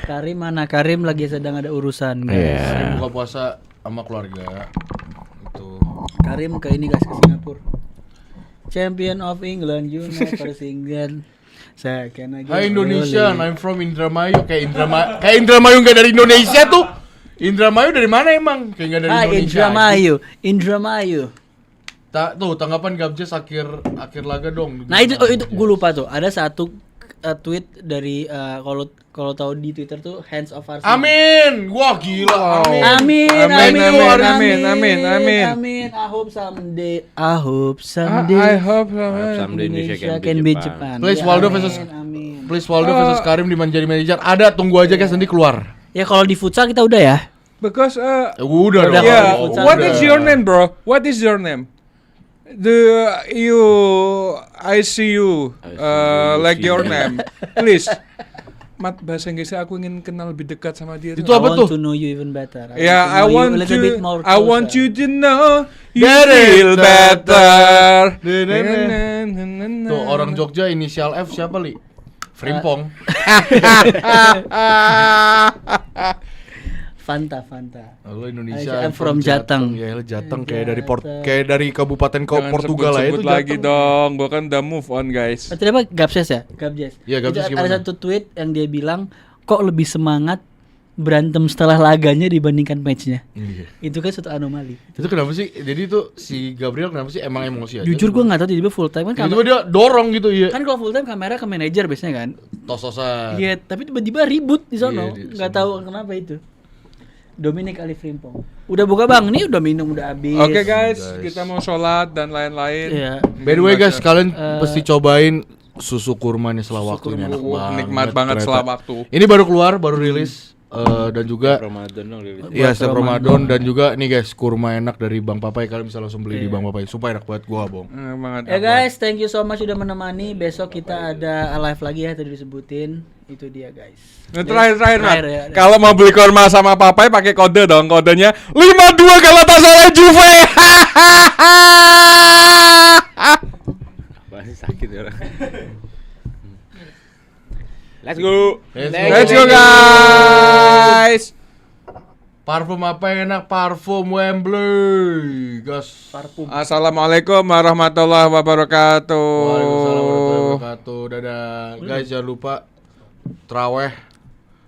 [SPEAKER 1] Karim mana? Karim lagi sedang ada urusan guys.
[SPEAKER 4] Iya.
[SPEAKER 2] buka puasa sama keluarga. Itu.
[SPEAKER 1] Karim ke ini guys, ke Singapura. Champion of England, you never singing. Second again.
[SPEAKER 2] Hai Indonesia, I'm from Indramayu. Kayak Indramayu nggak dari Indonesia tuh. Indramayu dari mana emang? Kayak nggak dari
[SPEAKER 1] Hai
[SPEAKER 2] Indonesia.
[SPEAKER 1] Indramayu.
[SPEAKER 2] Tuh tanggapan Gabjes akhir laga dong.
[SPEAKER 1] Nah itu gue lupa tuh. Ada satu tweet dari kalau tahu di Twitter tuh Hands of Arsenal.
[SPEAKER 2] Amin. Wah gila.
[SPEAKER 1] Amin.
[SPEAKER 3] Amin.
[SPEAKER 1] I hope someday.
[SPEAKER 3] I hope
[SPEAKER 4] Someday Indonesia can beat
[SPEAKER 1] Japan.
[SPEAKER 2] Please
[SPEAKER 1] Ya,
[SPEAKER 2] Waldo
[SPEAKER 1] amin,
[SPEAKER 2] versus
[SPEAKER 1] amin.
[SPEAKER 2] Please Waldo versus Karim jadi manajer. Ada, tunggu aja guys nanti keluar.
[SPEAKER 1] Ya kalau di futsal kita udah ya.
[SPEAKER 3] Because
[SPEAKER 2] Udah
[SPEAKER 1] Udah,
[SPEAKER 2] dong.
[SPEAKER 3] yeah,
[SPEAKER 1] futsal
[SPEAKER 3] what
[SPEAKER 2] Udah.
[SPEAKER 3] is your name, bro? What is your name? I see you like your name. Please. Mat, bahasa Inggrisnya aku ingin kenal lebih dekat sama dia.
[SPEAKER 2] Itu
[SPEAKER 1] I
[SPEAKER 2] apa
[SPEAKER 1] want
[SPEAKER 2] tuh?
[SPEAKER 1] to know you even better.
[SPEAKER 3] Yeah, I want
[SPEAKER 1] a little bit more
[SPEAKER 3] I want
[SPEAKER 1] closer.
[SPEAKER 3] you to know you
[SPEAKER 2] Get it
[SPEAKER 3] feel better.
[SPEAKER 2] Tuh orang Jogja inisial F siapa li? Frimpong.
[SPEAKER 1] Fanta.
[SPEAKER 2] Lo Indonesia.
[SPEAKER 1] I'm from Jateng.
[SPEAKER 2] Ya Jateng kayak dari kabupaten
[SPEAKER 3] Jangan
[SPEAKER 2] Portugal lah itu.
[SPEAKER 3] sebut lagi
[SPEAKER 2] Jateng.
[SPEAKER 3] dong. Gua kan udah move on, guys.
[SPEAKER 1] Tadi apa? Gabjes ya? Gabjes.
[SPEAKER 2] Iya, Gabjes
[SPEAKER 1] Itu
[SPEAKER 2] gimana?
[SPEAKER 1] ada satu tweet yang dia bilang kok lebih semangat berantem setelah laganya dibandingkan matchnya.
[SPEAKER 2] Iya.
[SPEAKER 1] Itu kan suatu anomali.
[SPEAKER 2] Itu kenapa sih? Jadi itu si Gabriel kenapa sih emang emosi aja?
[SPEAKER 1] Jujur gue nggak tahu tiba-tiba full time kan.
[SPEAKER 2] Tiba-tiba dia dorong gitu ya.
[SPEAKER 1] Kan kalau full time kamera ke manajer biasanya kan.
[SPEAKER 2] Tos-tosan.
[SPEAKER 1] Iya, tapi tiba-tiba ribut di sono.
[SPEAKER 2] Iya, di
[SPEAKER 1] Nggak
[SPEAKER 2] sono.
[SPEAKER 1] tahu kenapa itu. Dominic Ali Frimpong. Udah buka bang, nih udah minum udah habis.
[SPEAKER 3] Oke guys, kita mau sholat dan lain-lain.
[SPEAKER 1] Iya.
[SPEAKER 2] By the way guys, kalian pasti cobain susu kurma nih setelah waktu ini enak
[SPEAKER 3] Nikmat banget
[SPEAKER 2] ternyata.
[SPEAKER 3] setelah waktu.
[SPEAKER 2] Ini baru keluar, baru rilis dan juga
[SPEAKER 4] Ramadan dong Lili.
[SPEAKER 2] iya setiap Ramadan dan juga nih guys kurma enak dari Bang Papai, kalian bisa langsung beli di Bang Papai. Sumpah enak banget gua, Bong.
[SPEAKER 3] Banget.
[SPEAKER 1] Ya guys, thank you so much sudah menemani. Besok kita ada live lagi ya tadi disebutin. Itu dia guys.
[SPEAKER 3] Nah, terakhir Mat.
[SPEAKER 1] ya.
[SPEAKER 3] Kalau mau beli kurma sama Papai pakai kode dong. Kodenya 52 Galatasaray Juve.
[SPEAKER 4] Pasti sakit ya orang. Let's go.
[SPEAKER 3] Let's go guys.
[SPEAKER 2] Parfum apa yang enak? Parfum Wembley, guys.
[SPEAKER 1] Parfum.
[SPEAKER 3] Assalamualaikum warahmatullahi wabarakatuh.
[SPEAKER 2] Waalaikumsalam warahmatullahi wabarakatuh. Dadah. Guys, jangan lupa traweh